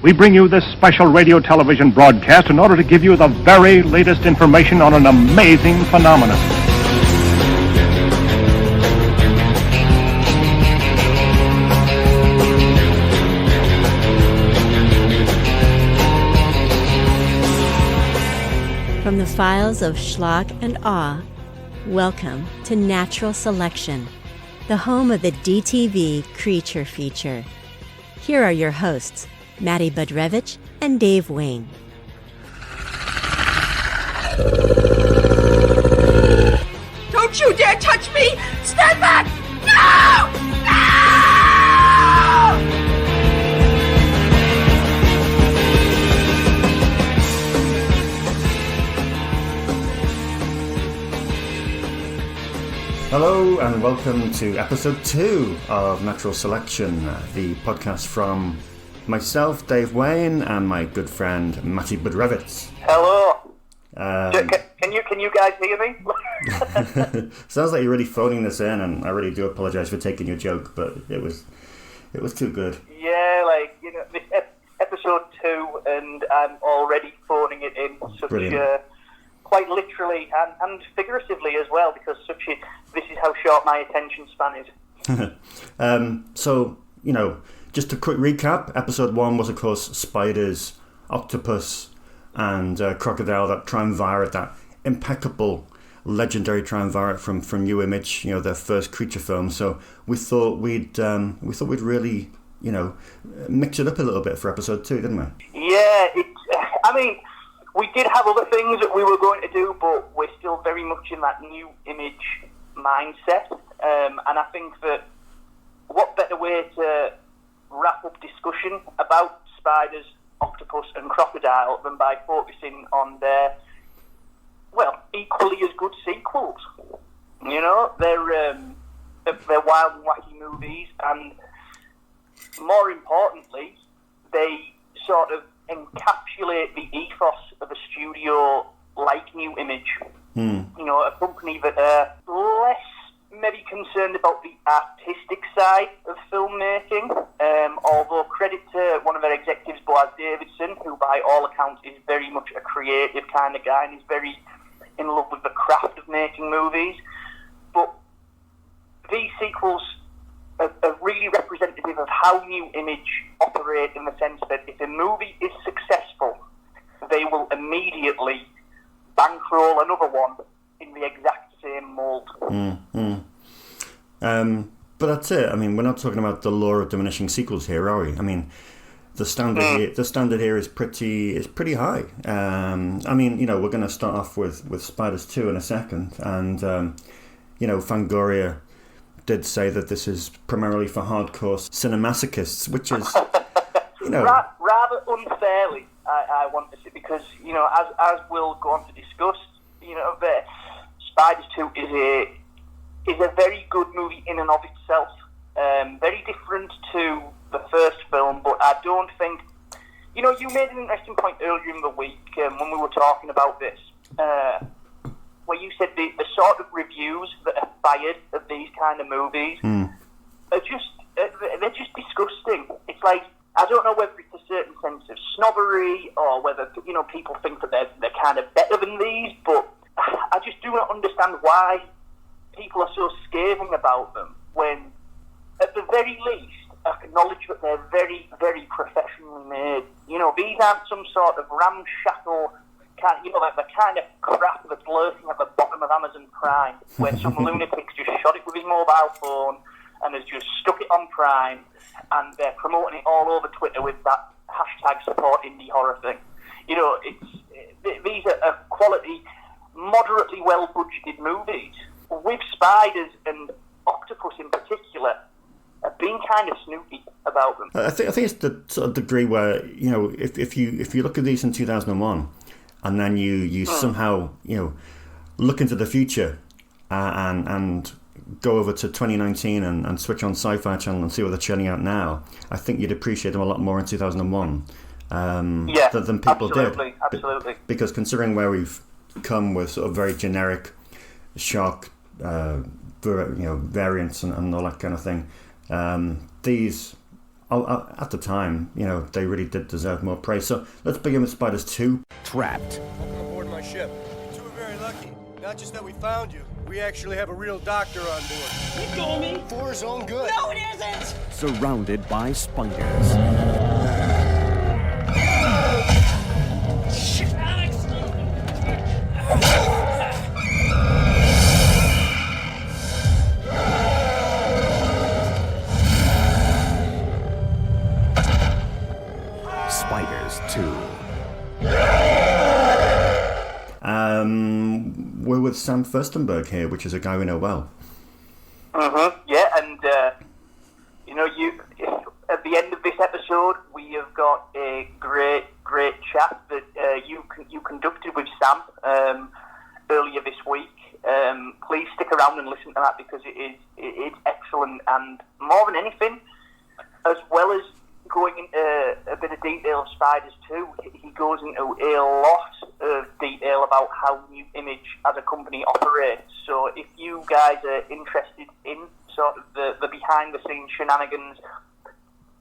We bring you this special radio television broadcast in order to give you the very latest information on an amazing phenomenon. From the files of Schlock and Awe, welcome to Natural Selection, the home of the DTV Creature Feature. Here are your hosts, Matty Budrewicz and Dave Wain. Don't you dare touch me! Stand back! No! No! Hello and welcome to episode 2 of Natural Selection, the podcast from myself, Dave Wain, and my good friend Matty Budrewicz. Hello. Can you guys hear me? Sounds like you're really phoning this in, and I really do apologise for taking your joke, but it was too good. Yeah, this episode 2, and I'm already phoning it in. Quite literally and figuratively as well, because this is how short my attention span is. So, just a quick recap. Episode 1 was, of course, spiders, Octopus, and Crocodile, that triumvirate, that impeccable, legendary triumvirate from New Image, their first creature film. So we thought we'd really, mix it up a little bit for episode 2, didn't we? Yeah, we did have other things that we were going to do, but we're still very much in that New Image mindset. And I think that what better way to wrap up discussion about spiders, octopus and crocodile than by focusing on their, equally as good sequels. They're wild and wacky movies, and more importantly, they sort of encapsulate the ethos of a studio like New Image. A company that are less maybe concerned about the artistic side of filmmaking, although credit to one of their executives, Boaz Davidson, who by all accounts is very much a creative kind of guy and is very in love with the craft of making movies. But these sequels are really representative of how New Image operate, in the sense that if a movie is successful, they will immediately bankroll another one in the exact same mould. But that's it. We're not talking about the law of diminishing sequels here, are we? The standard here is pretty high. We're going to start off with Spiders 2 in a second, and Fangoria did say that this is primarily for hardcore cinemasochists, which is, rather unfairly, I want to say, because as we'll go on to discuss, the Spiders 2 is a very good movie in and of itself. Very different to the first film, but I don't think... you made an interesting point earlier in the week when we were talking about this, where you said the sort of reviews that are fired of these kind of movies are they're just disgusting. It's like, I don't know whether it's a certain sense of snobbery or whether, people think that they're kind of better than these, but I just do not understand why people are so scathing about them, when at the very least acknowledge that they're very, very professionally made. These aren't some sort of ramshackle like the kind of crap that's lurking at the bottom of Amazon Prime, where some lunatic's just shot it with his mobile phone and has just stuck it on Prime, and they're promoting it all over Twitter with that hashtag support indie horror thing. These are quality, moderately well budgeted movies. With Spiders and Octopus in particular, I've been kind of snoopy about them. I think it's the sort of degree where, if you look at these in 2001, and then you somehow look into the future and go over to 2019 and switch on Sci-Fi Channel and see what they're churning out now, I think you'd appreciate them a lot more in 2001 than people did. Absolutely. Because considering where we've come with sort of very generic shark variants and all that kind of thing, these at the time, they really did deserve more praise. So let's begin with Spiders 2. Trapped. Welcome aboard my ship. You two are very lucky. Not just that we found you, we actually have a real doctor on board. You told me. For his own good. No, it isn't. Surrounded by spiders. Shit, Alex. Spiders 2. We're with Sam Firstenberg here, which is a guy we know well. Yeah, and you at the end of this episode, we have got a great chat that you conducted with Sam earlier this week. Please stick around and listen to that because it's excellent, and more than anything, as well as going into a bit of detail of Spiders 2, he goes into a lot of detail about how New Image as a company operates. So if you guys are interested in sort of the behind-the-scenes shenanigans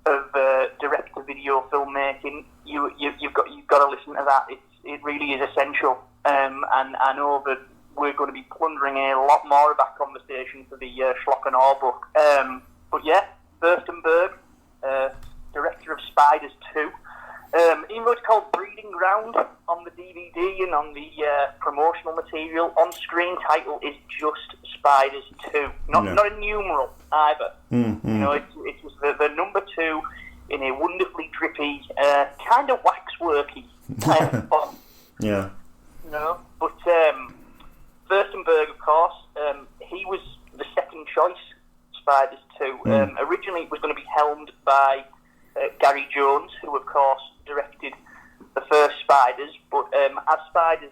of direct-to-video filmmaking, you've got to listen to that. It really is essential, and I know that we're going to be plundering a lot more of that conversation for the Schlock and Awe book. But yeah, Firstenberg, director of Spiders 2. Even though it's called Breeding Ground on the DVD and on the promotional material, on-screen title is just Spiders 2. Not a numeral either. Mm-hmm. It was the number 2 in a wonderfully drippy, kind of waxworky font. Yeah. But Firstenberg, of course, he was the second choice Spiders 2. Originally it was going to be helmed by Gary Jones, who of course directed the first Spiders, but as Spiders'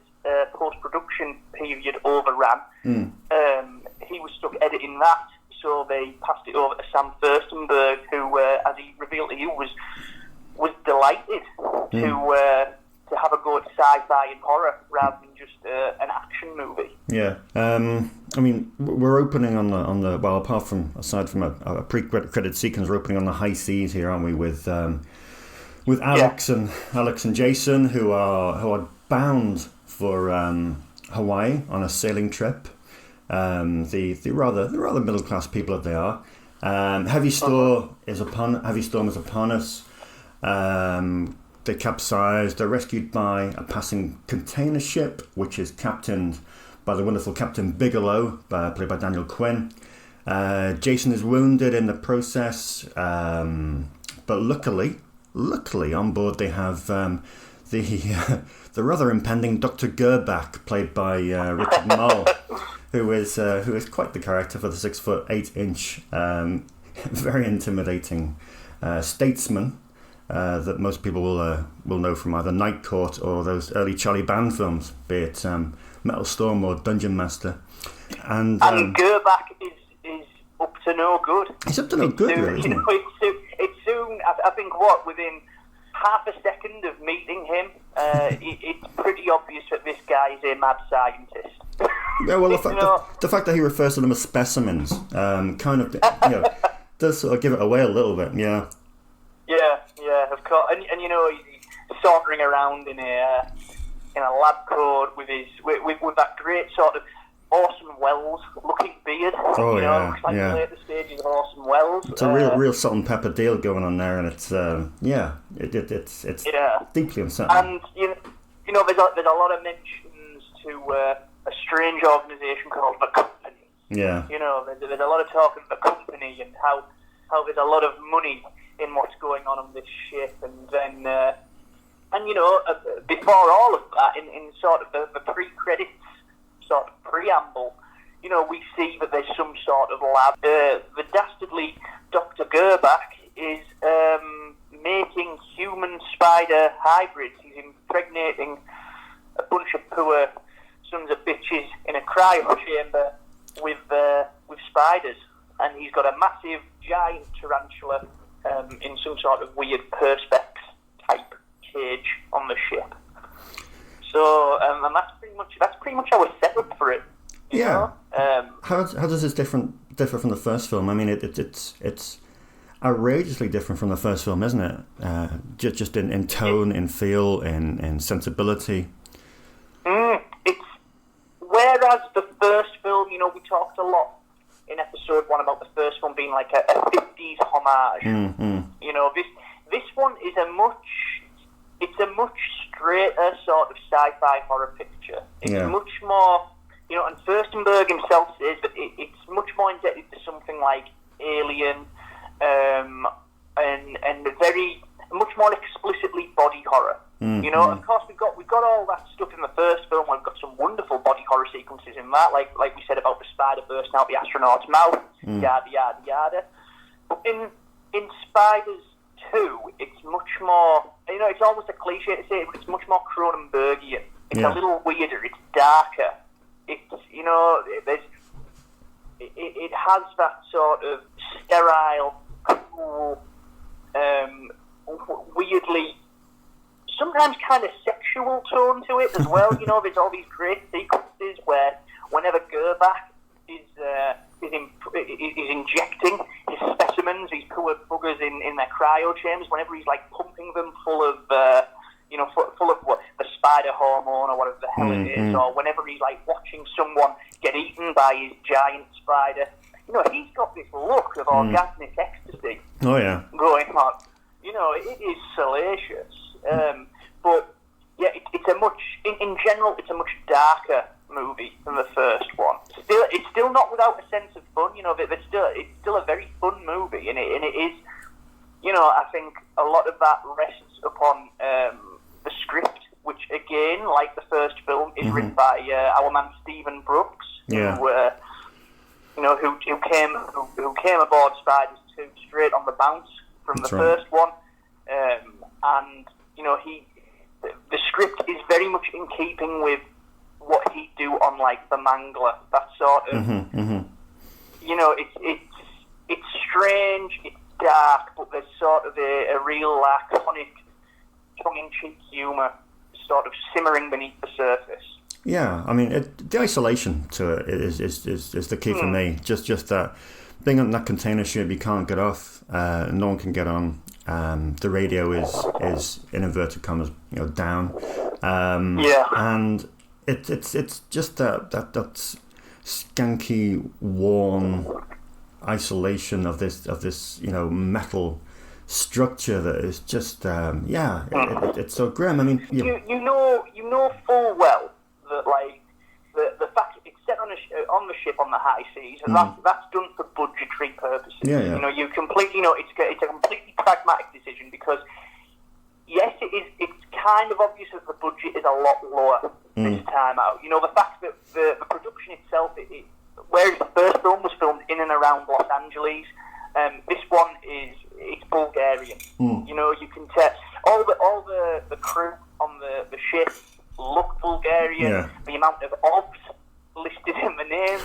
post-production period overran, he was stuck editing that, so they passed it over to Sam Firstenberg, who, as he revealed to you, was delighted to have a go at sci-fi and horror rather than just an action movie. Yeah, I mean, we're opening on the well, aside from a pre-credit sequence, we're opening on the high seas here, aren't we? With Alex and Jason, who are bound for Hawaii on a sailing trip. The rather middle class people that they are. Heavy storm is upon us. They capsize. They're rescued by a passing container ship, which is captained by the wonderful Captain Boogaloo, played by Daniel Quinn. Jason is wounded in the process, but luckily on board they have the rather impending Dr. Gerbach, played by Richard Mole, who is quite the character for the 6'8" very intimidating statesman. That most people will know from either Night Court or those early Charlie Band films, be it Metal Storm or Dungeon Master. And Gerbach is up to no good. He's up to no good, really, isn't he? It's soon, I think, within half a second of meeting him, it's pretty obvious that this guy is a mad scientist. Yeah, well, the fact that he refers to them as specimens kind of does sort of give it away a little bit, yeah. Yeah, of course, and he's sauntering around in a lab coat with that great sort of Orson Welles looking beard. Oh yeah. The later stages of Orson Welles. It's a real salt and pepper deal going on there, and it's deeply unsettling. And there's a lot of mentions to a strange organisation called the Company. Yeah. There's a lot of talk of the Company and how there's a lot of money in what's going on this ship, and then before all of that, in sort of the pre-credits sort of preamble, we see that there's some sort of lab. The dastardly Dr. Gerbach is making human spider hybrids. He's impregnating a bunch of poor sons of bitches in a cryo chamber with spiders, and he's got a massive giant tarantula in some sort of weird perspex type cage on the ship. So, and that's pretty much our setup for it. Yeah. How does this differ from the first film? I mean, it's outrageously different from the first film, isn't it? Just in tone, in feel, in sensibility. Whereas the first film, we talked a lot in episode 1 about the first one being like a 50s homage. This one is a much straighter sort of sci-fi horror picture. It's much more, and Firstenberg himself says that it's much more indebted to something like Alien, and very much more explicitly body horror. Of course we've got all that stuff in the first film. We've got some wonderful body horror sequences in that, like we said about the spider bursting out the astronaut's mouth, yada yada yada. But in Spiders 2, it's much more. It's almost a cliche to say it, but it's much more Cronenbergian. It's a little weirder. It's darker. It's it has that sort of sterile, cool, weirdly, sometimes kind of sexual tone to it as well. There's all these great sequences where whenever Gerbach is injecting his specimens, these poor buggers in their cryo chambers, whenever he's like pumping them full of full of what, the spider hormone or whatever the hell it is, or whenever he's like watching someone get eaten by his giant spider, he's got this look of orgasmic ecstasy. Oh yeah, going on. It is salacious. But yeah, it's a much, in general, it's a much darker movie than the first one. It's still not without a sense of fun. It's still a very fun movie, and it is. I think a lot of that rests upon the script, which again, like the first film, is written by our man Stephen Brooks, who came aboard Spiders 2 straight on the bounce from the first one, and the script is very much in keeping with what he'd do on like The Mangler, that sort of. It's strange, it's dark, but there's sort of a real laconic, tongue-in-cheek humour sort of simmering beneath the surface. Yeah, I mean, the isolation to it is the key for me. Just that being on that container ship, you can't get off. No one can get on. The radio is in inverted commas, down. And it's just that skanky, worn isolation of this metal structure that is just it's so grim. I mean, you know full well that like the fact it's set on the ship on the high seas, and that's done for budgetary purposes. You completely it's a completely pragmatic decision, because yes, it's kind of obvious that the budget is a lot lower this time out. The fact that the production itself, whereas the first film was filmed in and around Los Angeles, this one it's Bulgarian. You can tell all the crew on the ship look Bulgarian. The amount of obs listed in the names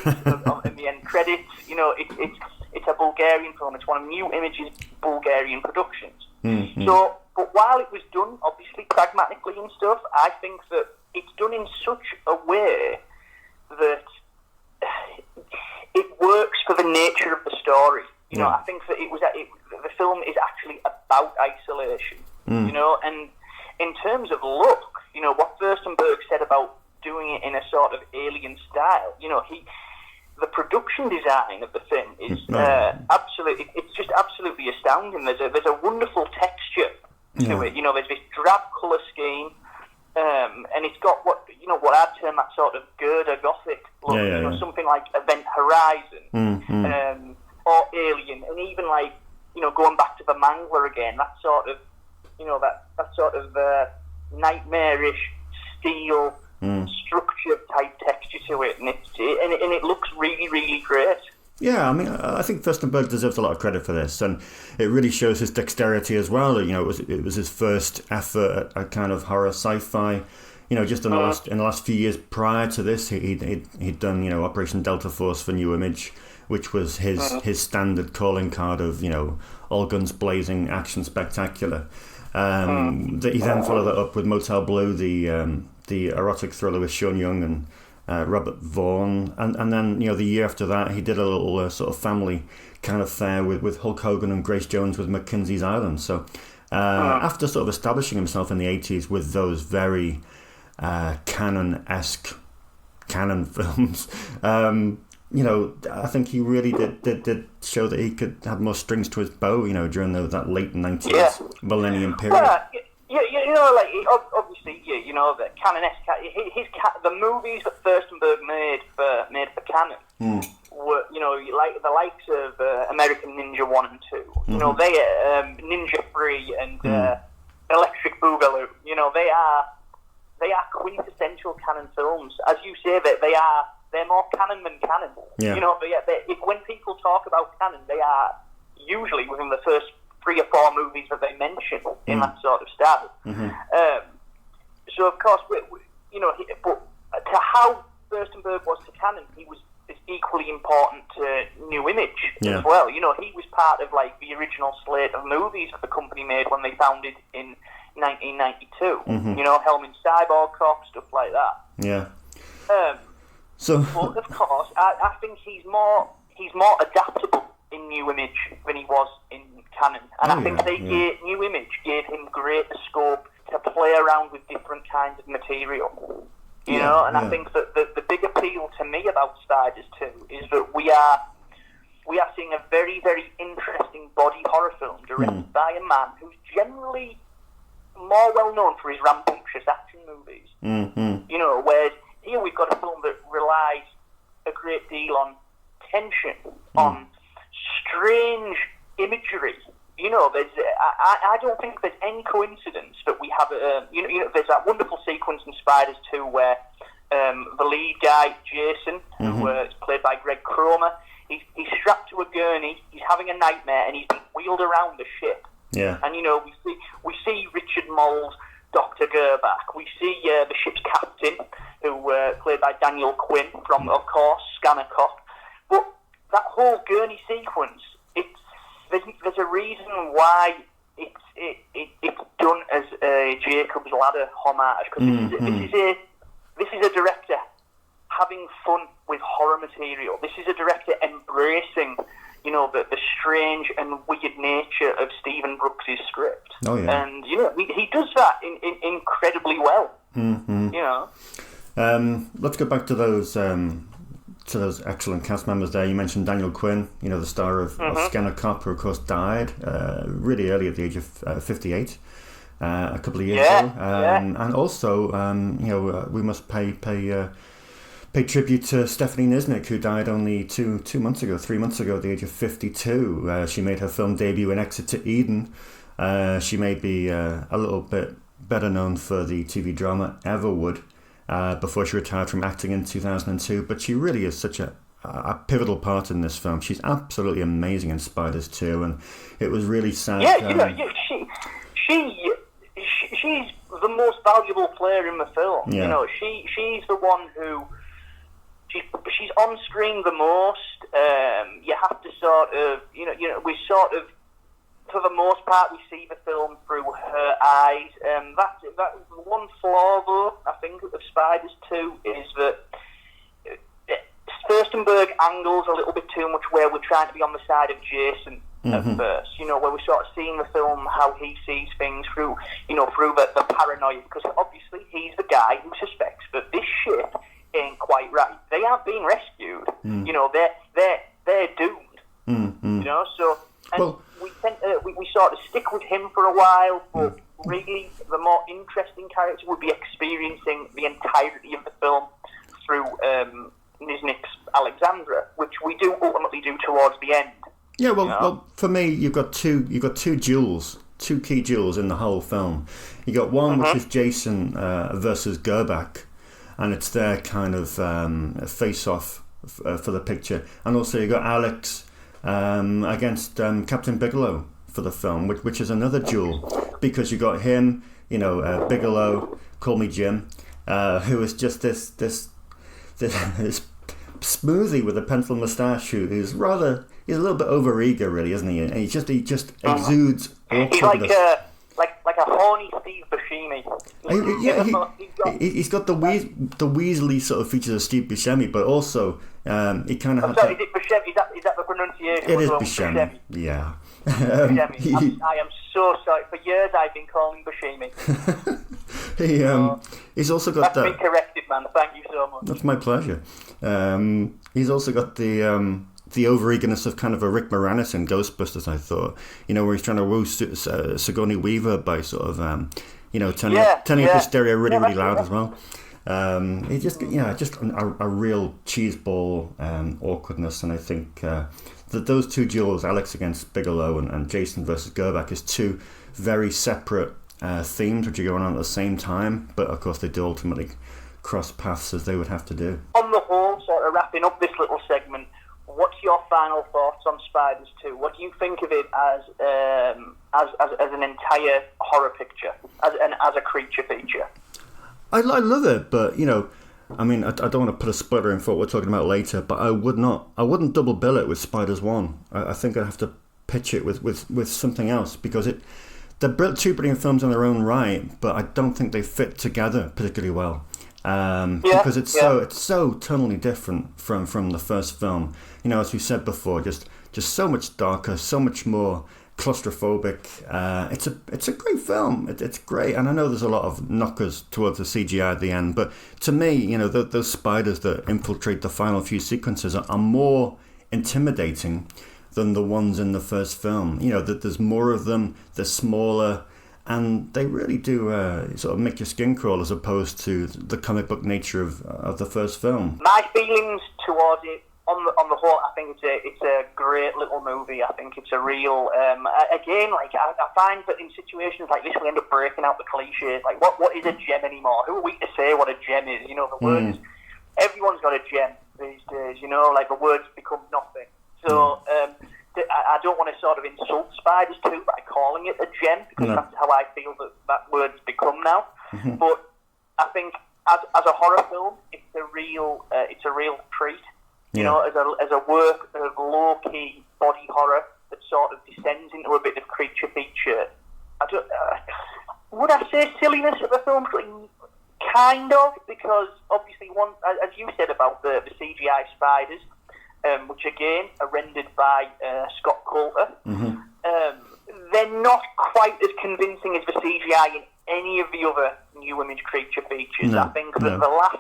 in the end credits, it's a Bulgarian film. It's one of New Image's Bulgarian productions. So, but while it was done obviously pragmatically and stuff, I think that it's done in such a way that it works for the nature of the story. I think that the film is actually about isolation. And in terms of look, what Firstenberg said about doing it in a sort of alien style, the production design of the film is absolutely, it's just absolutely astounding. There's a wonderful texture to it. There's this drab colour scheme, and it's got what I'd term that sort of Gerda Gothic look. Something like Event Horizon, or Alien, and even like going back to The Mangler again. That sort of that sort of nightmarish steel structure type texture to it, and it looks really, really great. Yeah, I mean, I think Firstenberg deserves a lot of credit for this, and it really shows his dexterity as well. It was his first effort at kind of horror sci-fi. Just in the last few years prior to this, he'd done Operation Delta Force for New Image, which was his standard calling card of all guns blazing, action spectacular. That he then followed that up with Motel Blue, the erotic thriller with Sean Young Robert Vaughn, and then the year after that he did a little sort of family kind of fare with Hulk Hogan and Grace Jones with Mackenzie's Island. So after sort of establishing himself in the 80s with those very canon-esque canon films, I think he really did show that he could have more strings to his bow, during that late 90s millennium period. Obviously, the canon-esque, the movies that Firstenberg made for Canon were, like the likes of American Ninja 1 and 2. They Ninja 3 and Electric Boogaloo. They are quintessential Canon films. As you say, they're more canon than canon. Yeah. When people talk about canon, they are usually within the first 3 or 4 movies that they mention in that sort of style. So of course, but to how Firstenberg was to canon, he was equally important to New Image as well. He was part of the original slate of movies that the company made when they founded in 1992. Helmet Cyborg Cop, stuff like that. Yeah. But of course, I think he's more adaptable in New Image than he was in Canon, and I think New Image gave him greater scope to play around with different kinds of material. I think that the big appeal to me about Spiders 2 is that we are seeing a very, very interesting body horror film directed by a man who's generally more well known for his rambunctious action movies. Whereas here we've got a film that relies a great deal on tension, on strange imagery. I don't think there's any coincidence that we have there's that wonderful sequence in Spiders 2 where the lead guy, Jason, who is played by Greg Cromer, he's strapped to a gurney, he's having a nightmare, and he's being wheeled around the ship. Yeah. And we see Richard Moll's Dr. Gerbach. We see the ship's captain, who played by Daniel Quinn from, of course, Scanner Cop. But that whole gurney sequence, there's a reason why it's done as a Jacob's Ladder homage, because this is a director having fun with horror material. This is a director embracing, the strange and weird nature of Stephen Brooks' script. Oh yeah. And he does that incredibly well. Let's go back to those excellent cast members there. You mentioned Daniel Quinn, the star of Scanner Cop, who of course died really early at the age of 58, a couple of years ago. And also, we must pay tribute to Stephanie Nisnik, who died only 3 months ago, at the age of 52. She made her film debut in Exit to Eden. She may be a little bit better known for the TV drama Everwood, before she retired from acting in 2002, but she really is such a pivotal part in this film. She's absolutely amazing in Spiders 2, and it was really sad. She's the most valuable player in the film. Yeah. She's the one who she's on screen the most. You have to we sort of, for the most part, we see the film through her eyes. That's one flaw, though, I think, of Spiders 2, is that Firstenberg angles a little bit too much where we're trying to be on the side of Jason at first, where we're sort of seeing the film how he sees things through the paranoia, because obviously he's the guy who suspects that this ship ain't quite right. They aren't being rescued. They're doomed. So. And we sort of stick with him for a while, but really the more interesting character would be experiencing the entirety of the film through Nisnik's Alexandra, which we do ultimately do towards the end. Yeah, well, for me, you've got two jewels, two key jewels in the whole film. You got one which is Jason versus Gerbach, and it's their kind of face-off for the picture, and also you got Alex against Captain Bigelow for the film, which is another jewel, because you got him, Bigelow, Call Me Jim, who is just this smoothie with a pencil moustache, who's he's a little bit overeager, really, isn't he? And he just exudes awkwardness. He's like a horny Steve Buscemi. He's got the Weasley sort of features of Steve Buscemi, but also he kind of. Sorry, is it Buscemi? Is that the pronunciation? It is Buscemi. Yeah. Buscemi. I am so sorry. For years I've been calling Buscemi. He's also got That's been corrected, man. Thank you so much. That's my pleasure. He's also got the over-eagerness of kind of a Rick Moranis in Ghostbusters, I thought. Where he's trying to woo Sigourney Weaver by sort of, turning up the stereo really, really loud as well. He just a real cheeseball awkwardness, and I think that those two duels, Alex against Bigelow and Jason versus Gerback, is two very separate themes which are going on at the same time, but of course they do ultimately cross paths as they would have to do. On the whole, sort of wrapping up this little segment, what's your final thoughts on Spiders 2? What do you think of it as an entire horror picture, as a creature feature? I love it, but I mean, I don't want to put a spoiler in for what we're talking about later, but I wouldn't double bill it with Spiders 1. I think I'd have to pitch it with something else, because they're two brilliant films in their own right, but I don't think they fit together particularly well. Because it's so totally different from the first film. As we said before, just so much darker, so much more claustrophobic. It's a great film. It's great, and I know there's a lot of knockers towards the CGI at the end, but to me, those spiders that infiltrate the final few sequences are more intimidating than the ones in the first film. That there's more of them, they're smaller, and they really do sort of make your skin crawl, as opposed to the comic book nature of the first film. My feelings towards it, on the whole, I think it's a great little movie. I think it's a real, again, like I find that in situations like this we end up breaking out the cliches, like what is a gem anymore? Who are we to say what a gem is? The words, everyone's got a gem these days, like the words become nothing. So I don't want to sort of insult Spiders 2 by calling it a gem, because that's how I feel that word's become now. Mm-hmm. But I think as a horror film, it's a real treat. As a work of low-key body horror that sort of descends into a bit of creature feature. Would I say silliness of the film? Kind of, because obviously, as you said about the CGI spiders, which again are rendered by Scott Coulter, they're not quite as convincing as the CGI in any of the other new image creature features. I think that the last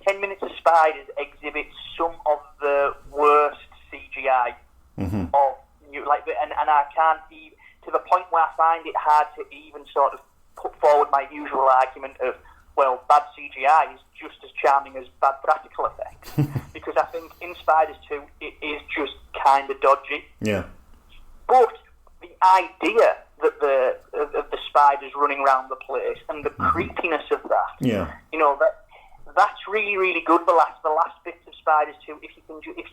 10 minutes of Spiders exhibits some of the worst CGI of new, and I can't even, to the point where I find it hard to even sort of put forward my usual argument of, well, bad CGI is just as charming as bad practical effects, because I think in Spiders 2 it is just kind of dodgy. Yeah. But the idea that the spiders running around the place and the creepiness of that, that's really, really good. The last bits of Spiders 2, if you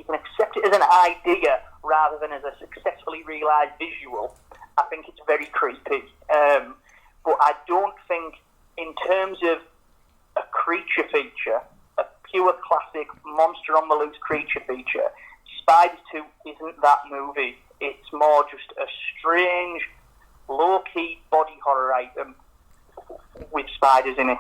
can accept it as an idea rather than as a successfully realised visual, I think it's very creepy. But I don't think, in terms of a creature feature, a pure classic monster on the loose creature feature, Spiders 2 isn't that movie. It's more just a strange, low-key body horror item with spiders in it.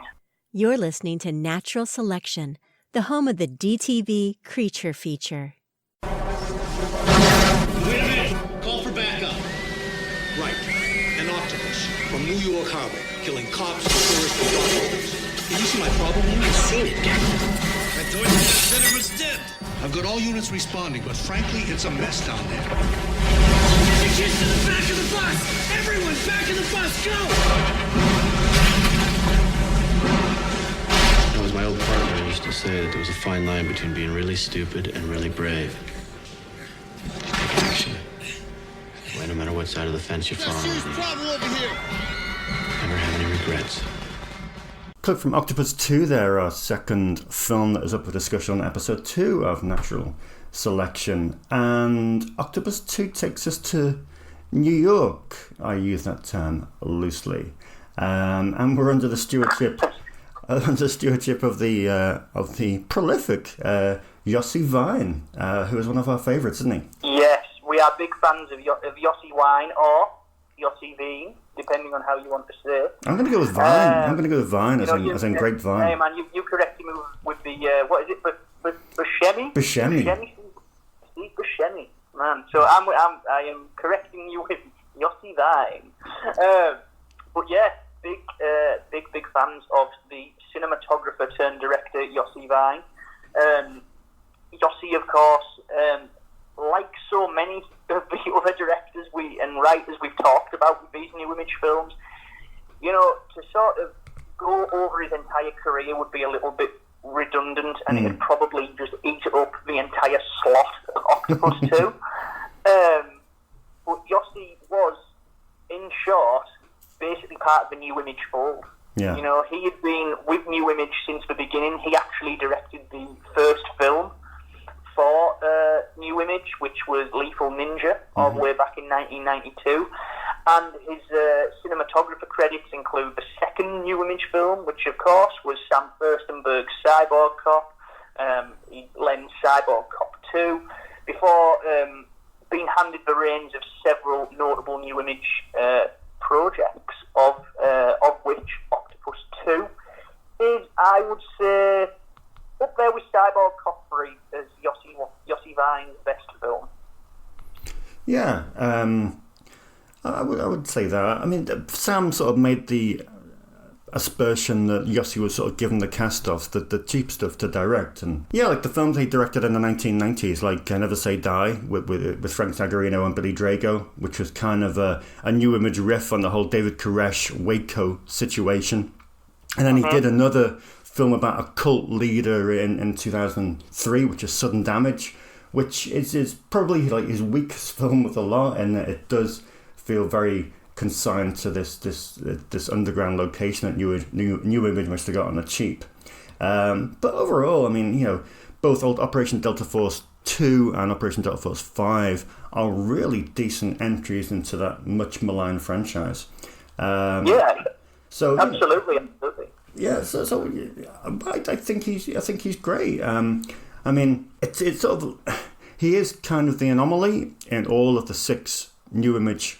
You're listening to Natural Selection, the home of the DTV Creature Feature. Wait a minute! Call for backup. Right. An octopus from New York Harbor, killing cops, tourists, and dog owners. Did you see my problem? I've seen it, Captain. I told you that center was dead. I've got all units responding, but frankly, it's a mess down there. Get to the back of the bus! Everyone, back of the bus, go! As my old partner used to say, that there was a fine line between being really stupid and really brave. Actually, well, no matter what side of the fence you're from, never have any regrets. Clip from Octopus 2 there, our second film that is up for discussion on episode 2 of Natural Selection. And Octopus 2 takes us to New York. I use that term loosely. And we're under the stewardship of the prolific Yossi Vine, who is one of our favourites, isn't he? Yes, we are big fans of Yossi Wine, or Yossi Vine, depending on how you want to say it. I'm going to go with Vine. I'm going to go with Vine, as in grapevine. Hey, man, you corrected me with the, what is it, Buscemi? Buscemi. Steve Buscemi, man. So I am correcting you with Yossi Vine. But yeah, big fans of the cinematographer turned director Yossi Vine. Yossi, of course, like so many of the other directors and writers we've talked about with these new image films, you know, to sort of go over his entire career would be a little bit redundant, and it'd probably just eat up the entire slot of Octopus 2. But Yossi was, in short, basically part of the New Image fold. Yeah. You know, he had been with New Image since the beginning. He actually directed the first film for New Image, which was Lethal Ninja, all the way back in 1992. And his cinematographer credits include the second New Image film, which, of course, was Sam Firstenberg's Cyborg Cop. He lent Cyborg Cop 2, before being handed the reins of several notable New Image projects, of which Octopus 2 is, I would say, up there with Cyborg Cop 3 as Yossi Vine's best film. Yeah, I would say that. I mean, Sam sort of made the aspersion that Yossi was sort of given the cast off, the cheap stuff to direct, and yeah, like the films he directed in the 1990s, like Never Say Die with Frank Zagarino and Billy Drago, which was kind of a New Image riff on the whole David Koresh Waco situation. And then he did another film about a cult leader in 2003, which is Sudden Damage, which is probably like his weakest film of the lot, and it does feel very consigned to this underground location that New Image must have got on the cheap. But overall, I mean, you know, both old Operation Delta Force 2 and Operation Delta Force 5 are really decent entries into that much maligned franchise. So absolutely. Yeah, so I think he's great. I mean, it's sort of, he is kind of the anomaly in all of the 6 New Image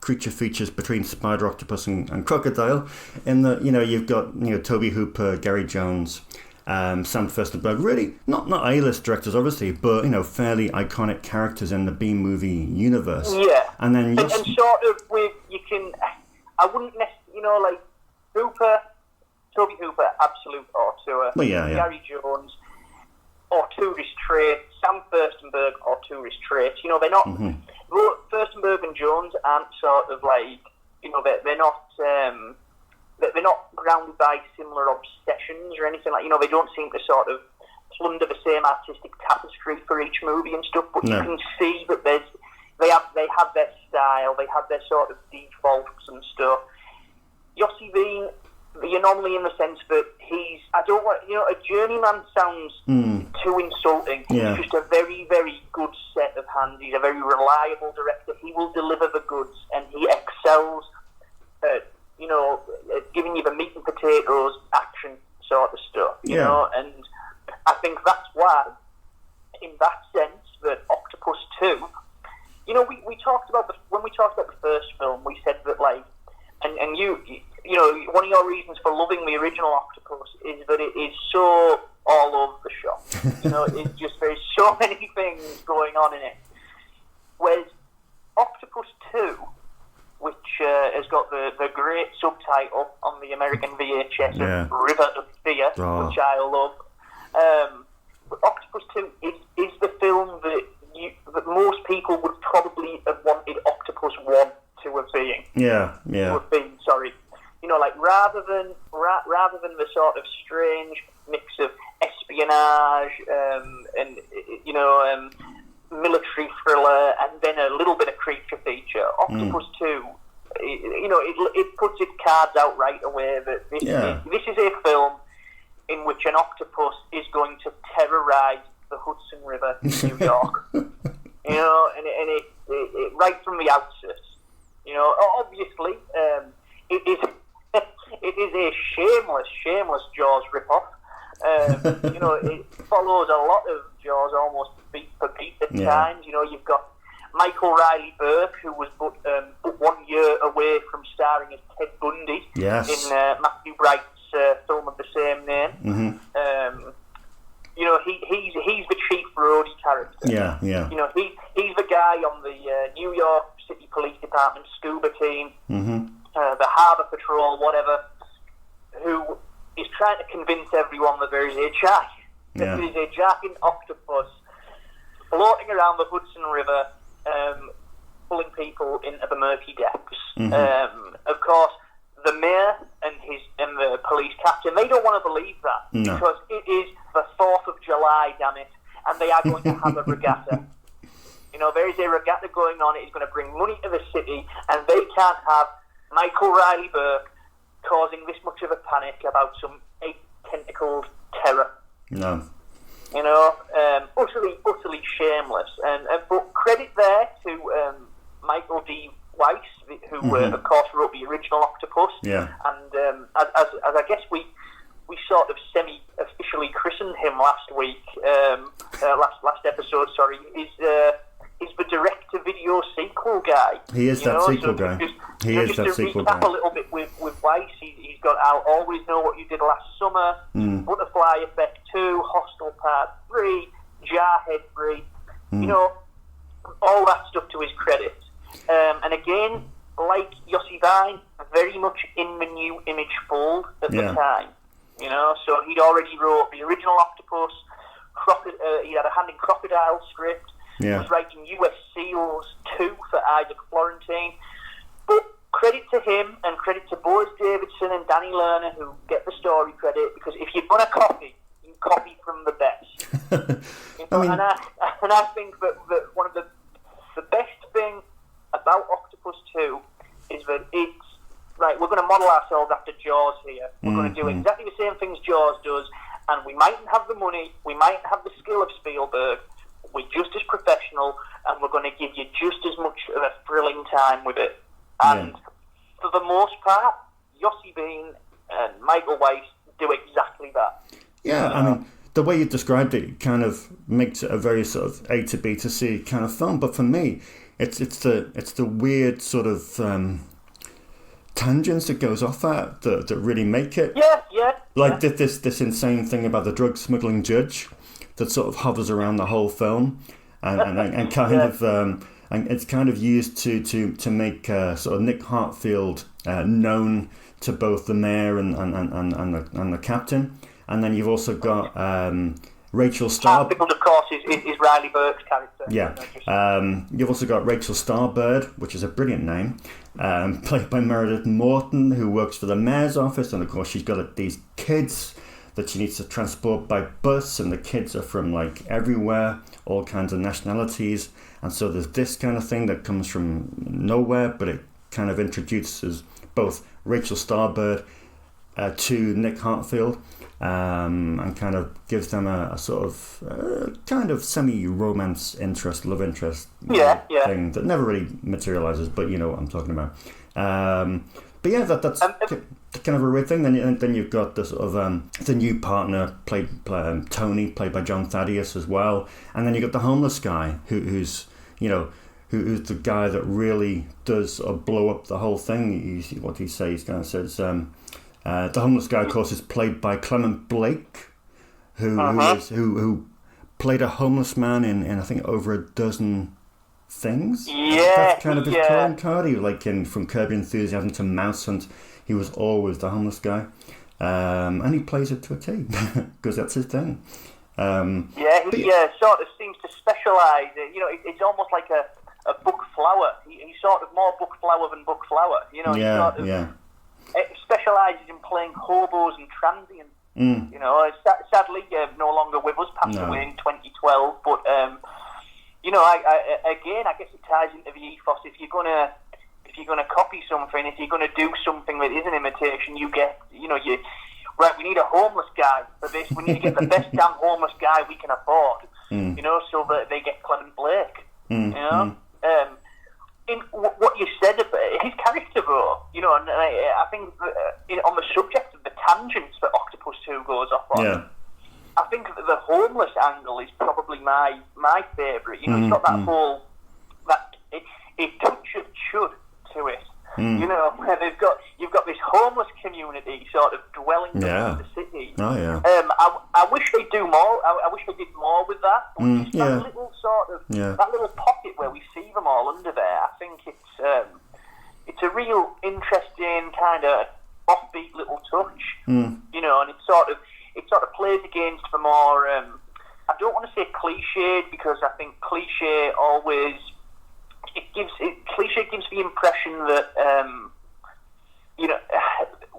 creature features between Spider, Octopus, and Crocodile. In that, you know, you've got, you know, Toby Hooper, Gary Jones, Sam Firstenberg, really not A-list directors, obviously, but, you know, fairly iconic characters in the B-movie universe. Yeah, and then and sort of with, you can, I wouldn't necessarily, you know, like Toby Hooper, absolute auteur. Well, yeah. Gary Jones, auteurist trait. Sam Firstenberg, auteurist trait. You know, they're not. Firstenberg and Jones aren't sort of like, you know, they're not grounded by similar obsessions or anything like. You know, they don't seem to sort of plunder the same artistic tapestry for each movie and stuff. But you can see that they have their style. They have their sort of defaults and stuff. Yossi Vine, the anomaly in the sense that a journeyman sounds too insulting. Yeah. He's just a very, very good set of hands. He's a very reliable director. He will deliver the goods, and he excels at, you know, at giving you the meat and potatoes action sort of stuff, you know, and I think that's why, in that sense, that Octopus 2, you know, we talked about when we talked about the first film, we said that, like, and you know, one of your reasons for loving the original Octopus is that it is so all over the shop. You know, it's just, there's so many things going on in it. Whereas Octopus 2, which has got the great subtitle on the American VHS of River of Fear, which I love. But Octopus 2 is the film that most people would probably have wanted Octopus 1 to have been. To have been, sorry. You know, like rather than the sort of strange mix of espionage and you know, military thriller and then a little bit of creature feature, Octopus 2, you know, it puts its cards out right away that this is a film in which an octopus is going to terrorize the Hudson River in New York. You know, and it right from the outset. You know, obviously, it is a shameless Jaws ripoff. You know, it follows a lot of Jaws almost beat for beat at times. You know, you've got Michael Riley Burke, who was but 1 year away from starring as Ted Bundy Yes. in Matthew Bright's film of the same name. Mm-hmm. You know, he's the Chief Brody character. Yeah. You know, he's the guy on the New York City Police Department scuba team, the Harbour Patrol, whatever, who is trying to convince everyone that there is a giant, Yeah. there is a giant octopus floating around the Hudson River, pulling people into the murky depths. Of course, the mayor and the police captain, they don't want to believe that because it is the 4th of July, damn it, and they are going to have a regatta. You know, there is a regatta going on. It is going to bring money to the city, and they can't have Michael Riley Burke causing this much of a panic about some 8-tentacled terror. No. You know, utterly shameless. But credit there to Michael D. Weiss, who of course wrote the original Octopus. Yeah. And as I guess we sort of semi-officially christened him last week, last episode, sorry, is the direct-to-video sequel guy. He is that sequel guy. He is that sequel guy. Just to recap a little bit with Weiss, he's got I'll Always Know What You Did Last Summer, Butterfly Effect 2, Hostel Part 3, Jarhead 3, you know, all that stuff to his credit. And again, like Yossi Vine, very much in the new Image fold at the time. You know, so he'd already wrote the original Octopus, he had a hand in Crocodile script, he was writing US Seals 2 for Isaac Florentine. But credit to him and credit to Boris Davidson and Danny Lerner who get the story credit, because if you're going to copy, you copy from the best. You know, and I think that one of the best thing about Octopus 2 is that it's right, we're going to model ourselves after Jaws here. We're going to do exactly the same things Jaws does, and we mightn't have the money, we mightn't have the skill of Spielberg, we're just as professional, and we're going to give you just as much of a thrilling time with it. And for the most part, Yossi Bean and Michael Weiss do exactly that. Yeah, I mean, the way you described it kind of makes it a very sort of A to B to C kind of film, but for me, it's the weird sort of tangents it goes off at that really make it. Like this insane thing about the drug smuggling judge that sort of hovers around the whole film, and kind of and it's kind of used to make sort of Nick Hartfield known to both the mayor and the captain, and then you've also got Rachel Starr. Hartfield, of course, is Riley Burke's character. Yeah. You've also got Rachel Starbird, which is a brilliant name, played by Meredith Morton, who works for the mayor's office, and of course she's got these kids that she needs to transport by bus, and the kids are from like everywhere, all kinds of nationalities, and so there's this kind of thing that comes from nowhere, but it kind of introduces both Rachel Starbird to Nick Hartfield, and kind of gives them a sort of kind of semi-romance interest, love interest thing that never really materializes, but you know what I'm talking about. But yeah, that's kind of a weird thing. Then you've got the sort of the new partner Tony, played by John Thaddeus as well, and then you got the homeless guy who's the guy that really does sort of blow up the whole thing. What he says, kind of says. The homeless guy, of course, is played by Clement Blake, who played a homeless man in I think over a dozen things. That's kind of his calling card. He from Curb Your Enthusiasm to Mouse Hunt, he was always the homeless guy, and he plays it to a T because that's his thing. He sort of seems to specialise. You know, it's almost like a book flower. He's sort of more book flower than book flower. You know, It specialises in playing hobos and transients. You know, sadly, no longer with us, passed away in 2012. But you know, I guess it ties into the ethos. If you're gonna copy something, if you're gonna do something that is an imitation, we need a homeless guy for this. We need to get the best damn homeless guy we can afford. You know, so that they get Clement Blake. You know. In what you said about his character, though, you know, and I think on the subject of the tangents that Octopus 2 goes off on, I think that the homeless angle is probably my favourite. You know, it's got that a touch of chud to it. You know, where you've got this homeless community sort of dwelling in the city. Oh yeah. I wish they do more. I wish they did more with that. But just that little sort of that little pocket where we see them all under there. I think it's a real interesting kind of offbeat little touch. You know, and it sort of plays against the more. I don't want to say cliched because I think cliche always. Cliche gives the impression that you know,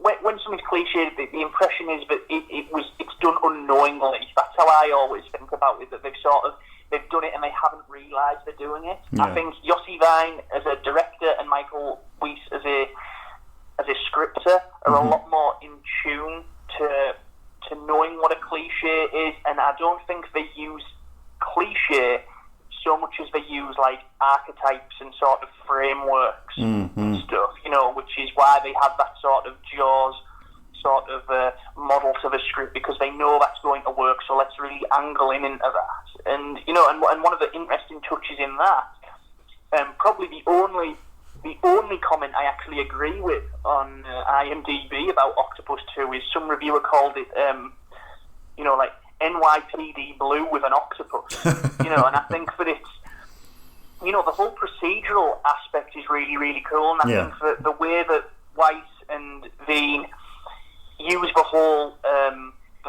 when something's cliched, the impression is that it's done unknowingly. That's how I always think about it. That they've done it and they haven't realised they're doing it. Yeah. I think Yossi Vine as a director and Michael Weiss as a scripter are a lot more in tune to knowing what a cliche is, and I don't think they use cliche so much as they use like archetypes and sort of frameworks and stuff, you know, which is why they have that sort of Jaws sort of model to the script, because they know that's going to work, so let's really angle into that. And you know, and one of the interesting touches in that, probably the only comment I actually agree with on IMDb about Octopus 2 is some reviewer called it, you know, like NYPD Blue with an octopus, you know, and I think that it's, you know, the whole procedural aspect is really, really cool, and I think that the way that Weiss and Veen use the whole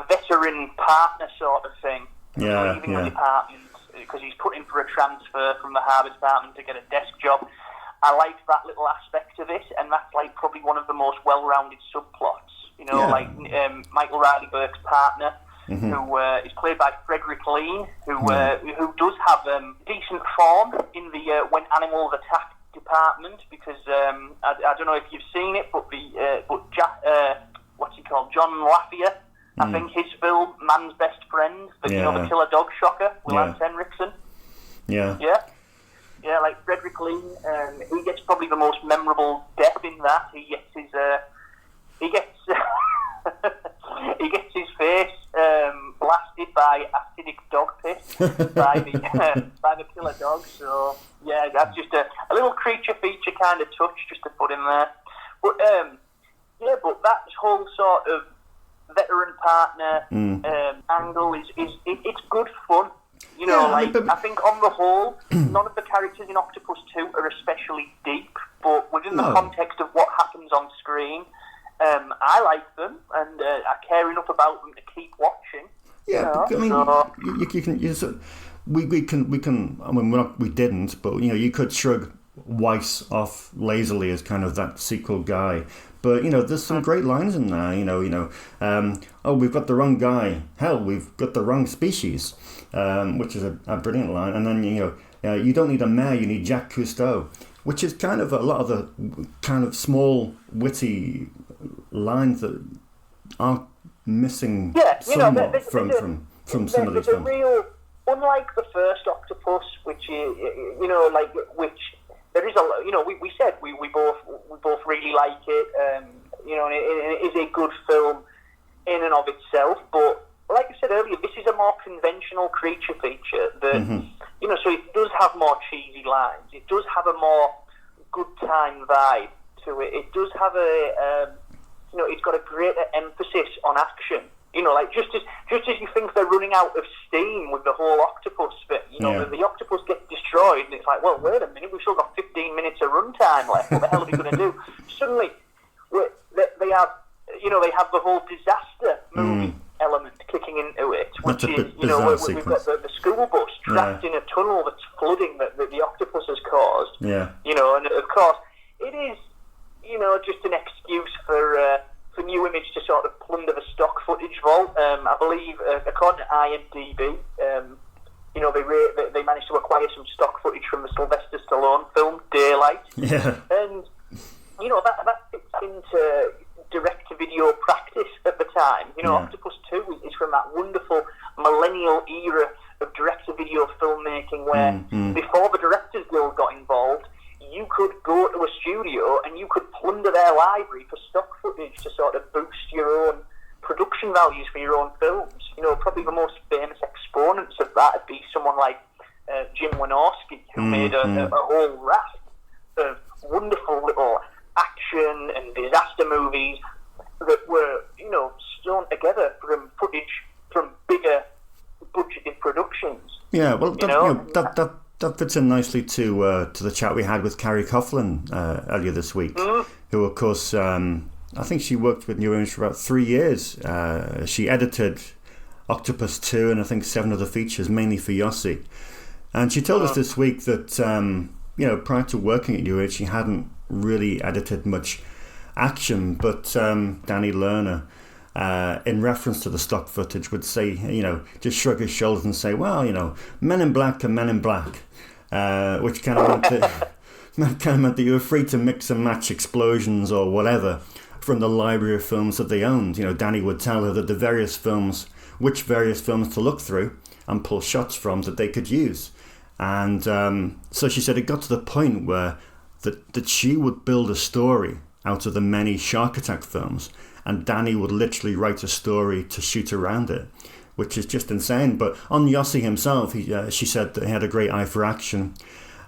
veteran partner sort of thing, leaving the department because he's put in for a transfer from the Harbour Department to get a desk job. I like that little aspect of it, and that's like probably one of the most well-rounded subplots, you know, like Michael Riley Burke's partner, who is played by Frederick Lean, who does have decent form in the When Animals Attack department, because I don't know if you've seen it, but what's he called, John Lafayette, I think his film Man's Best Friend, the killer dog shocker with Lance Henriksen. Yeah, like Frederick Lean, he gets probably the most memorable death in that. He gets his he gets his face blasted by acidic dog piss by the killer dog. So yeah, that's just a little creature feature kind of touch just to put in there. But but that whole sort of veteran partner angle is it's good fun. You know, I think on the whole, none of the characters in Octopus 2 are especially deep, but within the context of what happens on screen, I like them, and I care enough about them to keep watching. Yeah, you know, I mean, we can. I mean, we didn't, but you know, you could shrug Weiss off lazily as kind of that sequel guy. But you know, there's some great lines in there. You know. Oh, we've got the wrong guy. Hell, we've got the wrong species, which is a brilliant line. And then you know, you don't need a mayor, you need Jacques Cousteau, which is kind of a lot of the kind of small, witty lines that are missing somewhat from some of these films. Real, unlike the first Octopus, which is, you know, like which. There is a, you know, we said we both really like it, you know, and it is a good film in and of itself. But like I said earlier, this is a more conventional creature feature that, you know, so it does have more cheesy lines. It does have a more good time vibe to it. It does have you know, it's got a greater emphasis on action. You know, like just as you think they're running out of steam with the whole octopus bit, you know, the octopus gets destroyed, and it's like, well, wait a minute, we've still got 15 minutes of runtime left. What the hell are we going to do? Suddenly, they have, you know, they have the whole disaster movie element kicking into it, which is, you know, we've got the school bus trapped in a tunnel that's flooding that the octopus has caused. Yeah. You know, and of course, it is, you know, just an excuse for New Image to sort of plunder the stock footage vault. I believe, according to IMDb, you know, they managed to acquire some stock footage from the Sylvester Stallone film Daylight. Yeah. And you know, that fits into direct-to-video practice at the time. You know, Octopus 2 is from that wonderful millennial era of direct-to-video filmmaking where before the Directors Guild got involved, you could go to a studio and you could plunder their library for stock footage to sort of boost your own production values for your own films. You know, probably the most famous exponents of that would be someone like Jim Wynorski, who made a whole raft of wonderful little action and disaster movies that were, sewn together from footage from bigger budgeted productions. Yeah, well, that fits in nicely to the chat we had with Carrie Coughlin earlier this week, who, of course, I think she worked with New Image for about 3 years. She edited Octopus 2 and I think 7 other features, mainly for Yossi. And she told us this week that, prior to working at New Image, she hadn't really edited much action, but Danny Lerner, in reference to the stock footage, would say, just shrug his shoulders and say, well, Men in Black are Men in Black, which kind of meant that you were free to mix and match explosions or whatever from the library of films that they owned. Danny would tell her that which various films to look through and pull shots from that they could use. And so she said it got to the point where that she would build a story out of the many Shark Attack films, and Danny would literally write a story to shoot around it, which is just insane. But on Yossi himself, she said that he had a great eye for action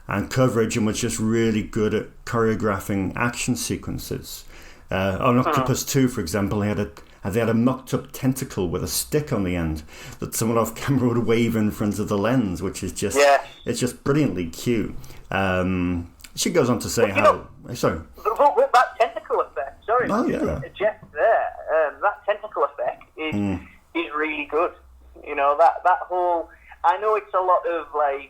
and coverage and was just really good at choreographing action sequences. On Octopus 2, for example, they had a mocked-up tentacle with a stick on the end that someone off camera would wave in front of the lens, which is just it's just brilliantly cute. She goes on to say sorry. That tentacle effect. Sorry, Jeff. That tentacle effect is really good. That whole. I know it's a lot of a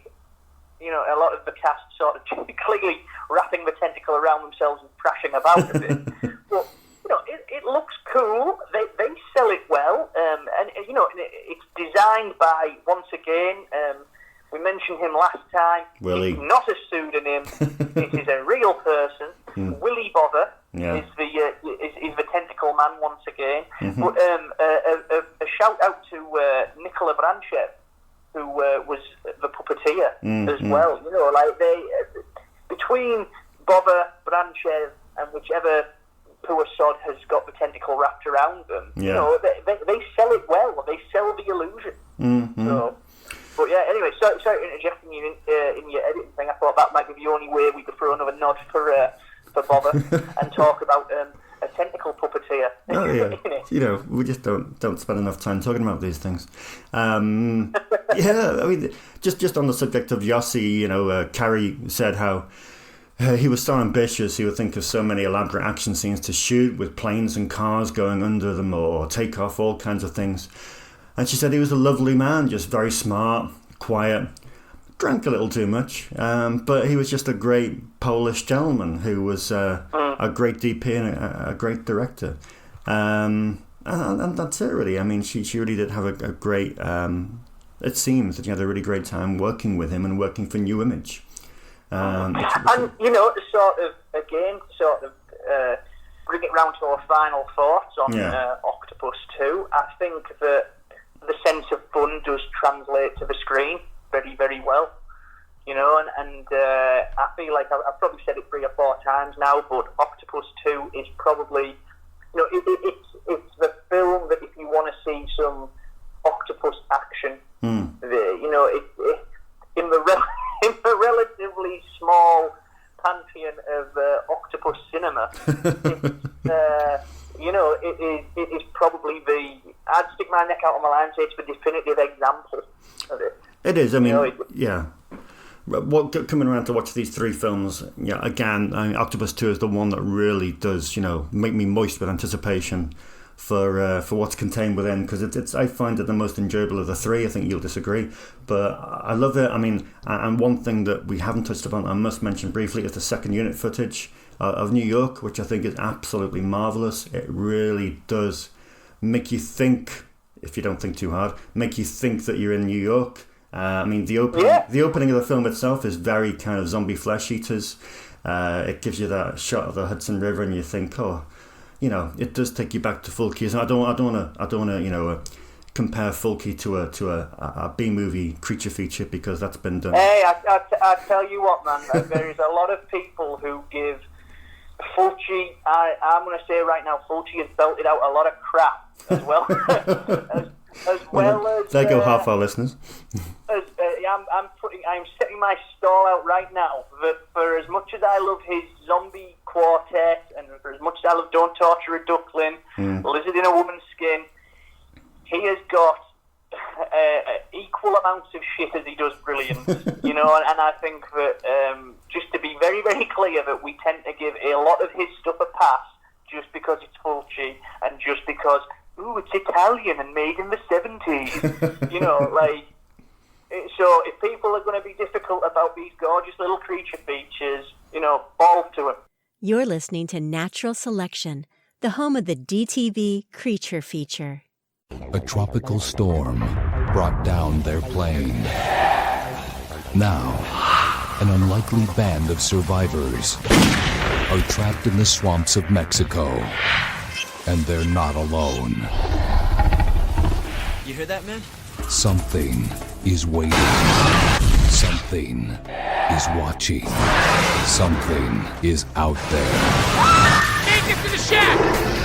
lot of the cast sort of clearly wrapping the tentacle around themselves and thrashing about a bit. But it looks cool. They sell it well, and it's designed by, once again, we mentioned him last time. Willie. It's not a pseudonym. It is a real person. Willie Bother is the tentacle man once again. Mm-hmm. But a shout out to Nicola Branchev, who was the puppeteer as well. They between Bother, Branchev, and whichever poor sod has got the tentacle wrapped around them. Yeah. They sell it well. They sell the illusion. Mm-hmm. So, but yeah, anyway, sorry interjecting you in your editing thing. I thought that might be the only way we could throw another nod for Bother and talk about a tentacle puppeteer. Oh yeah, we just don't spend enough time talking about these things. I mean, just on the subject of Yossi, Carrie said how he was so ambitious. He would think of so many elaborate action scenes to shoot with planes and cars going under them or take off, all kinds of things. And she said he was a lovely man, just very smart, quiet, drank a little too much, but he was just a great Polish gentleman who was a great DP and a great director. And that's it, really. I mean, she really did have a great... it seems that she had a really great time working with him and working for New Image. To sort of bring it round to our final thoughts on Octopus 2, I think that the sense of fun does translate to the screen very, very well. And I feel like I've probably said it 3 or 4 times now, but Octopus 2 is probably, it's the film that if you want to see some octopus action, in the relatively small pantheon of octopus cinema, it is probably I'd stick my neck out on the line and say it's the definitive example of it. It is, I mean, coming around to watch these 3 films, again, I mean, Octopus 2 is the one that really does, make me moist with anticipation for what's contained within, because it's I find it the most enjoyable of the 3. I think you'll disagree, but I love it. I mean, and one thing that we haven't touched upon, I must mention briefly, is the second unit footage of New York, which I think is absolutely marvelous. It really does make you think, if you don't think too hard, make you think that you're in New York. I mean, the opening of the film itself is very kind of zombie flesh eaters. It gives you that shot of the Hudson River, and you think, it does take you back to Fulci. And I don't want to compare Fulci to a B movie creature feature, because that's been done. Hey, I tell you what, man, there is a lot of people who give Fulci. I'm going to say right now, Fulci has belted out a lot of crap as well. as well as there go half our listeners. I I'm setting my stall out right now that for as much as I love his zombie quartet, and for as much as I love Don't Torture a Duckling, Lizard in a Woman's Skin, he has got equal amounts of shit as he does brilliance, you know, and I think that just to be very, very clear that we tend to give a lot of his stuff a pass just because it's Fulci and just because, ooh, it's Italian and made in the 70s, you know, like, so if people are going to be difficult about these gorgeous little creature features, you know, balls to them. You're listening to Natural Selection, the home of the DTV creature feature. A tropical storm brought down their plane. Now, an unlikely band of survivors are trapped in the swamps of Mexico, and they're not alone. You hear that, man? Something is waiting. Something is watching. Something is out there. Can't get to the shack!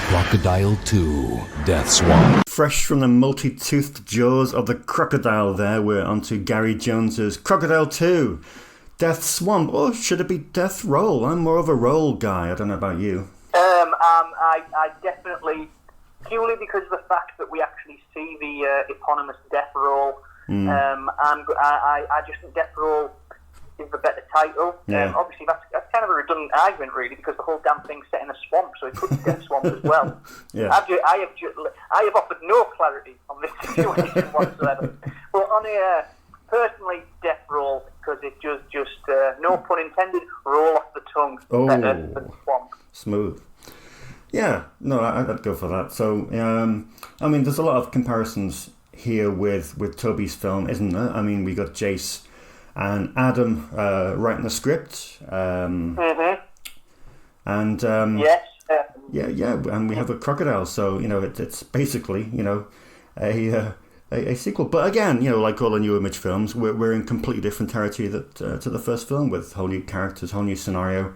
Crocodile 2, Death Swamp. Fresh from the multi-toothed jaws of the crocodile there, we're onto Gary Jones's Crocodile 2, Death Swamp. Or should it be Death Roll? I'm more of a roll guy. I don't know about you. I definitely, purely because of the fact that we actually see the eponymous Death Roll, I just think Death Roll is the better title. Obviously, that's kind of a redundant argument, really, because the whole damn thing's set in a swamp, so it could be Death Swamp as well. I have offered no clarity on this situation whatsoever. But on a personally, Death Roll, because it just no pun intended, roll off the tongue better than Swamp. Smooth. Yeah, no, I'd go for that. So, I mean, there's a lot of comparisons here with Toby's film, isn't there? I mean, we got Jace and Adam writing the script. And yes. And we have a crocodile, so, you know, it's basically, you know, a sequel. But again, you know, like all the new Image films, we're in completely different territory to the first film, with whole new characters, whole new scenario,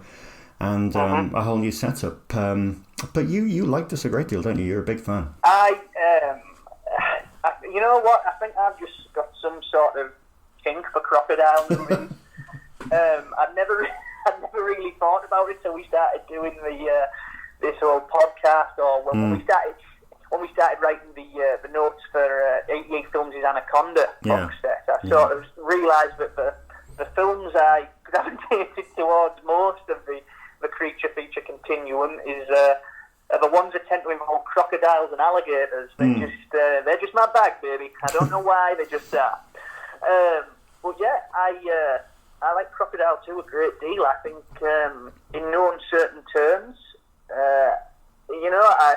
and a whole new setup. But you like this a great deal, don't you? You're a big fan. You know what? I think I've just got some sort of kink for crocodile movies. I'd never really thought about it till we started doing this whole podcast, or when we started writing the notes for 88 Films' Anaconda box set. I sort of realised that the films I gravitated towards most of the creature feature continuum are the ones that tend to involve crocodiles and alligators. They're just my bag, baby. I don't know why, they just are. But yeah, I like Crocodile 2 a great deal. I think in no uncertain terms, you know, I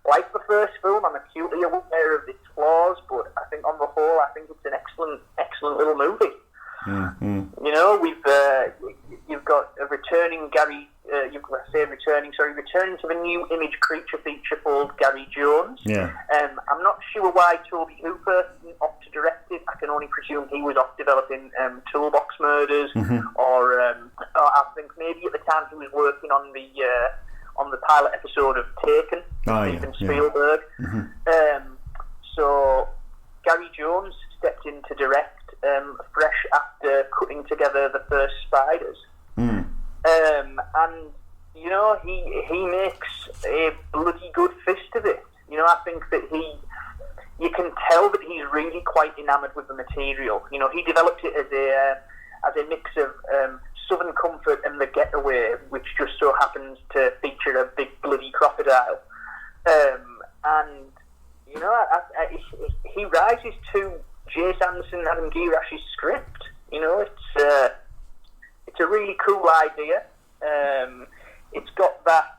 like the first film. I'm acutely aware of its flaws, but I think on the whole, I think it's an excellent little movie. You know, you've got a returning returning to the new Image creature feature called Gary Jones. I'm not sure why Toby Hooper opted to direct it. I can only presume he was off developing Toolbox Murders, or I think maybe at the time he was working on the pilot episode of Taken, Steven Spielberg. So Gary Jones stepped in to direct, fresh after cutting together the first Spiders. And you know, he makes a bloody good fist of it. You know, I think that you can tell that he's really quite enamoured with the material. You know, he developed it as a mix of Southern Comfort and The Getaway, which just so happens to feature a big bloody crocodile. And you know, he rises to Jace Anderson and Adam Girash's script. You know, it's a really cool idea. It's got that,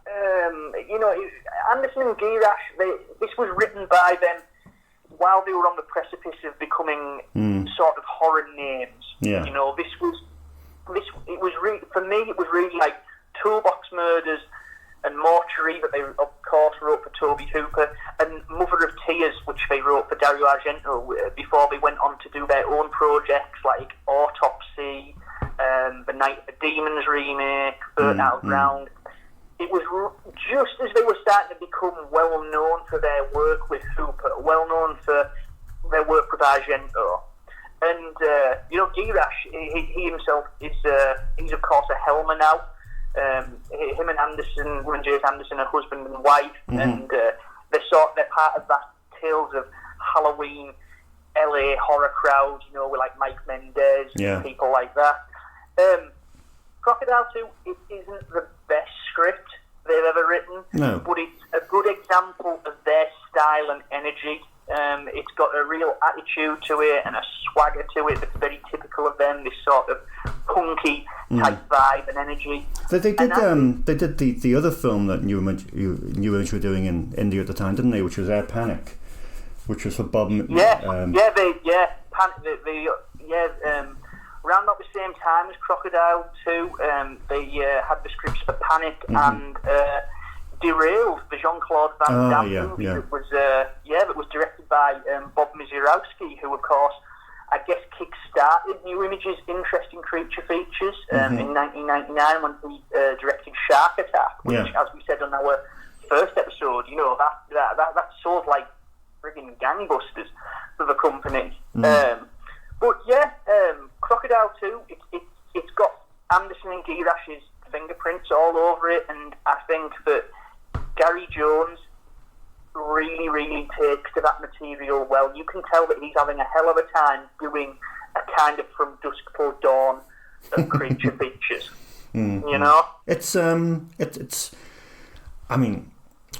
you know, Anderson and Girash, this was written by them while they were on the precipice of becoming sort of horror names. You know, it was really, for me, it was really like Toolbox Murders and Mortuary, that they, of course, wrote for Toby Hooper, and Mother of Tears, which they wrote for Dario Argento before they went on to do their own projects like Autopsy, the Night of the Demons remake, Fertile Ground. It was just as they were starting to become well known for their work with Hooper, well known for their work with Argento. And, Girash, he himself is, he's of course a Helmer now. Him and Anderson, him and James Anderson are husband and wife, and they're part of that Tales of Halloween LA horror crowd, with like Mike Mendez and people like that. Crocodile 2, it isn't the best script they've ever written, but it's a good example of their style and energy. It's got a real attitude to it and a swagger to it that's very typical of them, this sort of punky type vibe and energy. They did the other film that New Image were doing in India at the time, didn't they? Which was Air Panic, which was for Bob. Around about the same time as Crocodile 2, they had the scripts for Panic and Derailed, the Jean-Claude Van Damme movie that was directed by Bob Mizurowski, who of course I guess kick-started New Image's interesting creature features in 1999 when he directed Shark Attack, which, as we said on our first episode, that's sort of like friggin' gangbusters for the company. Crocodile 2, it's got Anderson and Girash's fingerprints all over it, and I think that Gary Jones really, really takes to that material well. You can tell that he's having a hell of a time doing a kind of From Dusk Till Dawn of creature features. It's I mean,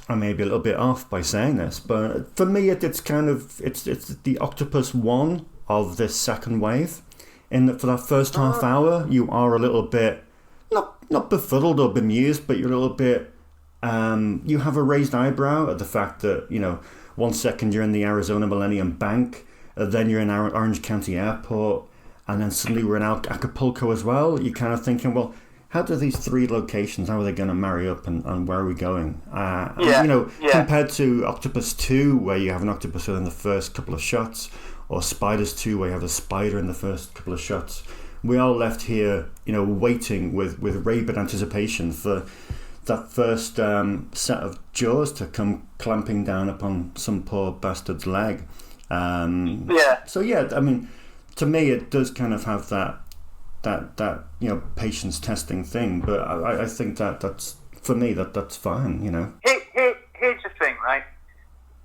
I may be a little bit off by saying this, but for me it's the Octopus 1 of this second wave. In that for that first half hour, you are a little bit not befuddled or bemused, but you're a little bit. You have a raised eyebrow at the fact that 1 second you're in the Arizona Millennium Bank, then you're in Orange County Airport, and then suddenly we're in Acapulco as well. You're kind of thinking, well, how do these three locations? How are they going to marry up, and where are we going? Compared to Octopus 2, where you have an octopus within the first couple of shots, or Spiders 2, where you have a spider in the first couple of shots. We are left here, waiting with rabid anticipation for that first set of jaws to come clamping down upon some poor bastard's leg. I mean, to me, it does kind of have that patience testing thing. But I think that's for me that's fine. Here's the thing, right?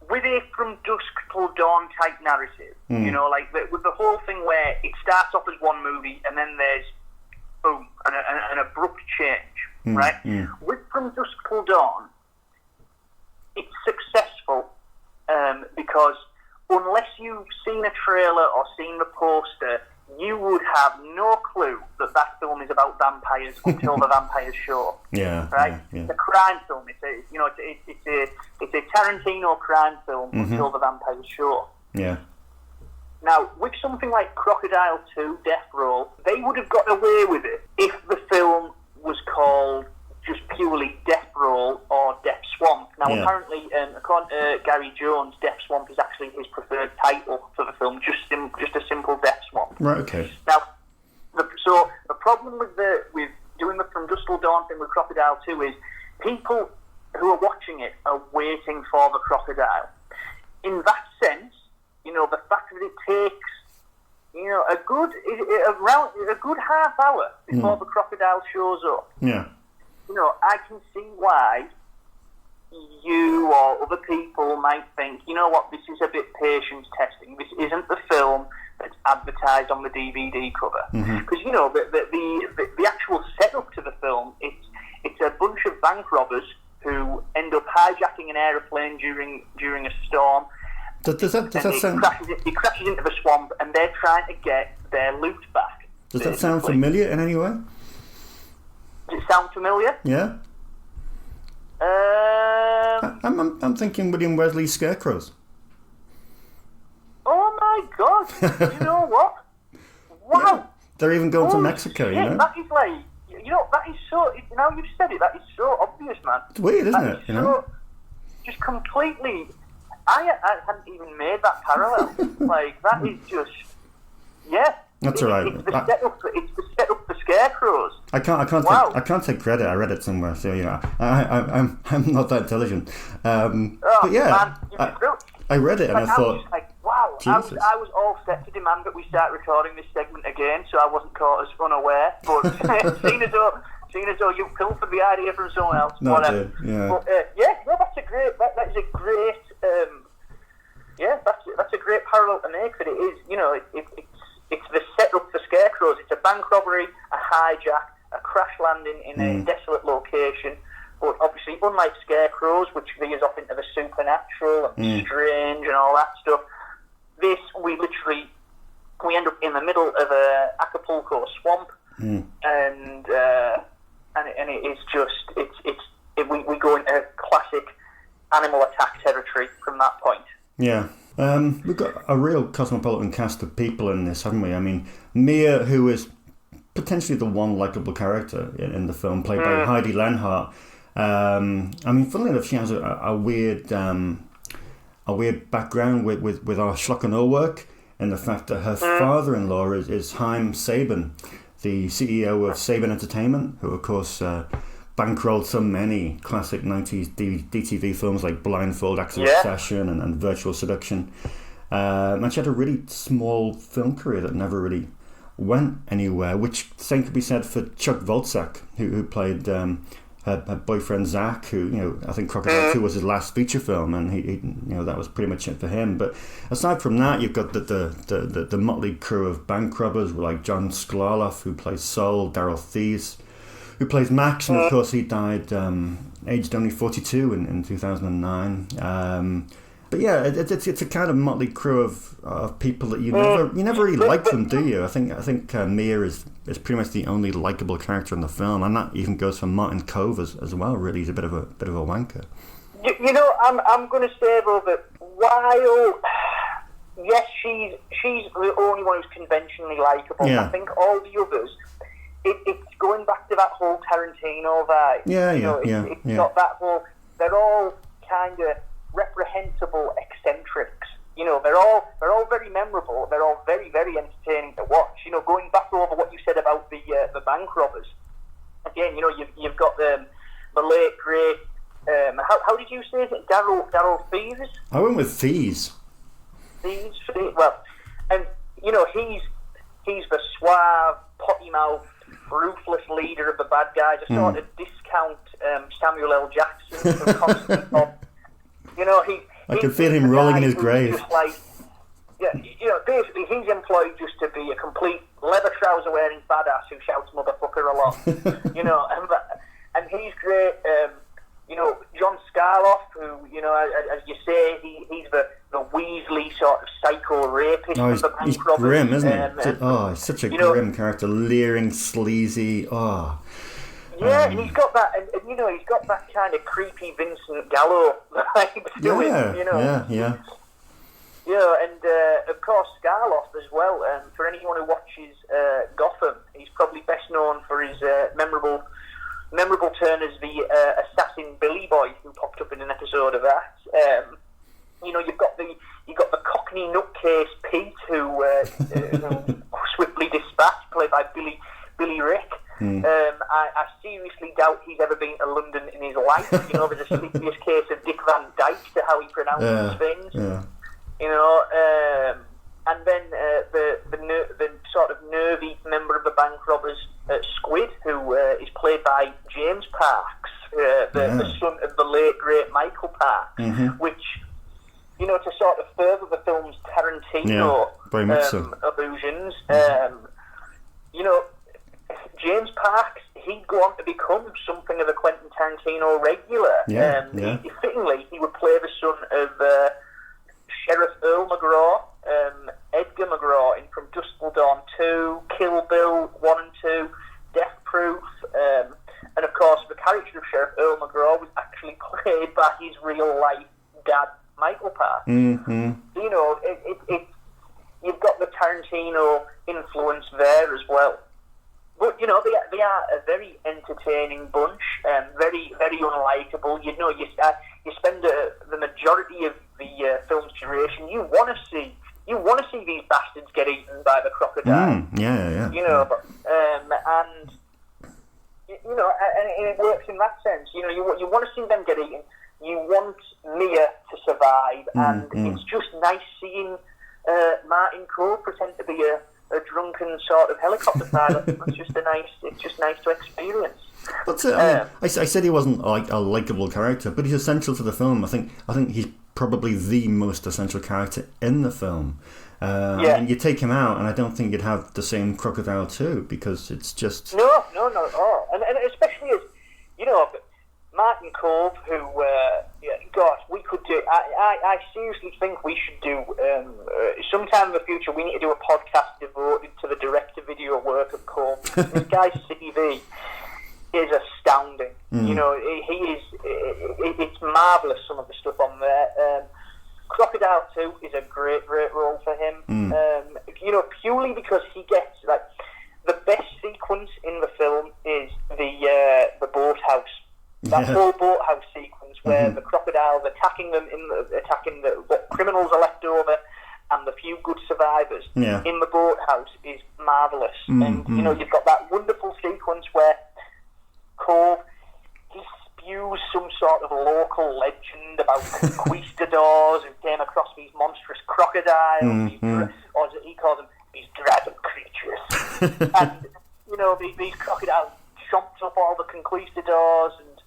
With a From Dusk Till Dawn type narrative, with the whole thing where it starts off as one movie and then there's boom, an abrupt change, right? With From Dusk Till Dawn, it's successful because unless you've seen a trailer or seen the poster, you would have no clue that film is about vampires until the vampires show up. Right? It's a crime film. It's a Tarantino crime film until the vampires show up. Now, with something like Crocodile 2, Death Roll, they would have got away with it if the film was called just purely Death Roll or Death Swamp. Now, apparently, according to Gary Jones, Death Swamp is actually his preferred title for the film, just a simple Death Swamp. Right, okay. Now, so the problem with doing the From Dusk Till Dawn thing with Crocodile 2 is people who are watching it are waiting for the crocodile. In that sense, the fact that it takes a good half hour before the crocodile shows up. I can see why you or other people might think, this is a bit patience testing. This isn't the film that's advertised on the DVD cover. Because, the actual setup to the film, it's a bunch of bank robbers who end up hijacking an aeroplane during a storm. Does that sound... It crashes into the swamp and they're trying to get their loot back. Does that sound familiar in any way? Does it sound familiar? Yeah. I'm thinking William Wesley's Scarecrows. Oh my God! You know what? Wow! Yeah. They're even going to Mexico, shit, That is like, that is so. Now you've said it, that is so obvious, man. It's weird, isn't it? Just completely I hadn't even made that parallel. Like, that is just, yeah. That's all right. It's the setup for scarecrows. I can't take credit. I read it somewhere, so I'm not that intelligent. But yeah, man, I read it and I thought, was just like, wow. I was all set to demand that we start recording this segment again, so I wasn't caught as unaware. But seeing as though you pilfered the idea from someone else, no, whatever. Yeah. But that's a great. That is a great. That's a great parallel to make. That it is. It's the setup for scarecrows. It's a bank robbery, a hijack, a crash landing in a desolate location. But obviously, unlike scarecrows, which veers off into the supernatural and strange and all that stuff, we end up in the middle of a Acapulco swamp, and it is just we go into classic animal attack territory from that point. Yeah. We've got a real cosmopolitan cast of people in this, haven't we? I mean, Mia, who is potentially the one likable character in the film, played by Heidi Lenhart. I mean, funnily enough, she has a weird background with our Schlock and Awe work, and the fact that her father-in-law is Haim Saban, the CEO of Saban Entertainment, who, of course, bankrolled so many classic 90s DTV films like Blindfold, Accident Obsession, and Virtual Seduction. And she had a really small film career that never really went anywhere, which same could be said for Chuck Volczak, who played her boyfriend Zach, who, I think Crocodile 2 was his last feature film, and he that was pretty much it for him. But aside from that, you've got the motley crew of bank robbers, like John Sklarloff, who plays Soul, Daryl Thies, who plays Max, and of course he died aged only 42 in 2009. But yeah, it's a kind of motley crew of people that you never really like them, do you? I think Mia is pretty much the only likable character in the film, and that even goes for Martin Kove as well. Really, he's a bit of a wanker. I'm going to say though that while yes, she's the only one who's conventionally likable. Yeah. I think all the others. It's going back to that whole Tarantino vibe. It's got that whole. They're all kind of reprehensible eccentrics. They're all very memorable. They're all very, very entertaining to watch. Going back over what you said about the bank robbers. Again, you've got the late great. How did you say it? Daryl Thies. I went with Thies. Thies. Well, and he's the suave, potty mouthed, ruthless leader of the bad guys. A sort of discount Samuel L. Jackson from Constant Pop. I can feel him rolling in his grave. Basically he's employed just to be a complete leather trouser wearing badass who shouts motherfucker a lot. And he's great. John Scarloff, who, as you say, he's the Weasley sort of psycho rapist of the bank he's robbers. Grim, isn't he? He's such a grim character, leering, sleazy. Yeah, and he's got that, and he's got that kind of creepy Vincent Gallo vibe to him. Yeah. And of course Scarloff as well. For anyone who watches Gotham, he's probably best known for his memorable turn as the assassin Billy Boy, who popped up in an episode of that. You've got the Cockney nutcase Pete, who swiftly dispatched, played by Billy Rick. I seriously doubt he's ever been to London in his life. There's a serious case of Dick Van Dyke to how he pronounces things. Yeah. And then the sort of nervy member of the bank robbers, Squid, who is played by James Parks, the son of the late great Michael Parks, which, to sort of further the film's Tarantino illusions, James Parks, he'd go on to become something of a Quentin Tarantino regular. Fittingly, he would play the son of Sheriff Earl McGraw, Edgar McGraw in From Dusk Till Dawn 2, Kill Bill 1 and 2, Death Proof, and of course the character of Sheriff Earl McGraw was actually played by his real life dad, Michael Parks. You've got the Tarantino influence there as well. But, they are a very entertaining bunch, very, very unlikable. You spend the majority of the exaggeration. You want to see these bastards get eaten by the crocodile. Yeah. You know, and it works in that sense. You know, you want to see them get eaten. You want Mia to survive, and it's just nice seeing Martin Cole pretend to be a drunken sort of helicopter pilot. It's just nice to experience. But I said he wasn't like a likable character, but he's essential to the film. I think he's probably the most essential character in the film. And you take him out, and I don't think you'd have the same Crocodile too, because it's just no, not at all. And especially as you know, Martin Cove, who God, we could do. I seriously think we should do sometime in the future. We need to do a podcast devoted to the direct-to-video work of Cove. This guy's CV is astounding. You know, he is. It's marvelous, some of the stuff on there. Crocodile 2 is a great role for him. You know, purely because he gets like the best sequence in the film is the boathouse. That whole boathouse sequence where the crocodile's attacking what criminals are left over, and the few good survivors in the boathouse is marvelous. And you know, you've got that wonderful sequence where Cove, he spews some sort of local legend about conquistadors who came across these monstrous crocodiles, or as he calls them, these dragon creatures. And you know, these crocodiles chomped up all the conquistadors, and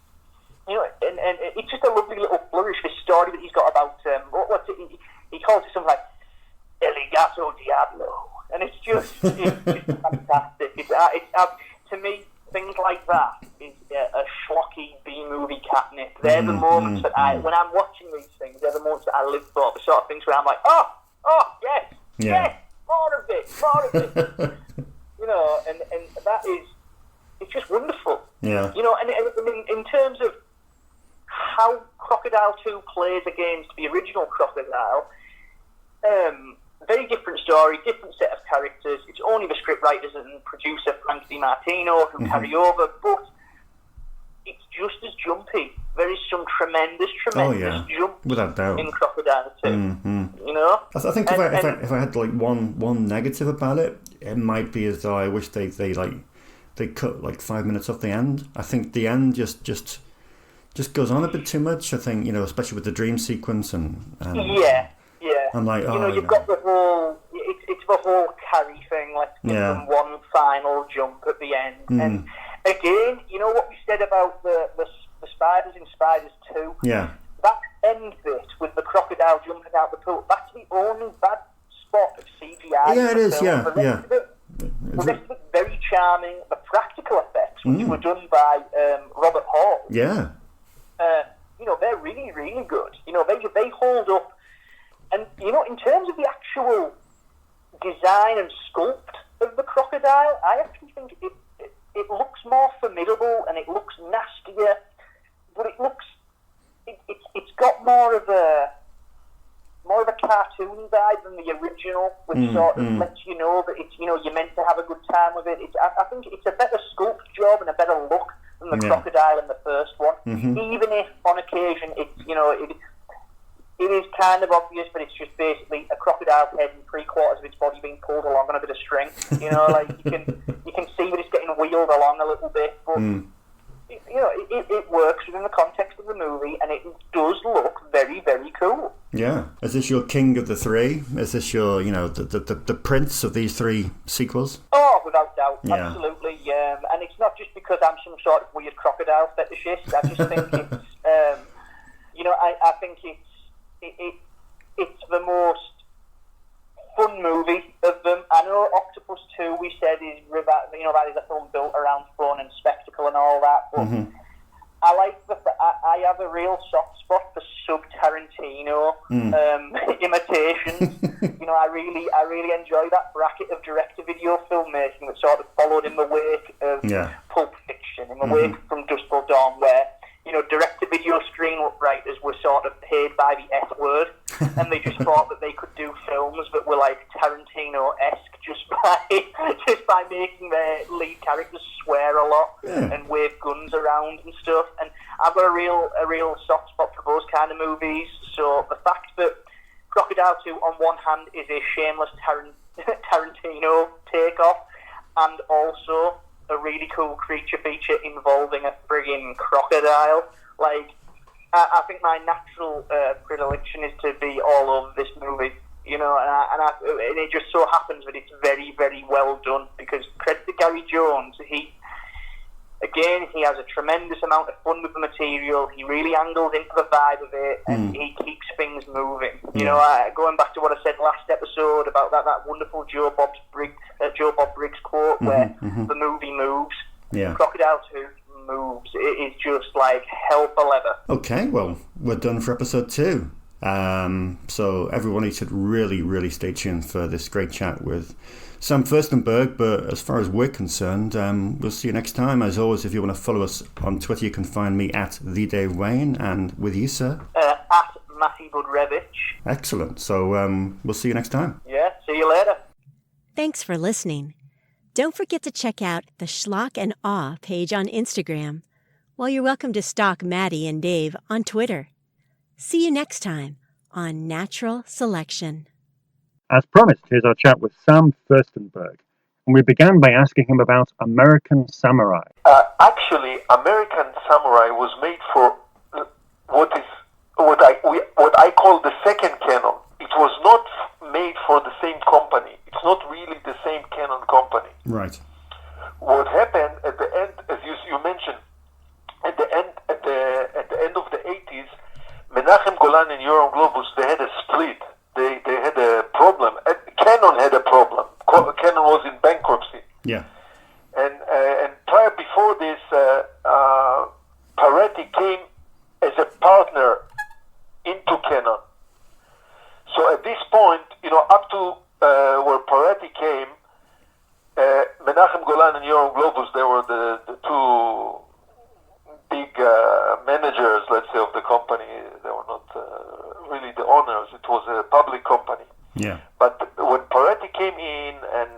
you know, and it's just a lovely little flourish, this story that he's got about he calls it something like El Gato Diablo, and it's just fantastic. To me, things like that is a schlocky B-movie catnip. They're the moments that when I'm watching these things, they're the moments that I live for. The sort of things where I'm like, oh, yes, more of it. You know, and that is, it's just wonderful. Yeah. You know, and in terms of how Crocodile 2 plays against the original Crocodile, very different story, different set of characters. It's only the scriptwriters and producer Frank DiMartino who carry over, but it's just as jumpy. There is some tremendous jump without doubt in Crocodile 2. You know, I think if I had like one negative about it, it might be as though I wish they cut like 5 minutes off the end. I think the end just goes on a bit too much. I think, you know, especially with the dream sequence and I'm like, you know, you've got the whole. It's the whole carry thing. Let's give them one final jump at the end. And again, you know what we said about the spiders in Spiders 2. Yeah. That end bit with the crocodile jumping out the pool. That's the only bad spot of CGI. Yeah, it is. Film. The rest of it very charming. The practical effects, which were done by Robert Hall. Yeah. You know, they're really, really good. You know, they hold up. And, you know, in terms of the actual design and sculpt of the crocodile, I actually think it looks more formidable and it looks nastier, but it's got more of a cartoon vibe than the original, which sort of lets you know that it's, you know, you're meant to have a good time with it. I think it's a better sculpt job and a better look than the crocodile in the first one, even if on occasion it's, you know, it is kind of obvious, but it's just basically a crocodile's head and 3/4 of its body being pulled along on a bit of string. You know, like you can see that it's getting wheeled along a little bit, but you know, it works within the context of the movie, and it does look very, very cool. Yeah. Is this your king of the three? Is this your, you know, the prince of these three sequels? Oh, without doubt, absolutely. And it's not just because I'm some sort of weird crocodile fetishist. I just think it's, you know, I think it's the most fun movie of them. I know Octopus 2 we said is, you know, that is a film built around fun and spectacle and all that, but I like I have a real soft spot for sub-Tarantino imitations. You know, I really enjoy that bracket of direct-to-video filmmaking that sort of followed in the wake of Pulp Fiction, in the wake from Dusk Till Dawn, where, you know, direct-to-video screenwriters were sort of paid by the F word, and they just thought that they could do films that were like Tarantino-esque just by making their lead characters swear a lot and wave guns around and stuff. And I've got a real soft spot for those kind of movies. So the fact that Crocodile 2, on one hand, is a shameless Tarantino takeoff, and also a really cool creature feature involving a frigging crocodile. Like, I think my natural predilection is to be all over this movie, you know, and it just so happens that it's very, very well done, because credit to Gary Jones, he has a tremendous amount of fun with the material. He really angles into the vibe of it, and he keeps things moving. You know, going back to what I said last episode about that wonderful Joe Bob Briggs quote, where the movie moves. Yeah. Crocodile 2 moves. It is just like hell for leather. Okay, well, we're done for episode 2. So everyone should really, really stay tuned for this great chat with Sam Firstenberg. But as far as we're concerned, we'll see you next time. As always, if you want to follow us on Twitter, you can find me at the Dave Wain, and with you, sir, at Matty Budrewicz. Excellent. So we'll see you next time. Yeah, see you later. Thanks for listening. Don't forget to check out the Schlock and Awe page on Instagram, while you're welcome to stalk Matty and Dave on Twitter. See you next time on Natural Selection. As promised, here's our chat with Sam Firstenberg, and we began by asking him about American Samurai. Actually, American Samurai was made for what I call the second canon. It was not made for the same company. It's not really the same canon company. Right. What happened at the end, as you mentioned, at the end of the 80s, Menachem Golan and Yoram Globus, they had a split. They had a problem. Canon had a problem. Canon was in bankruptcy. Yeah. And prior before this, Paretti came as a partner into Canon. So at this point, you know, up to where Paretti came, Menachem Golan and Yoram Globus, they were the two big managers, let's say, of the company. They were not really the owners. It was a public company. Yeah. But when Paretti came in and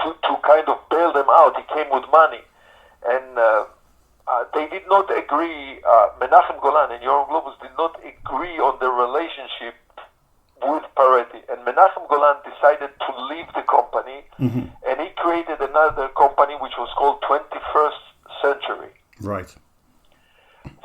to kind of bail them out, he came with money. And they did not agree, Menachem Golan and Yoram Globus did not agree on the relationship with Paretti. And Menachem Golan decided to leave the company, and he created another company which was called 21st Century. Right.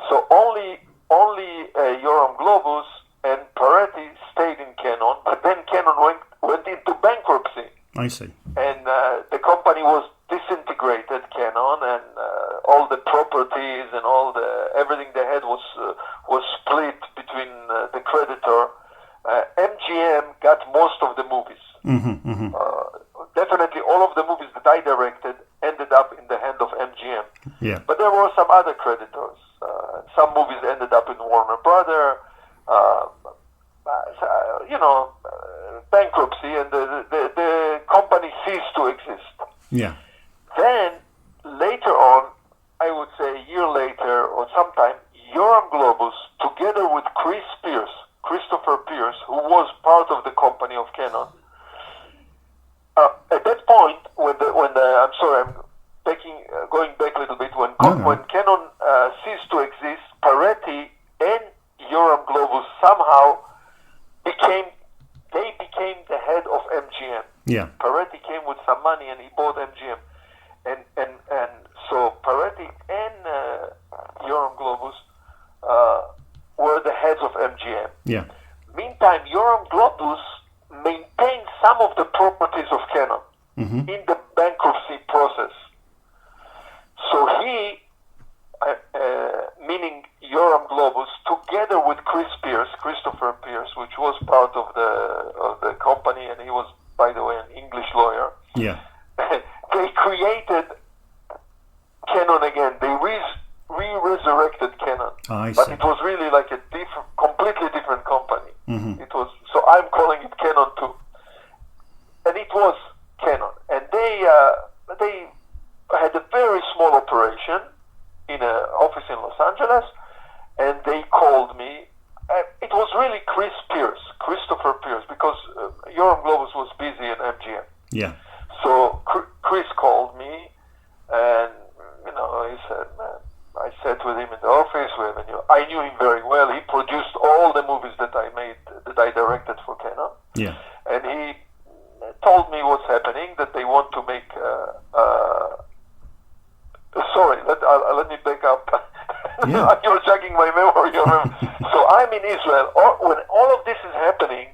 So only Yoram Globus and Paretti stayed in Canon, but then Canon went into bankruptcy. I see. And the company was disintegrated, Canon, and all the properties and everything they had was split between the creditor. MGM got most of the movies. Definitely all of the movies that I directed ended up in the hand of MGM. Yeah. But there were some other creditors. Some movies ended up in Warner Brother, bankruptcy, and the company ceased to exist. Yeah. Then, later on, I would say a year later or sometime, Yoram Globus, together with Christopher Pierce, who was part of the company of Canon, at that point, I'm sorry, I'm going back a little bit, when Canon ceased to exist, Paretti and Yoram Globus somehow became the head of MGM. Yeah. Paretti came with some money and he bought MGM. And so Paretti and Yoram Globus were the heads of MGM. Yeah. Meantime, Yoram Globus maintained some of the properties of Canon in the bankruptcy process. So he, meaning Yoram Globus, together with Christopher Pierce, which was part of the company, and he was, by the way, an English lawyer. Yeah. They created Canon again. They re-resurrected Canon. I but see. it was really like a completely different company. It was, so I'm calling it Canon 2. And it was Canon. And they had a very small operation in an office in Los Angeles, and they called me. It was really Christopher Pierce, because Yoram Globus was busy in MGM. Yeah. So Chris called me, and he said, "Man," I sat with him in the office. I knew him very well. He produced all the movies that I directed for Canon. when all of this is happening,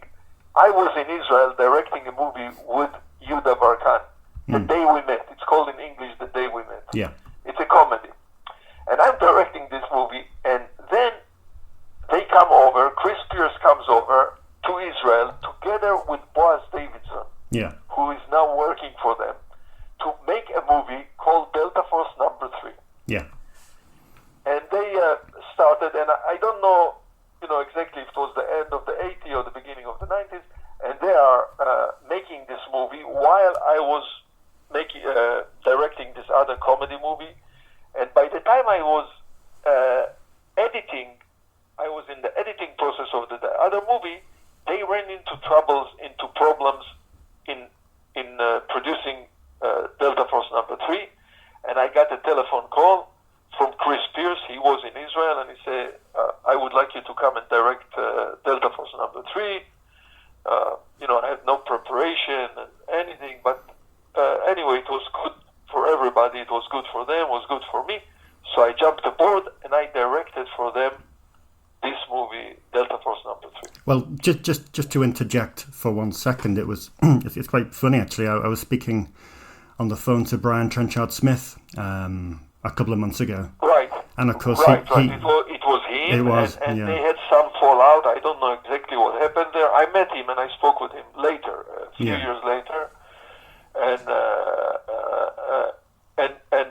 I was in Israel directing a movie with Yehuda Barkan, The Day We Met. It's called in English The Day We Met. Yeah. It's a comedy. And I'm directing this movie, and then they come over, Chris Pierce comes over to Israel together with Boaz Davidson, Yeah. who is now working for them, to make a movie called Delta Force Number 3. Yeah. And they started, and I don't know, exactly if it was the end of the 80s or the beginning of the 90s, and they are making this movie while I was directing this other comedy movie. And by the time I was editing, I was in the editing process of the other movie, they ran into problems in producing Delta Force Number 3, and I got a telephone call from Chris Pierce. He was in Israel, and he said, I would like you to come and direct Delta Force Number 3. I had no preparation and anything, but anyway, it was good for everybody. It was good for them, it was good for me. So I jumped aboard, and I directed for them this movie, Delta Force Number 3. Well, just to interject for 1 second, it's quite funny actually. I was speaking on the phone to Brian Trenchard-Smith a couple of months ago. Right. And of course, right. It was him, and yeah. they had some fallout. I don't know exactly what happened there. I met him and I spoke with him later, a few years later, and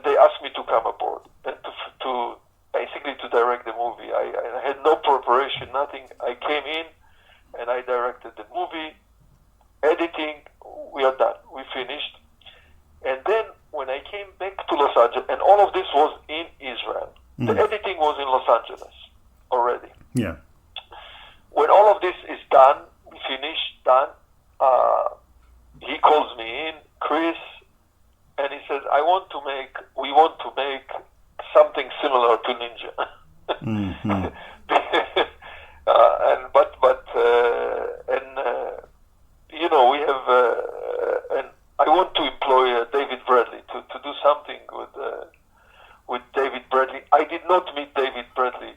they asked me to come aboard and to basically to direct the movie. I had no preparation, nothing. I came in and I directed the movie, editing. We are done. We finished, and then when I came back to Los Angeles, and all of this was in Israel. The editing was in Los Angeles already. Yeah. When all of this is done, finished, done, he calls me in, Chris, and he says, we want to make something similar to Ninja. Mm-hmm. We have, and I want to employ David Bradley to do something with David Bradley. I did not meet David Bradley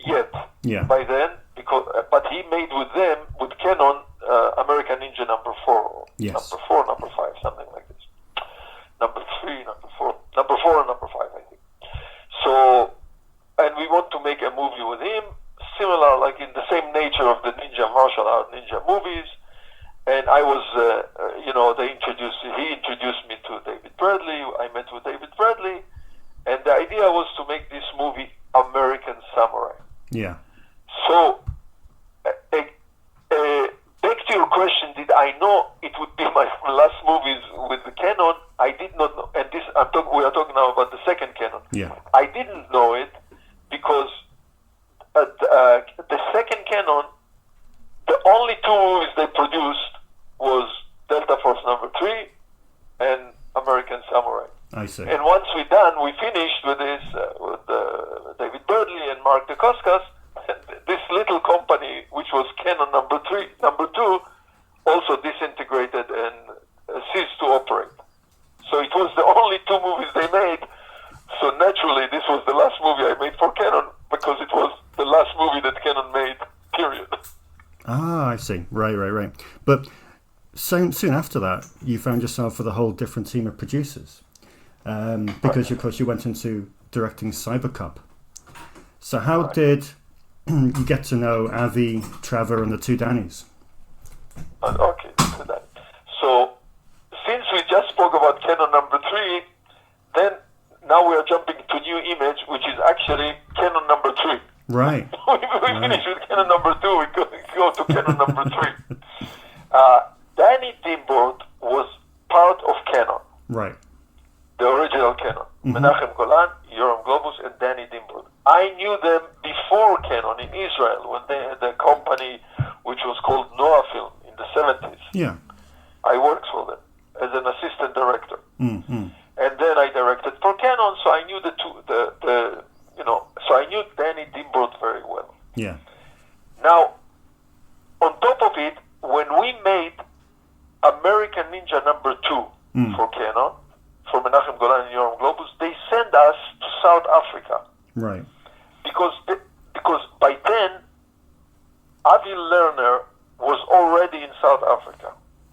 yet by then, but he made with Canon, American Ninja number 4, yes. number 4, number 5, something like this. Number 3, number 4 and number 5, I think. So, and we want to make a movie with him, similar, like in the same nature of the ninja martial art ninja movies. And I was, he introduced me to David Bradley. I met with David Bradley, and the idea was to make this movie American Samurai. Yeah. So, back to your question, did I know it would be my last movies with the Canon? I did not know, and we are talking now about the second Canon. Yeah. I didn't know it because the second Canon, the only 2 movies they produced was Delta Force Number 3 and American Samurai. I see. And once we finished with this, with David Bradley and Mark Dacascos, this little company, which was Canon number 2, also disintegrated and ceased to operate. So it was the only 2 movies they made. So naturally, this was the last movie I made for Canon because it was the last movie that Canon made, period. Ah, I see. Right. But soon after that, you found yourself with a whole different team of producers. Because, of course, you went into directing Cyborg Cop. So how did you get to know Avi, Trevor, and the 2 Dannys? Okay, to that. So, since we just spoke about Canon number 3, then now we are jumping to new image, which is actually Canon number 3. Right. we finish with Canon number 2, we go to Canon number 3. Danny Dimbrot was part of Canon. Right. The original Canon. Menachem Golan, Yoram Globus, and Danny Dimbrot. I knew them before Canon in Israel when they had a company which was called Noah Film in the 70s. Yeah. I worked for them as an assistant director. Mm-hmm. And then I directed for Canon, so I knew so I knew Danny Dimbrot very well. Yeah. Now, on top of it, when we made American Ninja number 2 for Canon, for Menachem Golan and Yoram Globus, they sent us to South Africa. Right. Because by then, Avi Lerner was already in South Africa.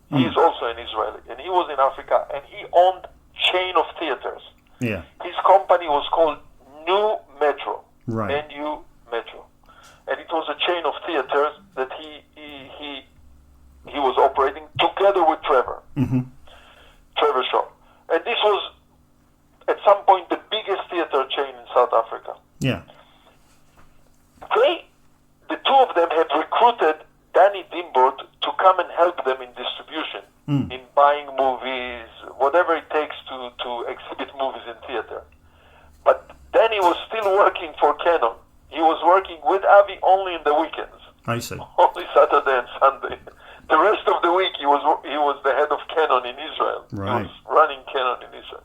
He's also an Israeli, and he was in Africa, and he owned chain of theaters. Yeah. His company was called New Metro, Right. NU Metro, and it was a chain of theaters that he was operating together with Trevor Shaw, and this was at some point the biggest theater chain in South Africa. Yeah. The two of them had recruited Danny Dimbord to come and help them in distribution, in buying movies, whatever it takes to exhibit movies in theater. But Danny was still working for Canon. He was working with Avi only in the weekends. I see. Only Saturday and Sunday. The rest of the week he was the head of Canon in Israel. Right. He was running Canon in Israel.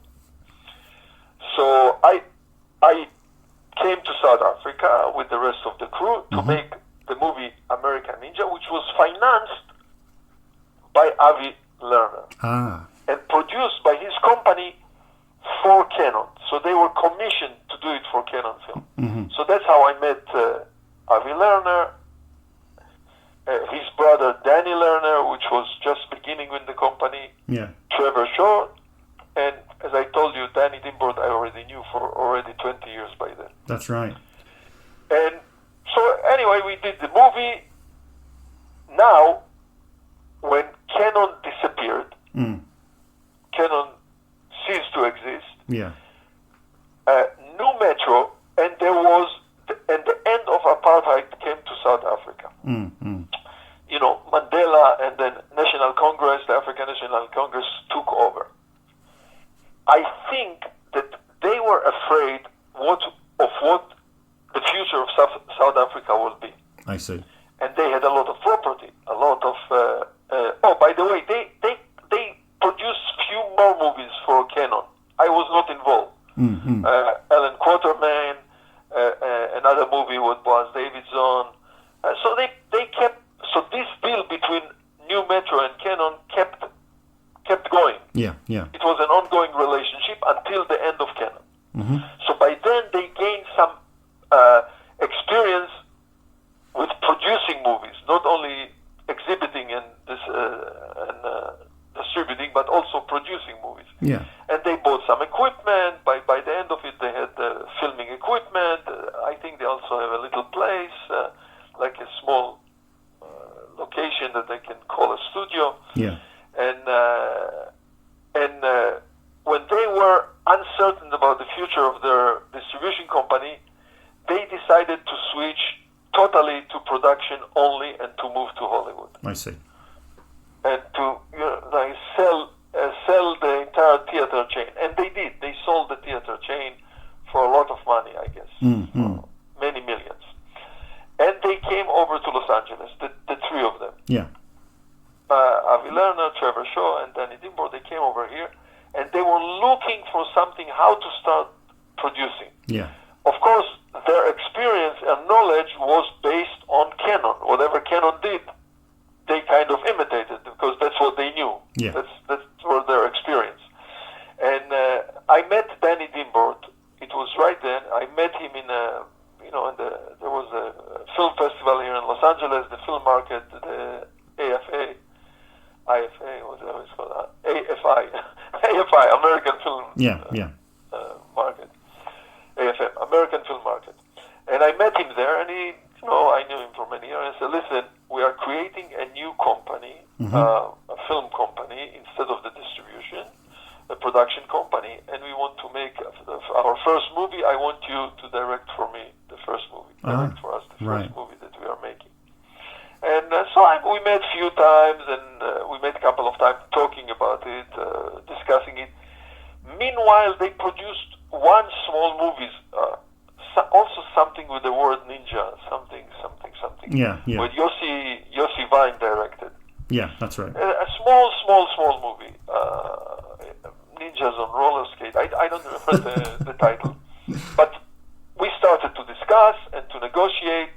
So I came to South Africa with the rest of the crew to make the movie American Ninja, which was financed by Avi Lerner and produced by his company for Canon. So they were commissioned to do it for Canon Film. So that's how I met Avi Lerner, his brother Danny Lerner, which was just beginning with the company, Trevor Shaw, and as I told you, Danny Dimbord I already knew for already 20 years by then. That's right. And so anyway, we did the movie. Now, when Canon disappeared, Canon ceased to exist. Yeah. New Metro, and the end of apartheid came to South Africa. You know, Mandela and then National Congress, the African National Congress, took over. I think that they were afraid of what the future of South Africa will be. I see. And they had a lot of property, a lot of... by the way, they produced few more movies for Canon. I was not involved. Alan Quatermain, another movie with Boaz Davidson. So they kept... So this deal between New Metro and Canon kept going. Yeah. It was an ongoing relationship until the end of Canon. So by then they gained some experience with producing movies, not only exhibiting and distributing, but also producing movies. Yeah. And they bought some equipment. By the end of it, they had filming equipment. I think they also have a little place, like a small location that they can call a studio. Yeah. And when they were uncertain about the future of their distribution company, they decided to switch totally to production only and to move to Hollywood. I see. And to sell the entire theater chain. And they did. They sold the theater chain for a lot of money, I guess. For many millions. And they came over to Los Angeles, the three of them. Yeah. Avi Lerner, Trevor Shaw, and Danny Dimbord, they came over here, and they were looking for something, how to start producing. Yeah. Of course, their experience and knowledge was based on Canon. Whatever Canon did, they kind of imitated, because that's what they knew. Yeah. That's was their experience. And I met Danny Dimbord. It was right then. I met him in there was a film festival here in Los Angeles, the film market, the whatever it's called, AFI, American Film Market, AFM, American Film Market. And I met him there, and I knew him for many years. I said, listen, we are creating a new company, a film company, instead of the distribution, a production company, and we want to make our first movie. I want you to direct for me the first movie, direct for us the first movie that we are making. And we met a few times, and we met a couple of times talking about it, discussing it. Meanwhile, they produced one small movie, also something with the word ninja, something. Yeah. With Yossi Vine directed. Yeah, that's right. A small movie. Ninjas on roller skate. I don't remember the title. But we started to discuss and to negotiate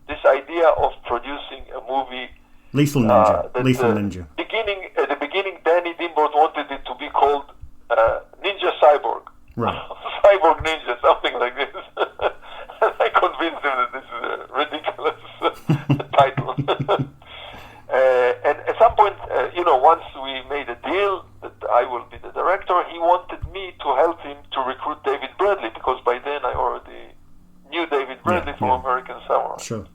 this idea of producing a movie. Lethal Ninja. At the beginning, Danny Dimbord wanted it to be called Ninja Cyborg. Right. Cyborg Ninja, something like this. And I convinced him that this is a ridiculous title. And at some point, once we made a deal that I will be the director, he wanted me to help him to recruit David Bradley, because by then I already knew David Bradley from American Samurai. Sure.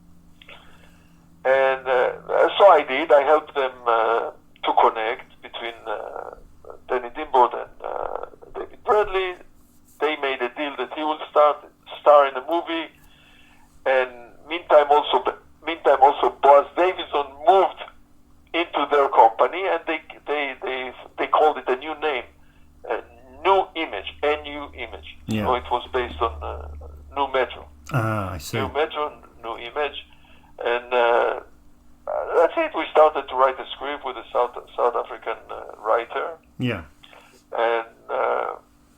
And so I did. I helped them to connect between Danny Dimbord and David Bradley. They made a deal that he will star in a movie, and meantime also Boaz Davidson moved into their company, and they called it a new name, New Image, N-U Image. Yeah. So it was based on New Metro. Ah, I see. New Metro, New Image, and that's it. We started to write a script with a South African writer. Yeah. And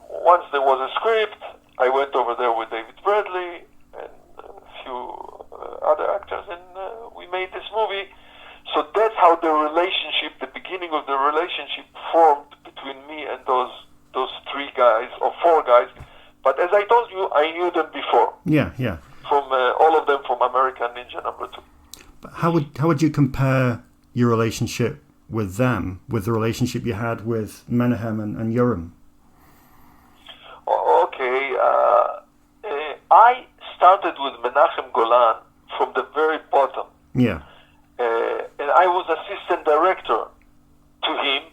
once there was a script, I went over there with David Bradley and a few other actors, and we made this movie. So that's how the beginning of the relationship formed between me and those 3 guys, or 4 guys. But as I told you, I knew them before. Yeah, yeah. From all of them from American Ninja #2. But how would you compare your relationship with them with the relationship you had with Menahem and Yoram? Okay, I started with Menachem Golan from the very bottom. Yeah. And I was assistant director to him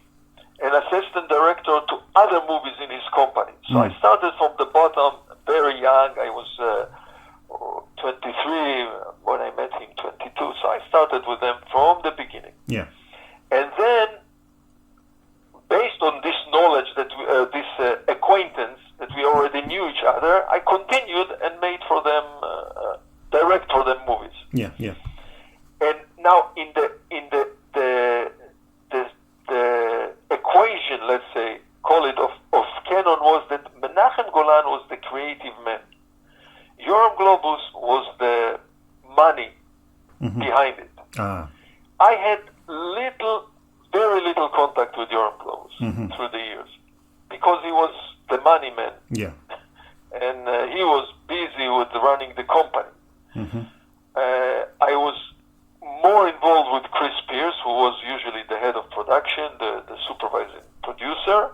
and assistant director to other movies in his company. So I started from the bottom, very young. I was 23 when I met him, 22. So I started with them from the beginning. Yeah. And then, based on this knowledge, this acquaintance that we already knew each other, I continued and made for them, direct for them movies. Yeah, yeah. And now in the equation, let's say, call it of canon, was that Menachem Golan was the creative man. Yoram Globus was the money behind it. Ah. I had very little contact with Yoram Globus through the years, because he was the money man. Yeah. And he was busy with running the company. I was more involved with Chris Pierce, who was usually the head of production, the supervising producer.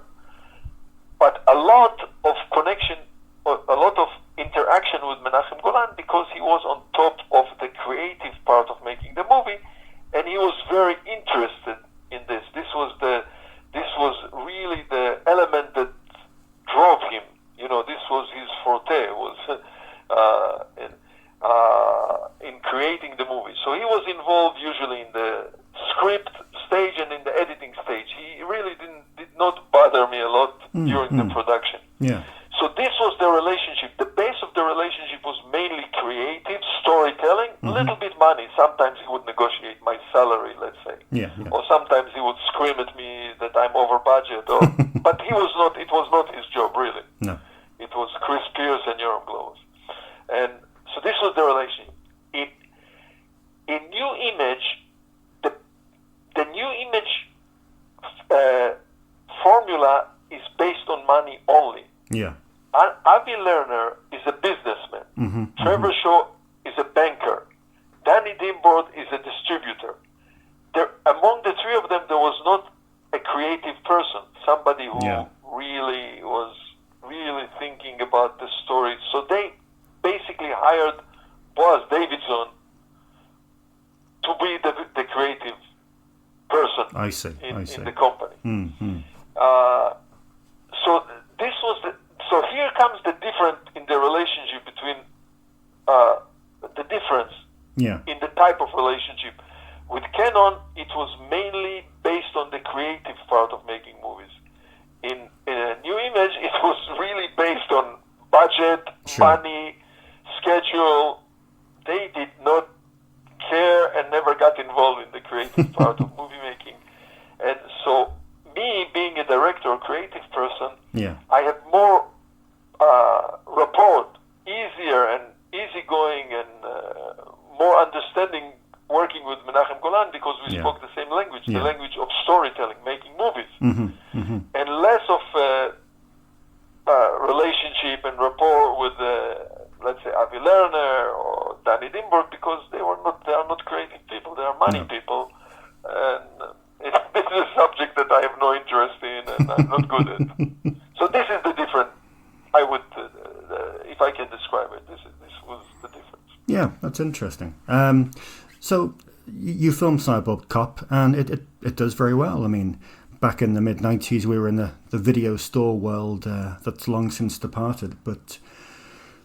But a lot of connection, a lot of interaction with Menachem Golan, because he was on top of the creative part of making the movie, and he was very interested in this. This was really the element that drove him. This was his forte, was in creating the movie. So he was involved usually in the script stage and in the editing stage. He really did not bother me a lot during the production. Yeah. So this was the relationship. The base of the relationship was mainly creative, storytelling, a little bit money. Sometimes he would negotiate my salary, let's say. Yeah, yeah. Or sometimes he would scream at me that I'm over budget. But it was not his job, really. No. It was Chris Pierce and Yoram Globus. And so this was the relationship. In New Image, the New Image formula is based on money only. Yeah. Avi Lerner is a businessman. Trevor Shaw is a banker. Danny Dimbord is a distributor. Among the 3 of them, there was not a creative person, somebody who really was thinking about the story. So they basically hired Boaz Davidson to be the creative person in the company. So here comes the difference in the relationship between the difference in the type of relationship. With Canon, it was mainly based on the creative part of making movies. In a New Image, it was really based on budget, money, schedule. They did not care and never got involved in the creative part of movie making. And so, me being a director, creative person, I have more rapport, easier and easygoing and more understanding working with Menachem Golan, because we spoke the same language, the language of storytelling, making movies, and less of relationship and rapport with, let's say, Avi Lerner or Danny Dimbord, because they are not creative people. people. They are money people, and this is a subject that I have no interest in, and I'm not good at. So this is the difference. I would, if I can describe it, this was the difference. Yeah, that's interesting. So you filmed Cyborg Cop, and it does very well. I mean, back in the mid-90s, we were in the video store world that's long since departed, but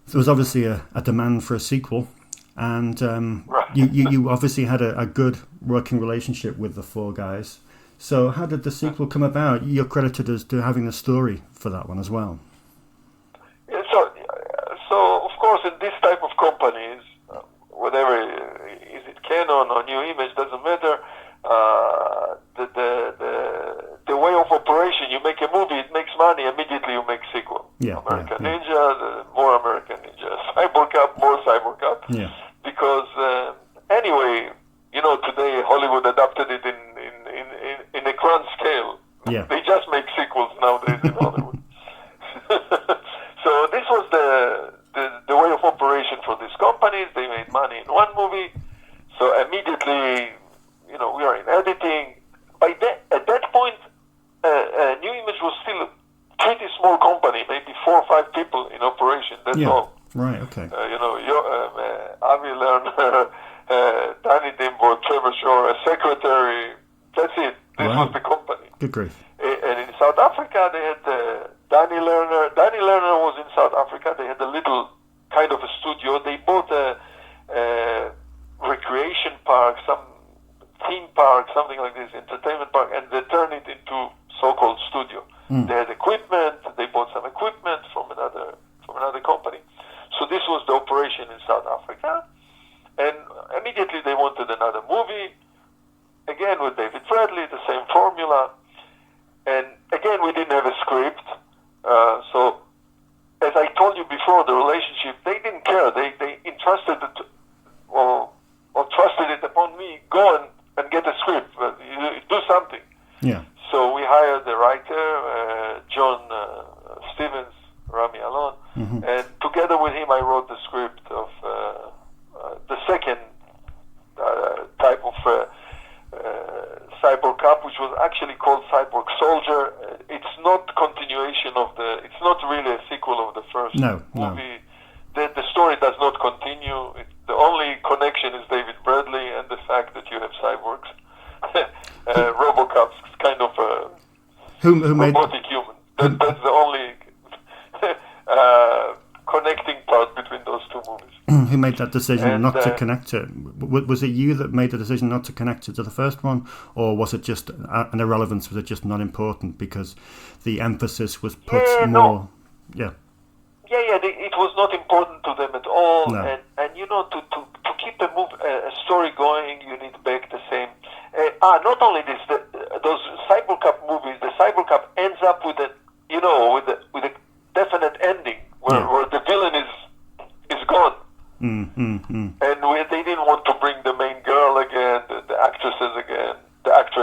there was obviously a demand for a sequel, and you obviously had a good working relationship with the four guys. So how did the sequel come about? You're credited as to having the story for that one as well. Yeah, so of course, in this type of companies, whatever, is it Canon or New Image, doesn't matter. The way of operation, you make a movie, it makes money, immediately you make sequel. American Ninja, more American Ninja. Cyborg Cop, more Cyborg Cop. Yeah. Because anyway, today Hollywood adapted it in a grand scale. Yeah. They just make sequels nowadays in Hollywood. So this was the way of operation for these companies. They made money in one movie. So immediately, we are in editing. At that point, New Image was still a pretty small company, maybe 4 or 5 people in operation. That's all. Right. Okay. Avi Lerner, Danny Dimbo, Trevor Shore, a secretary. That's it. This was the company. Good grief. And in South Africa, they had Danny Lerner. Danny Lerner was in South Africa. They had a little kind of a studio. They bought a recreation park, some theme park, something like this, entertainment park, and they turned it into so-called studio. They had equipment. They bought some equipment from another company. So this was the operation in South Africa, and immediately they wanted another movie, again with David Bradley, the same formula, and again we didn't have a script. So as I told you before, the relationship, they didn't care. They entrusted it or trusted it upon me. Go and get a script. You do something. Yeah. So we hired the writer, John Stevens, Rami Alon, and together with him I wrote the script of the second type of Cyborg Cop, which was actually called Cyborg Soldier. It's not continuation of it's not really a sequel of the first movie. The story does not continue. The only connection is David Bradley and the fact that you have cyborgs. RoboCop's kind of a robotic human. That's the only connecting part between those two movies. Who made that decision not to connect it? Was it you that made the decision not to connect it to the first one, or was it just an irrelevance? Was it just not important because the emphasis was put more? No. Yeah. It was not important to them at all. No. And to keep a story going, you need back the same. Not only this, those Cyborg Cop movies, the Cyborg Cop ends up with a definite ending where the villain is gone. And they didn't want to bring the main girl again, the actress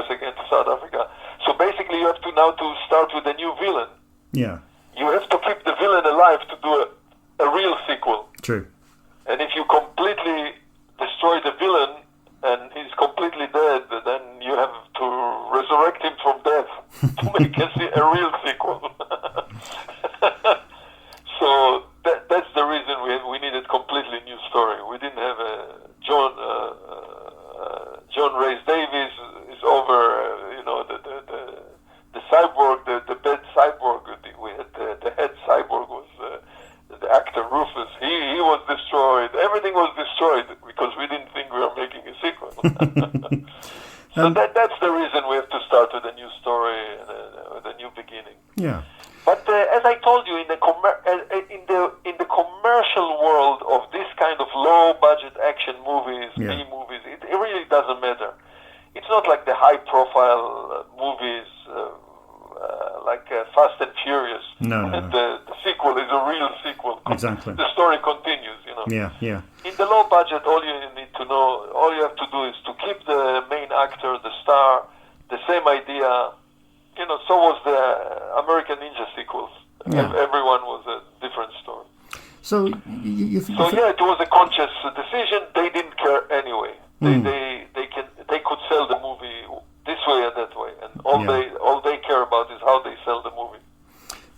again to South Africa. So basically, you have to now start with a new villain. Yeah. You have to keep the villain alive to do a real sequel. True. And if you completely destroy the villain and he's completely dead, then you have to resurrect him from death to make a real sequel. So that's the reason we needed completely new story. We didn't have John Rhys Davies is over, the cyborg, the bad cyborg. We had the head cyborg was the actor Rufus. He was destroyed. Everything was destroyed because we didn't think we were making a sequel. So that's the reason we have to start with a new story and with a new beginning. Yeah. But as I told you, in the commercial world of this kind of low-budget action movies, B movies, it really doesn't matter. It's not like the high-profile movies like Fast and Furious. No. The sequel is a real sequel. Exactly. The story continues, Yeah. In the low budget, all you need to know, all you have to do is to keep the main actor, the star, the same idea. So was the American Ninja sequels. Yeah. Everyone was a different story. So it was a conscious decision. They didn't care anyway. They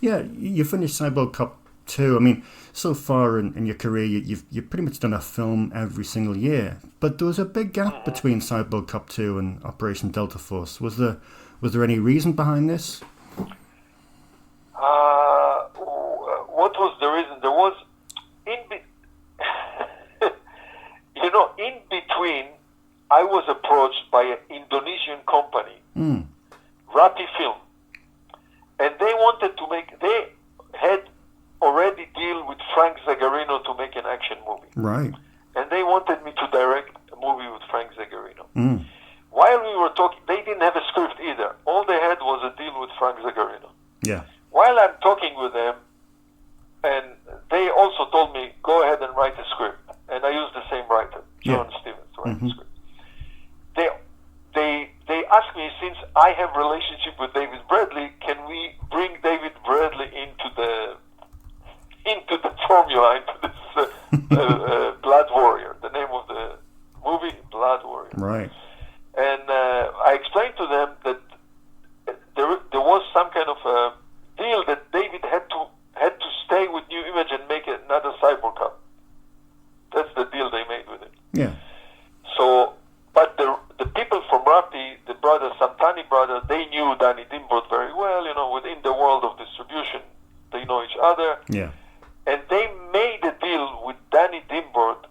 Yeah, you finished Cyborg Cop 2. I mean, so far in your career, you've pretty much done a film every single year. But there was a big gap between Cyborg Cop 2 and Operation Delta Force. Was there any reason behind this? What was the reason? There was in between. I was approached by an Indonesian company, Rapi Film, and they wanted to make. They had already deal with Frank Zagarino to make an action movie, right? And they wanted me to direct a movie with Frank Zagarino. While we were talking, they didn't have a script either. All they had was a deal with Frank Zagarino. Yeah. While I'm talking with them, and they also told me, go ahead and write a script. And I used the same writer, John Stevens, to write the script. They asked me, since I have relationship with David Bradley, can we bring David Bradley into the formula, into this Blood Warrior, the name of the movie, Blood Warrior. Right. And I explained to them that there was some kind of a deal that David had to stay with New Image and make another Cyborg Cop. That's the deal they made with it. Yeah. So, but the people from Rapi, the brothers, Samtani brothers, they knew Danny Dimbord very well. Within the world of distribution, they know each other. Yeah. And they made a deal with Danny Dimbord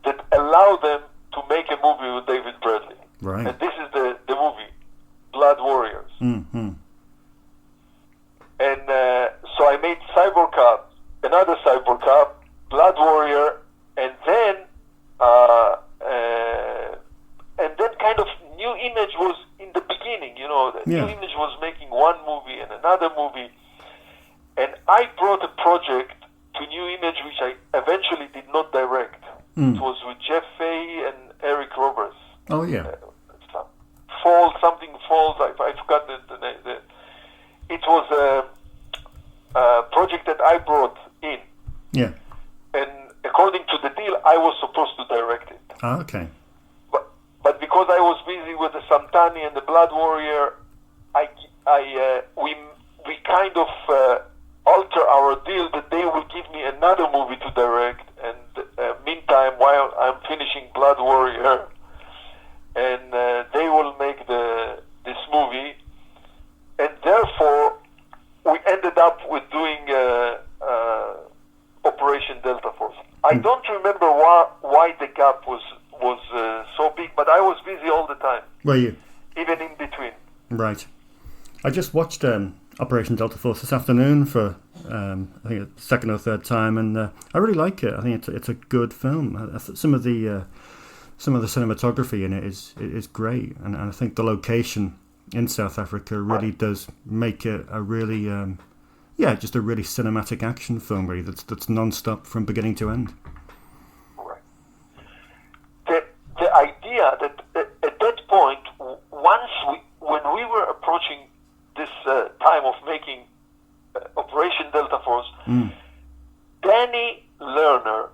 that allowed them to make a movie with David Bradley. Right. And this is the movie, Blood Warriors. Mm-hmm. And so I made Cyborg Cop, another Cyborg Cop, Blood Warrior, and then kind of New Image was in the beginning. New Image was making one movie and another movie, and I brought a project to New Image which I eventually did not direct. It was with Jeff Fahey and Eric Roberts. Oh yeah. Something Falls. I forgot the name. It was a project that I brought in. Yeah. And according to the deal, I was supposed to direct it. Ah, okay. But because I was busy with the Samtani and the Blood Warrior, we kind of alter our deal that they will give me another movie to direct, and meantime, while I'm finishing Blood Warrior, and they will make this movie, and therefore we ended up with doing Operation Delta Force. I don't remember why the gap was so big, but I was busy all the time. Were you? Even in between. Right. I just watched Operation Delta Force this afternoon for I think the second or third time, and I really like it. I think it's a good film. Some of the cinematography in it is great, and I think the location in South Africa really does make it a really just a really cinematic action film, really that's non-stop from beginning to end. Right. The idea that at that point, when we were approaching this time of making Operation Delta Force, Danny Lerner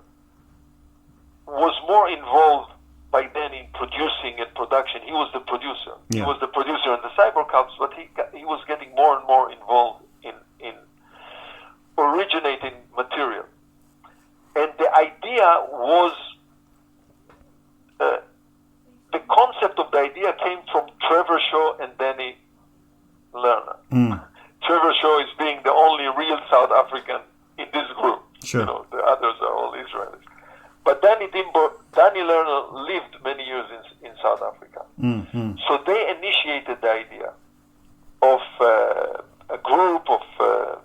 was more involved by then in producing and production. He was the producer. Yeah. He was the producer on the Cyborg Cops, but he was getting more and more involved in originating material. And the idea was, the concept of the idea came from Trevor Shaw and Danny Lerner. Trevor Shaw is being the only real South African in this group. Sure. The others are all Israelis. But Danny Lerner lived many years in South Africa. So they initiated the idea of a group of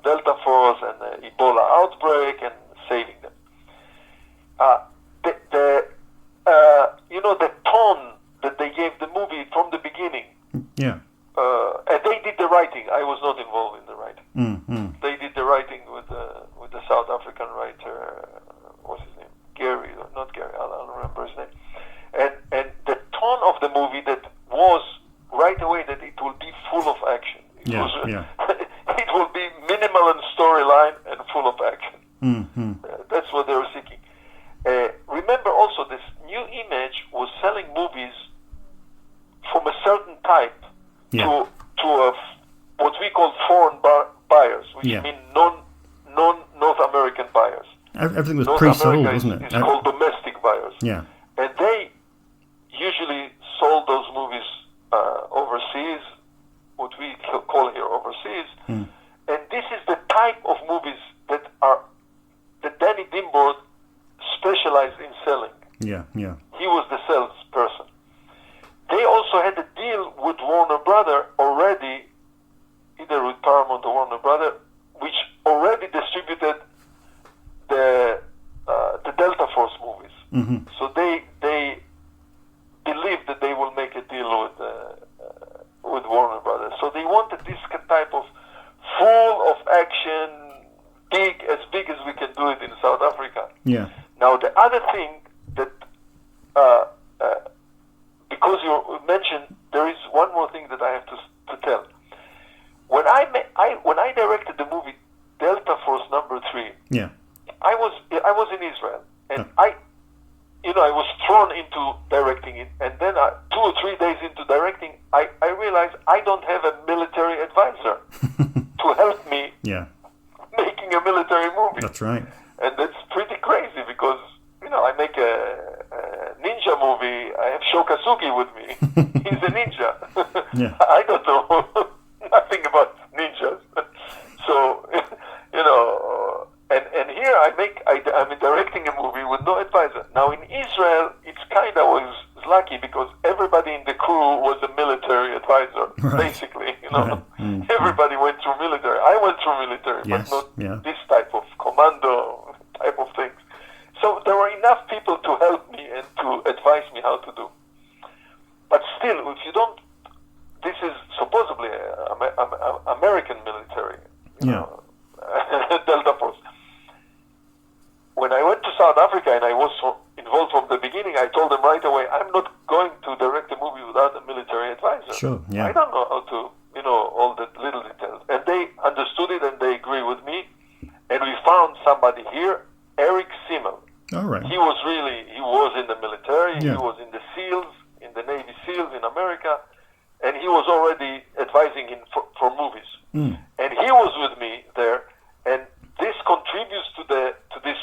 Delta Force and Ebola outbreak and saving them. The tone that they gave the movie from the beginning. Yeah. And they did the writing. I was not involved in the writing. They did the writing with the South African writer. What's his name? Gary, not Gary. I'll remember his name. And the tone of the movie that was right away that it will be full of action. It will be minimal in storyline and full of action. That's what they were seeking. Remember also, this New Image was selling movies from a certain type to what we call foreign buyers. which Yeah. mean non-North American buyers. Everything was North pre-sold, America wasn't it? It's called domestic buyers. Yeah. And they usually sold those movies overseas, what we call here overseas. Mm. And this is the type of movies that Danny Dimborg specialized in selling. Yeah, yeah. He was the salesperson. They also had a deal with Warner Brother already, either with Paramount or Warner Brother, which already distributed the Delta Force movies. Mm-hmm. So they believed that they will make a deal with Warner Brothers. So they wanted this type of full of action, as big as we can do it in South Africa. Yeah. Now the other thing that, because you mentioned, there is one more thing that I have to tell. When I directed the movie Delta Force number 3, Yeah. I was in Israel, and I was thrown into directing it, and then 2 or 3 days into directing, I realized I don't have a military advisor to help me Yeah. making a military movie. That's right. And that's pretty crazy because, I make a ninja movie, I have Shokasugi with me. He's a ninja. Yeah. I don't know nothing about ninjas. So, and here I'm directing a movie with no advisor. Now in Israel, it's kind of was lucky because everybody in the crew was a military advisor, basically. Right. Mm. Everybody went through military. I went through military, Yes, but not yeah. this type of commando type of things. So there were enough people to help me and to advise me how to do. But still, if you don't, this is supposedly American military, Delta Force. When I went to South Africa and I was involved from the beginning, I told them right away, I'm not going to direct a movie without a military advisor. Sure, yeah. I don't know how to, all the little details. And they understood it and they agree with me. And we found somebody here, Eric Simmel. All right. He was in the military, Yeah. he was in the SEALs, in the Navy SEALs in America, and he was already advising for movies. Mm. And he was with me there, and this contributes to this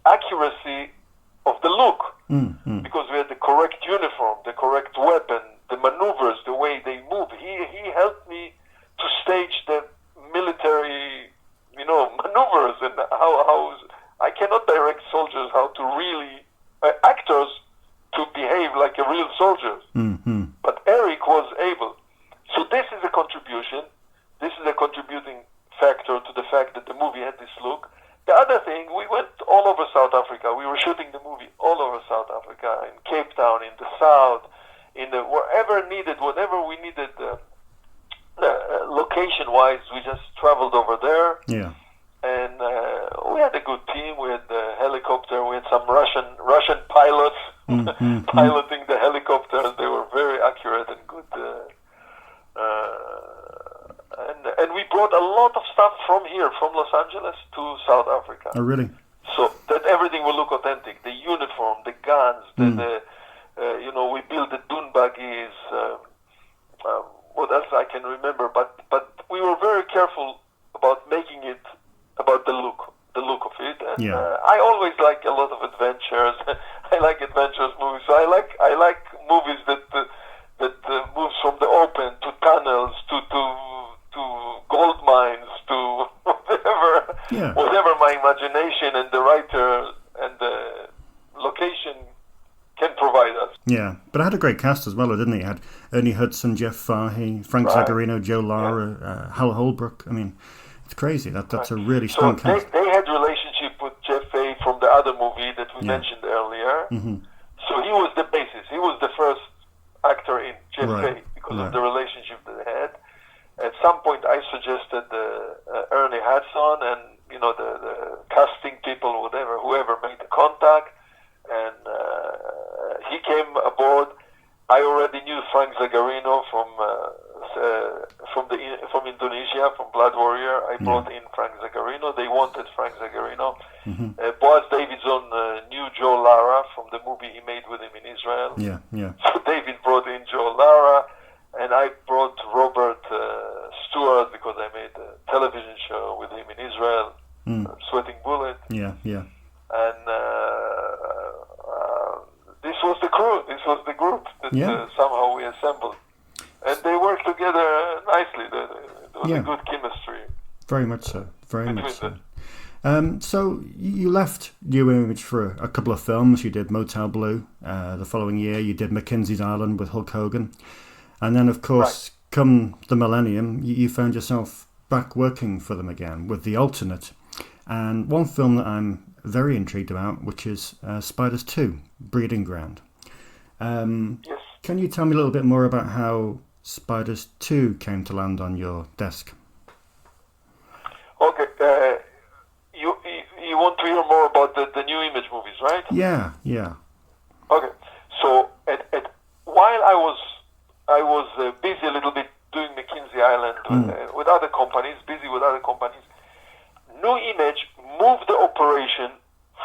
accuracy of the look, because we had the correct uniform, the correct weapon, the maneuvers, the way they move. He helped me to stage the military, maneuvers and how I cannot direct soldiers how to really actors to behave like a real soldier. Mm-hmm. But Eric was able. So this is a contribution. This is a contributing factor to the fact that the movie had this look. The other thing, we went all over South Africa. We were shooting the movie all over South Africa, in Cape Town, in the South, wherever needed, whatever we needed, location-wise, we just traveled over there. Yeah. And we had a good team. We had the helicopter. We had some Russian pilots piloting the helicopters. They were very accurate and good. And we brought a lot of stuff from here, from Los Angeles to South Africa. Oh, really? So that everything will look authentic. The uniform, the guns, we built the dune buggies. What else I can remember? But we were very careful about making it about the look of it. And I always like a lot of adventures. I like adventurous movies. So I like movies that moves from the open to tunnels to gold mines to whatever my imagination and the writer and the location can provide us. Yeah, but it had a great cast as well, didn't it? It had Ernie Hudson, Jeff Fahey, Frank Zagarino, Joe Lara, Hal Holbrook. I mean, it's crazy. That's a really strong cast. They had relationship with Jeff Fahey from the other movie that we mentioned earlier. Mm-hmm. So he was the basis. He was the first actor in Jeff Fahey because of the relationship that they had. At some point, I suggested Ernie Hudson and the casting people, whoever made the contact, and he came aboard. I already knew Frank Zagarino from Indonesia, from Blood Warrior. I brought in Frank Zagarino. They wanted Frank Zagarino. Mm-hmm. Boaz Davidson knew Joe Lara from the movie he made with him in Israel. Yeah, yeah. So David brought in Joe Lara, and I brought Robert Stewart because I made a television show yeah. And this was the crew. This was the group that somehow we assembled, and they worked together nicely. There was a good chemistry. Very much so. Very much so. So you left New Image for a couple of films. You did Motel Blue the following year. You did Mackenzie's Island with Hulk Hogan. And then, of course, come the millennium, you found yourself back working for them again with The Alternate. And one film that I'm very intrigued about, which is Spiders 2, Breeding Ground. Yes. Can you tell me a little bit more about how Spiders 2 came to land on your desk? Okay. You want to hear more about the New Image movies, right? Yeah. Okay. So while I was busy a little bit doing Mackenzie Island with other companies, New Image moved the operation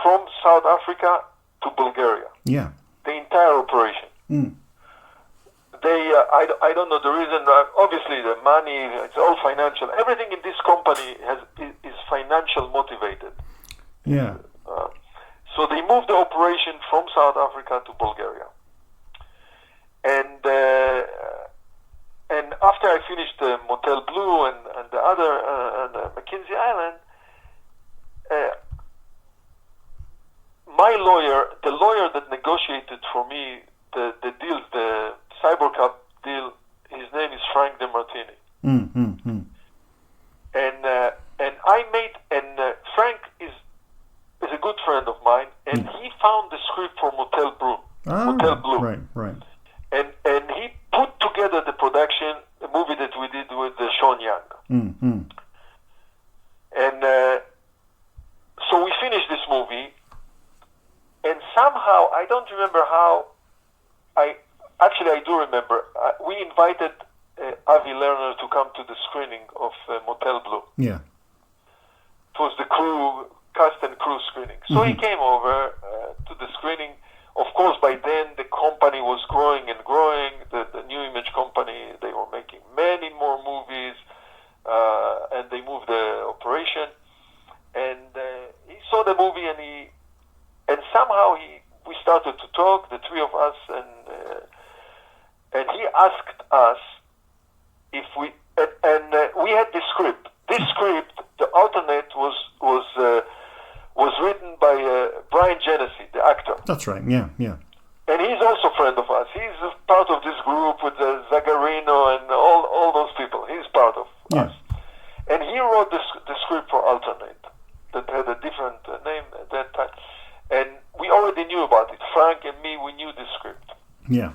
from South Africa to Bulgaria. Yeah. The entire operation. They, I don't know the reason. Obviously, the money, it's all financial. Everything in this company is financial motivated. Yeah. So they moved the operation from South Africa to Bulgaria. And after I finished Motel Blue and the other and Mackenzie Island, my lawyer, the lawyer that negotiated for me the deals, the Cyborg Cop deal, his name is Frank DeMartini. And I made, Frank is a good friend of mine, and he found the script for Motel Blue. Right. And he put together the production, the movie that we did with Sean Young. And so we finished this movie, and somehow, I don't remember how, I do remember, we invited Avi Lerner to come to the screening of Motel Blue. Yeah. It was the cast and crew screening. So he came over to the screening. Of course, by then the company was growing and growing. The New Image company, they were making many more movies, and they moved the operation. And he saw the movie, and somehow we started to talk, the three of us, and he asked us if we had this script. This script, The Alternate, was written by Brian Genesee, the actor. That's right. Yeah. And he's also a friend of us. He's a part of this group with Zagarino and all those people. He's part of us. And he wrote the script for Alternate that had a different name at that time. And we already knew about it. Frank and me, we knew the script. Yeah.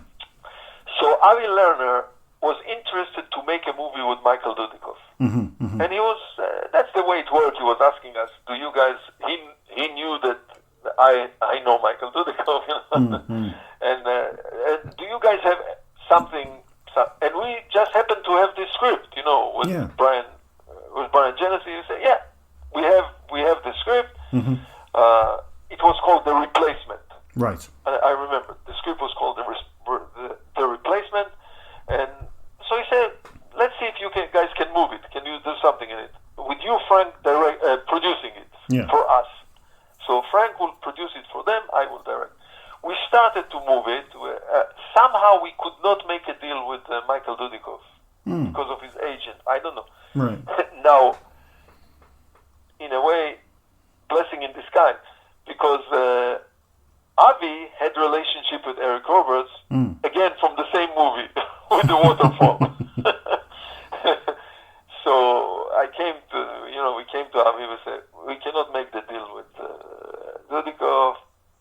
So Avi Lerner was interested to make a movie with Michael Dudikoff. And he was, that's the way it worked. He was asking us, do you guys, he knew that I know Michael Dudikoff, and do you guys have something, and we just happened to have this script, with Brian Genesee. He said, yeah, we have the script. It was called The Replacement. Right. I remember the script was called The Replacement, and so he said, let's see if you guys can move it. Can you do something in it? With you, Frank, producing it for us. So Frank will produce it for them, I will direct. We started to move it. Somehow we could not make a deal with Michael Dudikoff because of his agent. I don't know. Right. Now, in a way, blessing in disguise, because Avi had relationship with Eric Roberts, again from the same movie, with the waterfall. So we came to Avi, we said, we cannot make the deal with Dudikoff,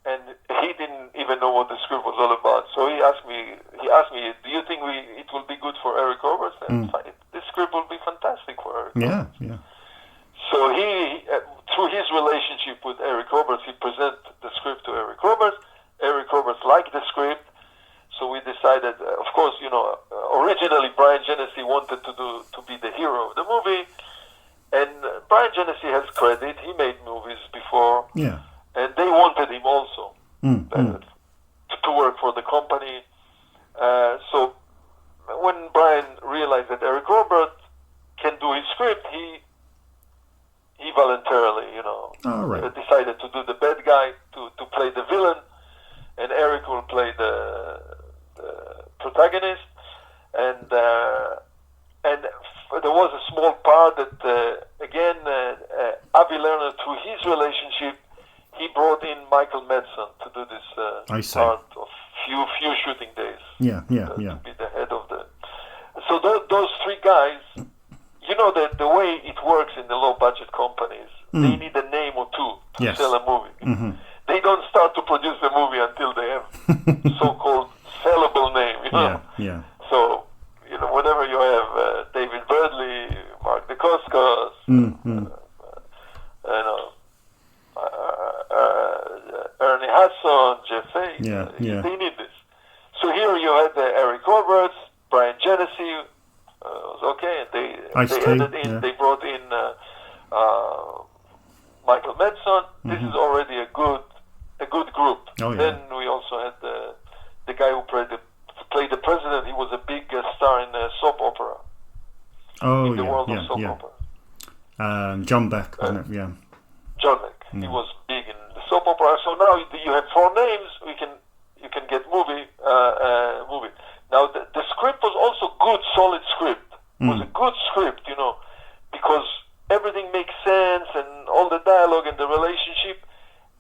and he didn't even know what the script was all about. So he asked me, do you think it will be good for Eric Roberts? And this script will be fantastic for Eric Roberts. Yeah. So he, through his relationship with Eric Roberts, he presented the script to Eric Roberts. Eric Roberts liked the script, so we decided. Of course, originally Brian Genesee wanted to be the hero of the movie, and Brian Genesee has credit. He made movies before, and they wanted him also to work for the company. So when Brian realized that Eric Roberts can do his script, he voluntarily, decided to do protagonist, and there was a small part that again Avi Lerner, through his relationship, he brought in Michael Madsen to do this part of few shooting days. To be the head of the. So those three guys, you know the way it works in the low budget companies, they need a name or two to sell a movie. Mm-hmm. They don't start to produce the movie until they have so-called sellable name. You know. Yeah. So whenever you have David Bradley, Mark Dacascos, Ernie Hudson, Jeff Hay, they need this. So here you had Eric Roberts, Brian Genesee was okay, and they added in, they brought in Michael Madsen. This is already a good group. Then we also had the guy who played the president. He was a big star in soap opera. In the world of soap opera. John Beck, wasn't it? Yeah. John Beck. He was big in the soap opera. So now you have four names. You can get movie. Now the script was also good, solid script. It was a good script, because everything makes sense and all the dialogue and the relationship,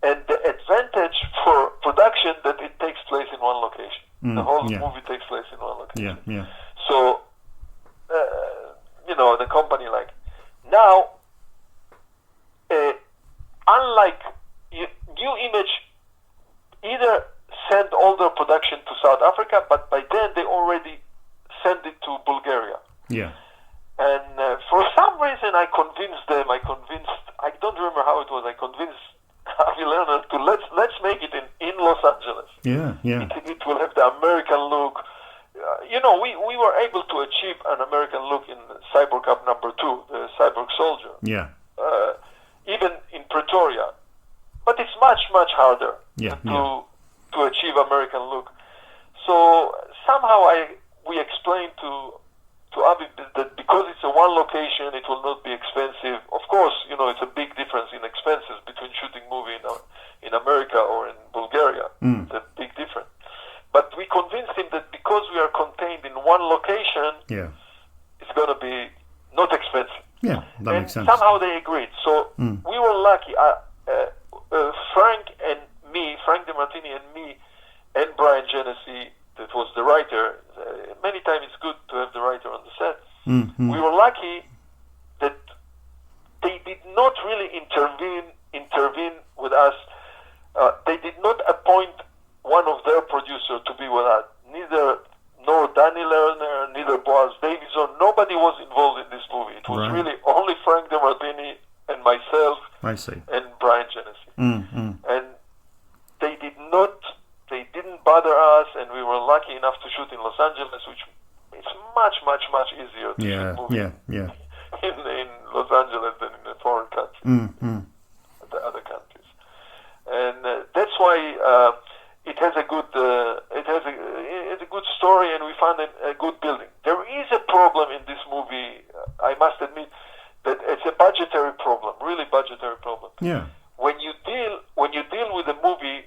and the advantage for production that it takes place in one location. The whole movie takes place in one location. Yeah. So, the company now, unlike New Image, either sent all their production to South Africa, but by then they already sent it to Bulgaria. Yeah. And for some reason I convinced them, I don't remember how it was, I convinced Avi Lerner to let's make it in Los Angeles. Yeah. It will have the American look. We were able to achieve an American look in Cyborg Cop number 2, the Cyborg Soldier. Yeah. Even in Pretoria. But it's much, much harder to achieve American look. So somehow we explained to Avi that because it's a one location, it will not be expensive. Of course, it's a big difference in expenses between shooting movie in America or in Bulgaria. It's a big difference. But we convinced him that because we are contained in one location, it's going to be not expensive. Yeah, that makes sense. Somehow they agreed. So we were lucky. Frank DeMartini and me, and Brian Genesee, that was the writer. Many times it's good to have the writer on the set. We were lucky that they did not really intervene with us. They did not appoint one of their producers to be with us. Nor Danny Lerner, neither Boaz Davison. Nobody was involved in this movie. It was really only Frank DeMartini and myself. I see. And Brian Genesee. And they didn't bother us, and we were lucky enough to shoot in Los Angeles, which is much, much, much easier to shoot movies in Los Angeles than in a foreign country, the other countries. And that's why it has a good story, and we found a good building. There is a problem in this movie. I must admit that it's a budgetary problem, really budgetary problem. Yeah. When you deal with a movie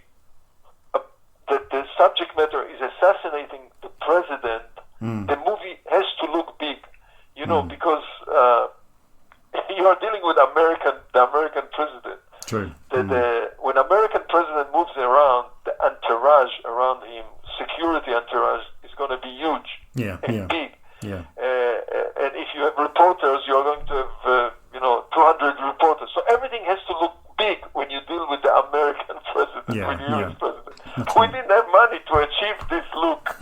that the subject matter is assassinating the president, the movie has to look big, because you are dealing with the American president. True. When American president moves around, the entourage around him, security entourage, is going to be huge and big. Yeah. And if you have reporters, you're going to have 200 reporters. So everything has to look big when you deal with the American president, with the U.S. president. We didn't have money to achieve this look.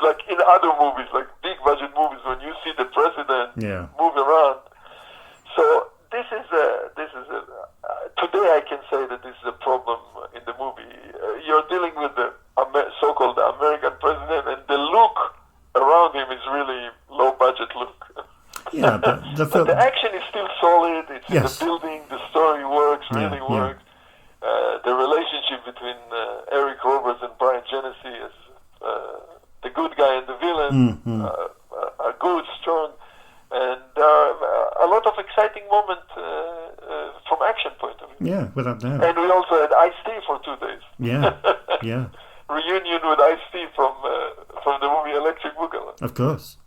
Like in other movies, like big budget movies, when you see the president move around. So this is today I can say that this is a problem in the movie. You're dealing with the so-called American president, and the look around him is really low budget look. Yeah, but the action is still solid. It's in the building. The story works, really works. The relationship between Eric Roberts and Brian Genesee as the good guy and the villain are good, strong, and there are a lot of exciting moments from action point of view. Yeah, without doubt. And we also had Ice-T for 2 days. Yeah. Reunion with Ice-T from Of course.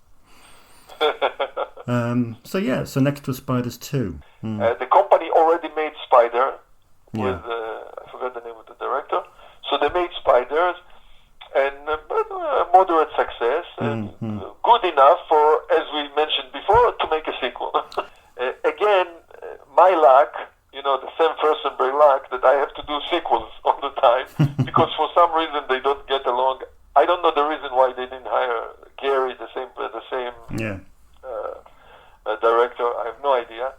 So next was Spiders 2. The company already made Spider with, I forgot the name of the director. So they made Spiders, and moderate success, and good enough for, as we mentioned before, to make a sequel. Again, my luck, the Sam Firstenberg luck, that I have to do sequels all the time, because for some reason they don't get along. I don't know the reason why they didn't hire Gary, the same director. I have no idea.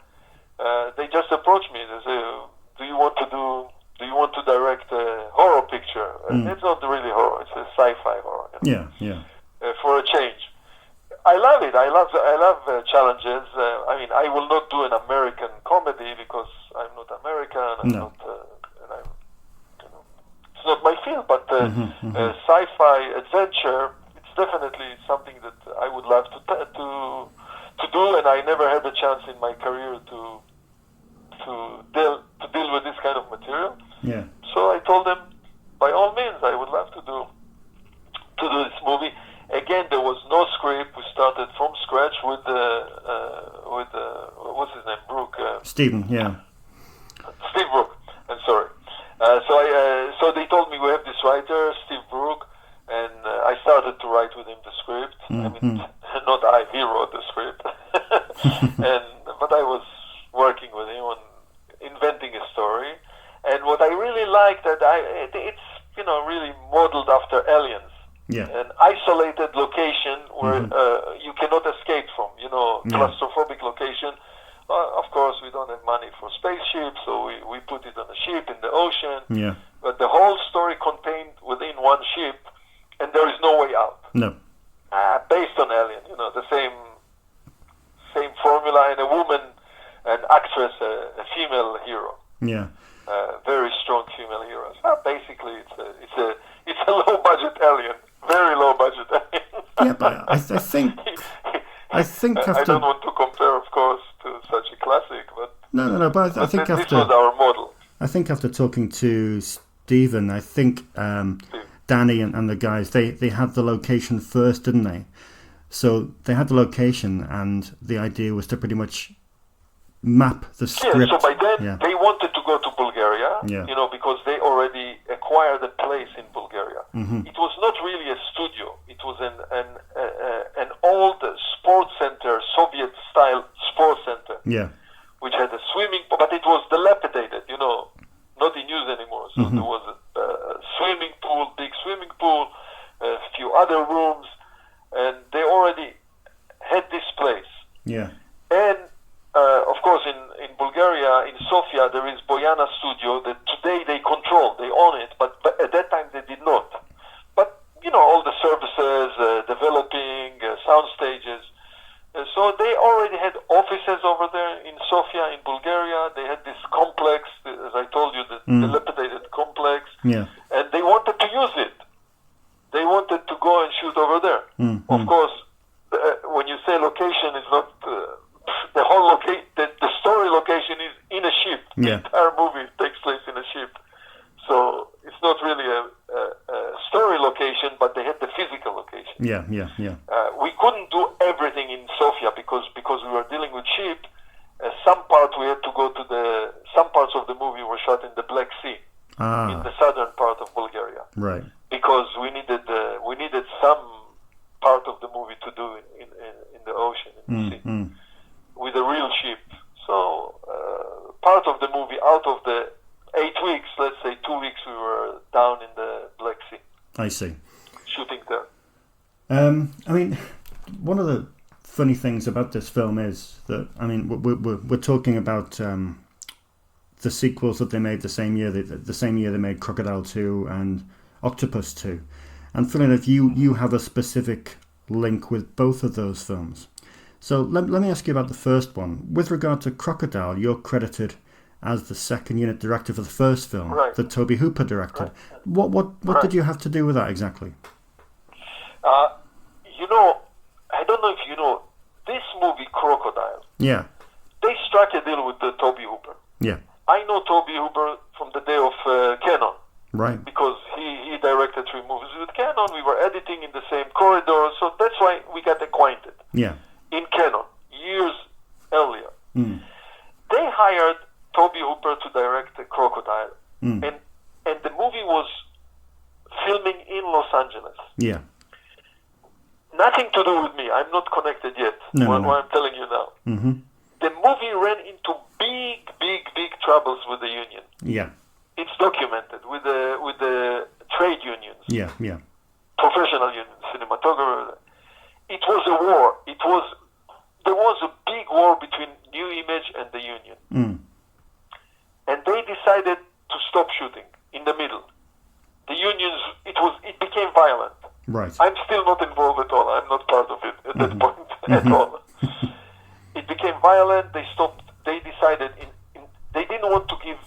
They just approached me. They say, "Do you want to direct a horror picture?" It's not really horror; it's a sci-fi horror. Yeah. For a change, I love it. I love challenges. I will not do an American comedy because I'm not American. It's not my field. But sci-fi adventure, it's definitely something that I would love to do, and I never had a chance in my career to deal with this kind of material. Yeah. So I told them, by all means, I would love to do this movie. Again, there was no script. We started from scratch with what's his name, Brooke. Stephen. Yeah. Steve Brooke. I'm sorry. So they told me we have this writer, Steve Brooke, and I started to write with him the script. Not I. He wrote the script, but I was working with him on inventing a story. And what I really liked it's really modeled after Aliens. Yeah. An isolated location where you cannot escape from. Claustrophobic location. Of course, we don't have money for spaceships, so we put it on a ship in the ocean. Yeah. But the whole story contained within one ship, and there is no way out. No. Based on Alien, the same formula, and a woman, an actress, a female hero. Yeah. Very strong female hero. Basically, it's a low budget Alien, very low budget Alien. Yeah, but I think after, I don't want to compare, of course, to such a classic, but no. But I think this after was our model. I think after talking to Stephen, I think Danny and the guys they had the location first, didn't they? So they had the location, and the idea was to pretty much map the script. Yeah, so by then they wanted to go to Bulgaria, because they already acquired a place in Bulgaria. It was not really a studio; it was an old sports center, Soviet-style sports center, which had a swimming pool, but it was dilapidated, not in use anymore. So there was a swimming pool, big swimming pool, a few other rooms, and they already had this place. Yeah. And of course, in Bulgaria, in Sofia, there is Boyana Studio that today they control, they own it, but at that time they did not. But, all the services, developing, sound stages. So they already had offices over there in Sofia, in Bulgaria. They had this complex, as I told you, the dilapidated complex. Yeah. And they wanted to use it. They wanted to go and shoot over there. Of course, when you say location, it's not... the whole the story location is in a ship. The entire movie takes place in a ship, so it's not really a story location, but they had the physical location. Yeah. We couldn't do everything in Sofia because we were dealing with ship. Some parts we had to go to some parts of the movie were shot in the Black Sea, in the southern part of Bulgaria. Right. Because we needed some part of the movie to do in the ocean, in the sea. With a real ship. So part of the movie, out of the 8 weeks, let's say 2 weeks, we were down in the Black Sea. I see. Shooting there. One of the funny things about this film is that, we're talking about the sequels that they made the same year. The same year they made Crocodile 2 and Octopus 2. And funny enough, you have a specific link with both of those films. So let me ask you about the first one. With regard to Crocodile, you're credited as the second unit director for the first film that Toby Hooper directed. Right. What did you have to do with that exactly? I don't know if you know, this movie Crocodile. Yeah. They struck a deal with Toby Hooper. Yeah. I know Toby Hooper from the day of Canon. Right. because he directed 3 movies with Canon. We were editing in the same corridor, so that's why we got acquainted. Yeah. In Canon, years earlier. Mm. They hired Toby Hooper to direct Crocodile, Mm. and the movie was filming in Los Angeles. Yeah. Nothing to do with me. I'm not connected yet. No, what no. I'm telling you now. Mm-hmm. The movie ran into big troubles with the union. Yeah. It's documented with the trade unions, Yeah. Yeah. professional unions, cinematographers. It was a war. There was a big war between New Image and the union, and they decided to stop shooting in the middle. The unions. It became violent. Right. I'm still not involved at all. I'm not part of it at that point at all. It became violent. They stopped. They decided they didn't want to give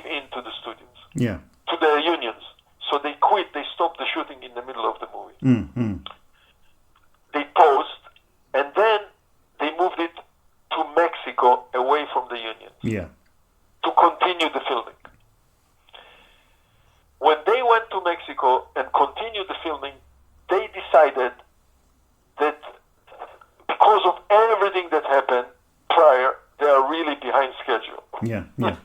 in to the studios, Yeah. to the unions. So they quit. They stopped the shooting in the middle of the movie. Mm-hmm. They paused, and then they moved it to Mexico, away from the unions, Yeah. to continue the filming. When they went to Mexico and continued the filming, they decided that because of everything that happened prior, they are really behind schedule. Yeah. Yeah.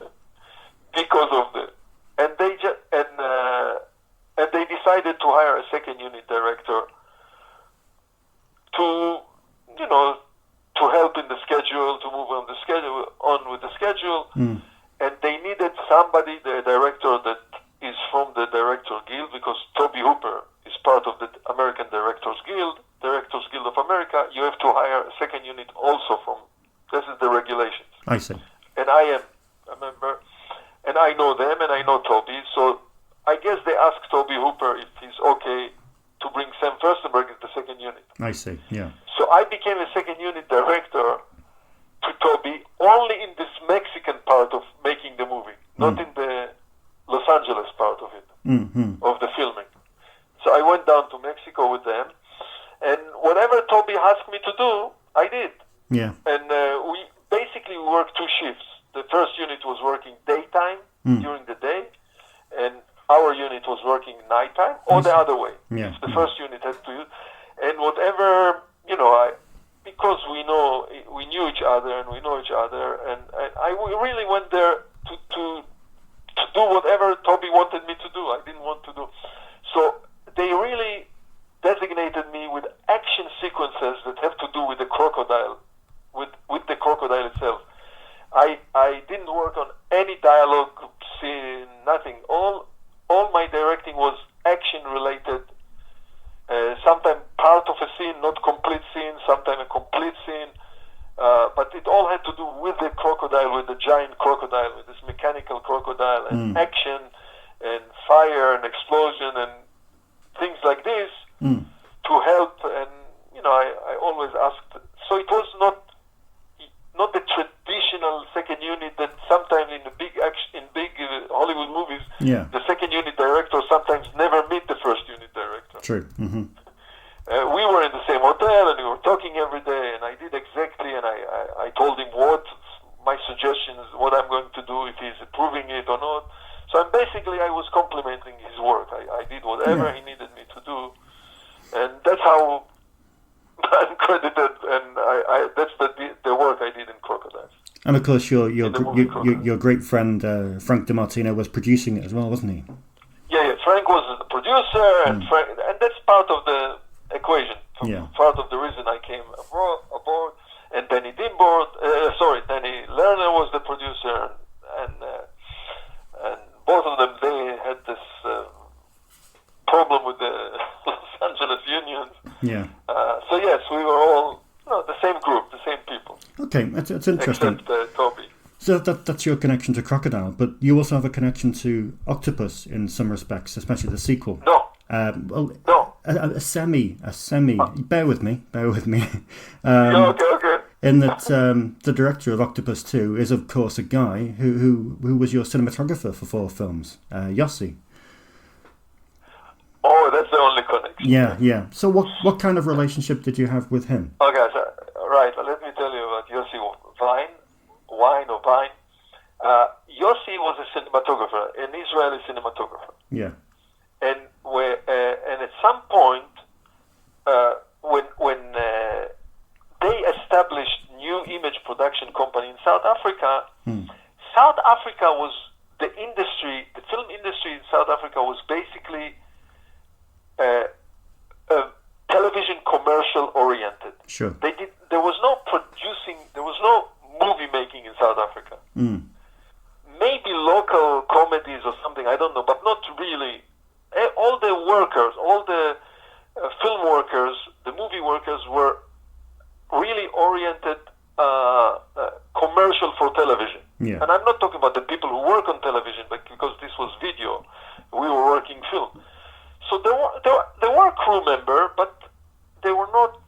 Because of the, and they and they decided to hire a second unit director to help in the schedule, to move on with the schedule, and they needed somebody, the director that is from the Director Guild, because Toby Hooper is part of the American Directors Guild of America. You have to hire a second unit also from. This is the regulations. I see. And I am a member, and I know them, and I know Toby. So I guess they asked Toby Hooper if he's okay to bring Sam Firstenberg as the second unit. I see. Yeah. So I became a second unit director to Toby only in this Mexican part of making the movie, not in the Los Angeles part of it, of the filming. So I went down to Mexico with them, and whatever Toby asked me to do, I did. Yeah. And we basically worked 2 shifts. The first unit was working daytime during the day, and our unit was working nighttime, or the other way. Yeah. The first unit had to use, and whatever, because we knew each other, and we know each other, and we really went there to do whatever Toby wanted me to do. I didn't want to do. So they really designated me with action sequences that have to do with the crocodile, with the crocodile itself. I didn't work on any dialogue scene, nothing. All my directing was action related. Sometimes part of a scene, not complete scene. Sometimes a complete scene. But it all had to do with the crocodile, with the giant crocodile, with this mechanical crocodile, and action, and fire, and explosion, and things like this to help. And I always asked. So it was not the traditional second unit that sometimes in the big action, in big Hollywood movies, the second unit director sometimes never meet the first unit director. True. Mm-hmm. We were in the same hotel, and we were talking every day, and I did exactly, and I told him what my suggestions, what I'm going to do, if he's approving it or not. So I was complimenting his work. I did whatever he needed me to do, and that's how I'm credited, and that's the work I did in Crocodile. And of course, your great friend Frank DiMartino was producing it as well, wasn't he? Yeah. Frank was the producer, and that's part of the equation. Part of the reason I came aboard, and Danny Lerner was the producer, and both of them, they had this problem with the Los Angeles unions. Yeah. So yes, we were all the same group, the same people. Okay, that's interesting. Except Toby. So that's your connection to Crocodile, but you also have a connection to Octopus in some respects, especially the sequel. No. No. A semi. Bear with me. Okay. In that the director of Octopus 2 is, of course, a guy who was your cinematographer for 4 films, Yossi. Oh, that's the only connection. Yeah. So what kind of relationship did you have with him? Okay, so, right. Let me tell you about Yossi Wain. Yossi Yossi was a cinematographer, an Israeli cinematographer. Yeah. And at some point, when they established new image production company in South Africa, South Africa was the film industry in South Africa was basically television commercial oriented. Sure. There was no movie making in South Africa. Maybe local comedies or something, I don't know, but not really. All the workers, all the film workers, the movie workers were really oriented commercial for television. Yeah. And I'm not talking about the people who work on television, but because this was video, we were working film. So there were crew members, but they were not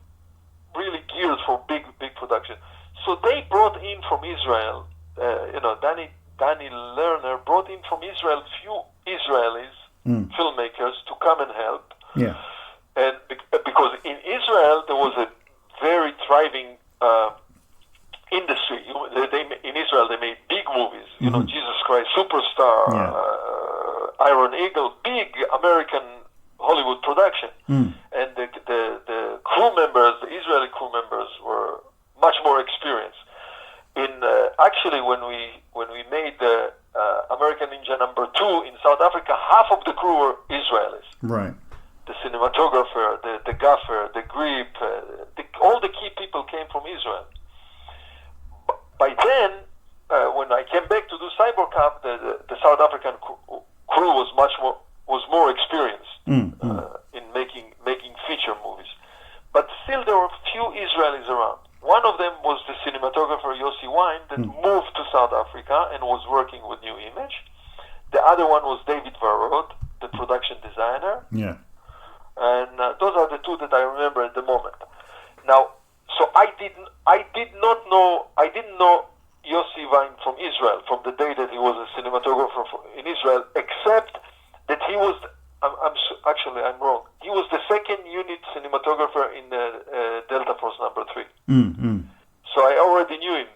really geared for big production. So they brought in from Israel, Danny Lerner brought in from Israel few Israelis, filmmakers, to come and help. Yeah. And because in Israel there was a very thriving industry. In Israel they made big movies. Jesus Christ Superstar, Iron Eagle, big American Hollywood production. And the crew members, the Israeli crew members, were much more experienced. Actually, when we made the American Ninja #2 in South Africa, half of the crew were Israelis. Right. The cinematographer, the gaffer, the grip, all the key people came from Israel. By then, when I came back to do Cyborg Cop, the South African crew was more experienced in making feature movies. But still, there were few Israelis around. One of them was the cinematographer Yossi Wain that moved to South Africa and was working with New Image. The other one was David Varrod, the production designer. Yeah. And those are the two that I remember at the moment. Now, so I didn't know Yossi Wain from Israel from the day that he was a cinematographer in Israel, except that he was. I'm wrong. He was the second unit cinematographer in Delta Force #3. So I already knew him.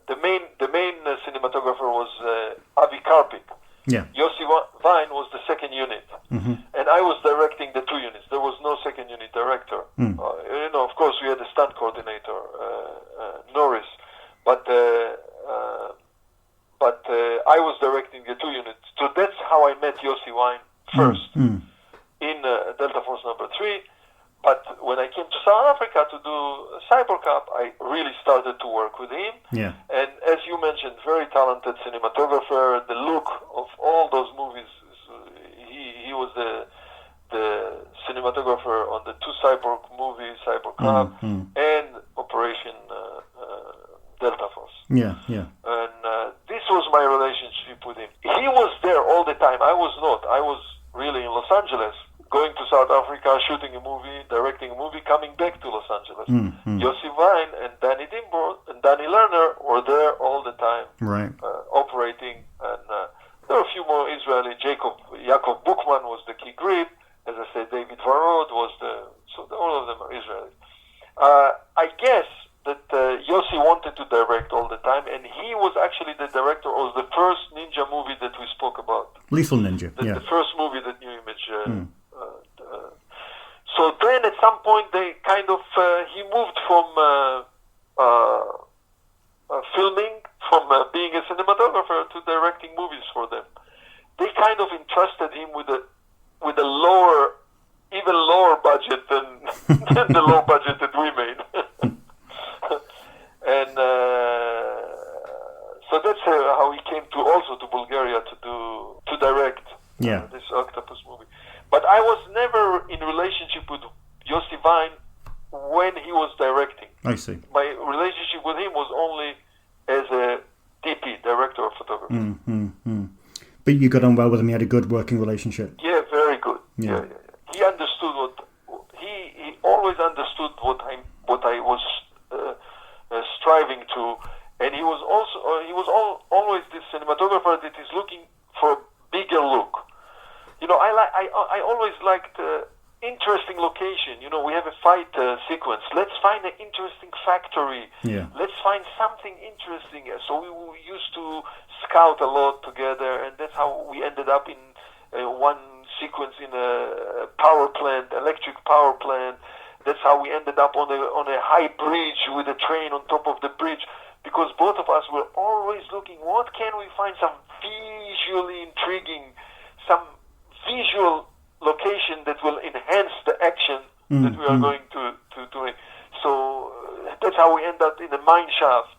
The main cinematographer was Avi Karpik. Yeah. Yossi Wain was the second unit, and I was directing the two units. There was no second unit director. Of course, we had a stunt coordinator, Norris, but I was directing the two units. So that's how I met Yossi Wain first in Delta Force #3. But when I came to South Africa to do Cyborg Cop, I really started to work with him. Yeah. And as you mentioned, very talented cinematographer. The look of all those movies, he was the cinematographer on the two Cyborg movies, Cyborg Cop and Operation Delta Force. Yeah, yeah. And this was my relationship with him. He was there all the time. I was not. I was really in Los Angeles, going to South Africa, shooting a movie, directing a movie, coming back to Los Angeles. Yossi Wain and Danny Dimbo and Danny Lerner were there all the time, right, operating. And there were a few more Israeli. Yaakov Bookman was the key grip. As I said, David Varrod was so all of them are Israelis. I guess that Yossi wanted to direct all the time, and he was actually the director of the first Ninja movie that we spoke about. Lethal Ninja, the first movie that New Image. So then, at some point, they kind of he moved from filming, from being a cinematographer to directing movies for them. They kind of entrusted him with a even lower budget than the low budget that we made. And so that's how he came to Bulgaria to direct this Octopus movie. But I was never in relationship with Yossi Wain when he was directing. I see. My relationship with him was only as a DP, director of photography. But you got on well with him. You had a good working relationship. Yeah, very good. Yeah. He understood he always understood what I was striving to, and he was always this cinematographer that is looking for a bigger look. I always liked interesting location. You know, we have a fight sequence. Let's find an interesting factory. Yeah. Let's find something interesting. So we used to scout a lot together, and that's how we ended up in one sequence in a power plant, electric power plant. That's how we ended up on a high bridge with a train on top of the bridge, because both of us were always looking, what can we find, some visually intriguing, some visual location that will enhance the action that we are going to do. So that's how we end up in the mine shaft.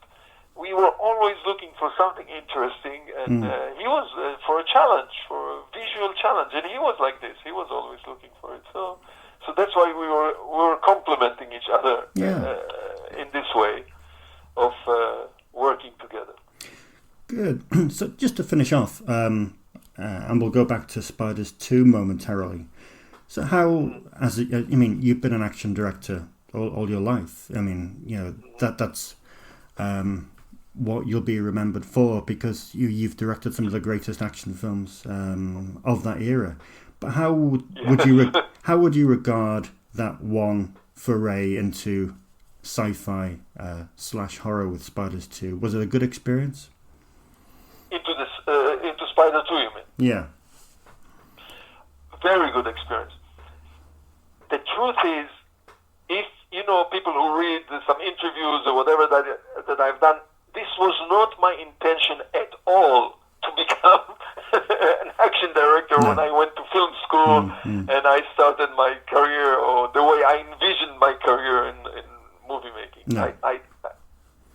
We were always looking for something interesting, and he was for a challenge, for a visual challenge, and he was like this. He was always looking for it. So that's why we were complementing each other in this way of working together. Good. So just to finish off, and we'll go back to Spiders 2 momentarily. So how, you've been an action director all your life. I mean, you know, that's what you'll be remembered for, because you've directed some of the greatest action films of that era. But how would you regard that one foray into sci-fi / horror with Spiders 2? Was it a good experience? Into Spider 2, you mean? Yeah. Very good experience. The truth is, if you know, people who read some interviews or whatever that I've done, this was not my intention at all to become an action director when I went to film school and I started my career, or the way I envisioned my career in movie making. No. I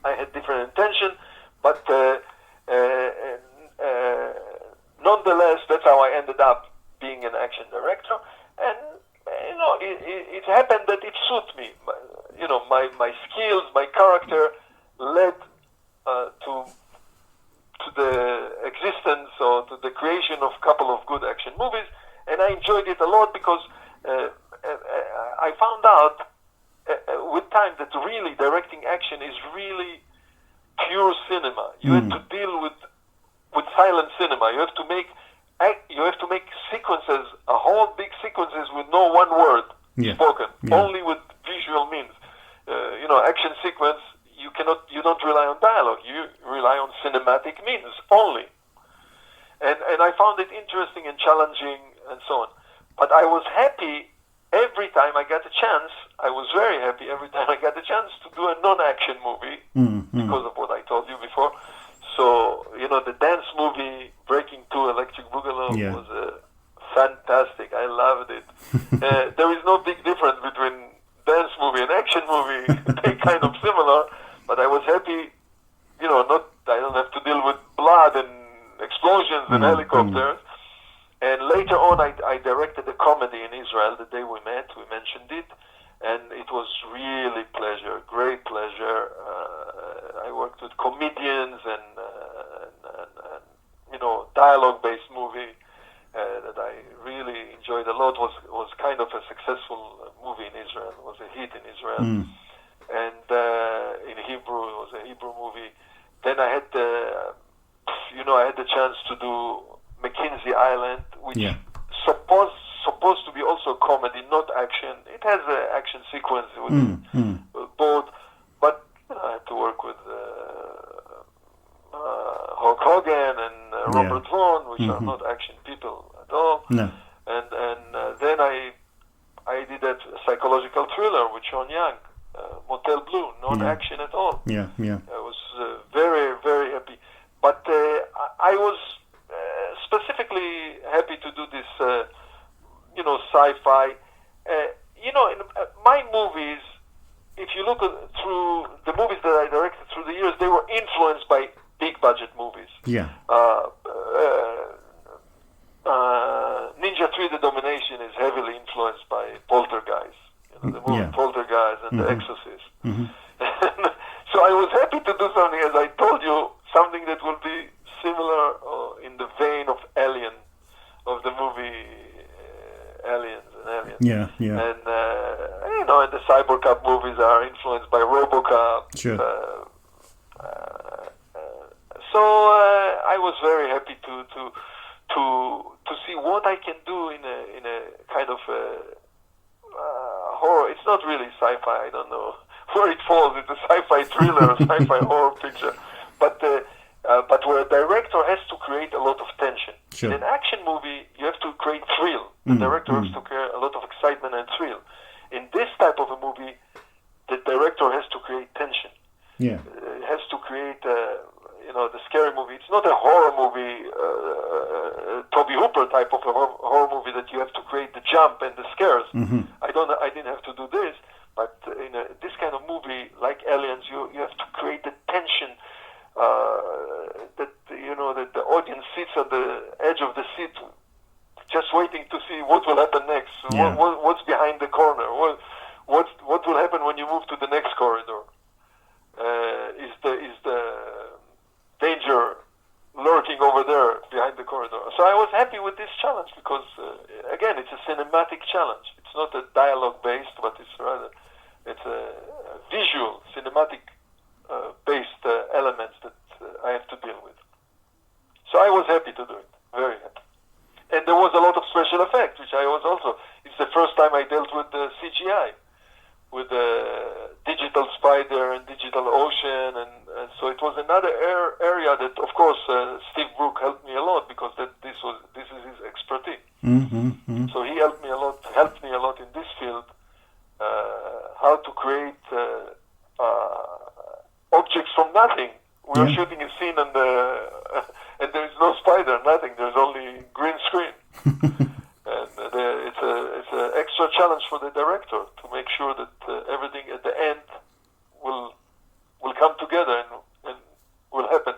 had different intention, but nonetheless, that's how I ended up being an action director. And you know, it happened that it suited me. You know, my skills, my character led to the existence or to the creation of a couple of good action movies, and I enjoyed it a lot because I found out with time that really directing action is really pure cinema. You have to deal with silent cinema. You have to make sequences, a whole big sequences with no one word spoken, only with visual means. You know, action sequence, you don't rely on dialogue. You rely on cinematic means only. And I found it interesting and challenging and so on. But I was happy every time I got a chance. I was very happy every time I got a chance to do a non-action movie because of what I told you before. So, you know, the dance movie, Breakin 2, Electric Boogaloo, was fantastic. I loved it. There is no big difference between dance movie and action movie. They're kind of similar, but I was happy, you know, I don't have to deal with blood and explosions and helicopters. And later on, I directed a comedy in Israel the day we met. We mentioned it. And it was really great pleasure. I worked with comedians and you know, dialogue-based movie that I really enjoyed a lot. Was kind of a successful movie in Israel. It was a hit in Israel. And in Hebrew, it was a Hebrew movie. Then I had the chance to do McKinsey Island, which supposed to be also comedy, not action. It has an action sequence with both, but you know, I had to work with Hulk Hogan and Robert Vaughn, which are not action people at all. No. And then I did a psychological thriller with Sean Young, Motel Blue, non-action at all. I was very, very happy. But I was specifically happy to do this, you know, sci-fi. You know, in my movies, if you look through the movies that I directed through the years, they were influenced by big-budget movies. Ninja 3: The Domination is heavily influenced by Poltergeist. You know, the movie Poltergeist and The Exorcist. So I was happy to do something, as I told you, something that will be similar in the vein of Alien, of the movie Aliens. And you know, and the Cyborg Cop movies are influenced by RoboCop. So I was very happy to see what I can do in a kind of not really sci-fi. I don't know where it falls. It's a sci-fi thriller, a sci-fi horror picture. But where a director has to create a lot of tension. Sure. In an action movie, you have to create thrill. The director has to create a lot of excitement and thrill. In this type of a movie, the director has to create tension. Yeah. Has to create, the scary movie. It's not a horror movie, Toby Hooper type of a horror movie that you have to create the jump and the scares. I didn't have to do this, but in this kind of movie, like Aliens, you have to create the tension that the audience sits at the edge of the seat, just waiting to see what will happen next. Yeah. What's behind the corner? What will happen when you move to the next corridor? Is the danger lurking over there behind the corridor? So I was happy with this challenge because, again, it's a cinematic challenge. It's not a dialogue based, but it's a visual, cinematic based elements that I have to deal with. So I was happy to do it, very happy. And there was a lot of special effects, which I was also. It's the first time I dealt with CGI, with digital spider and digital ocean, and so it was another area that, of course, Steve Brook helped me a lot because this is his expertise. So he helped me a lot in this field, how to create objects from nothing. We were shooting a scene and there is no spider, nothing. There's only green screen. And it's an extra challenge for the director to make sure that everything at the end will come together and will happen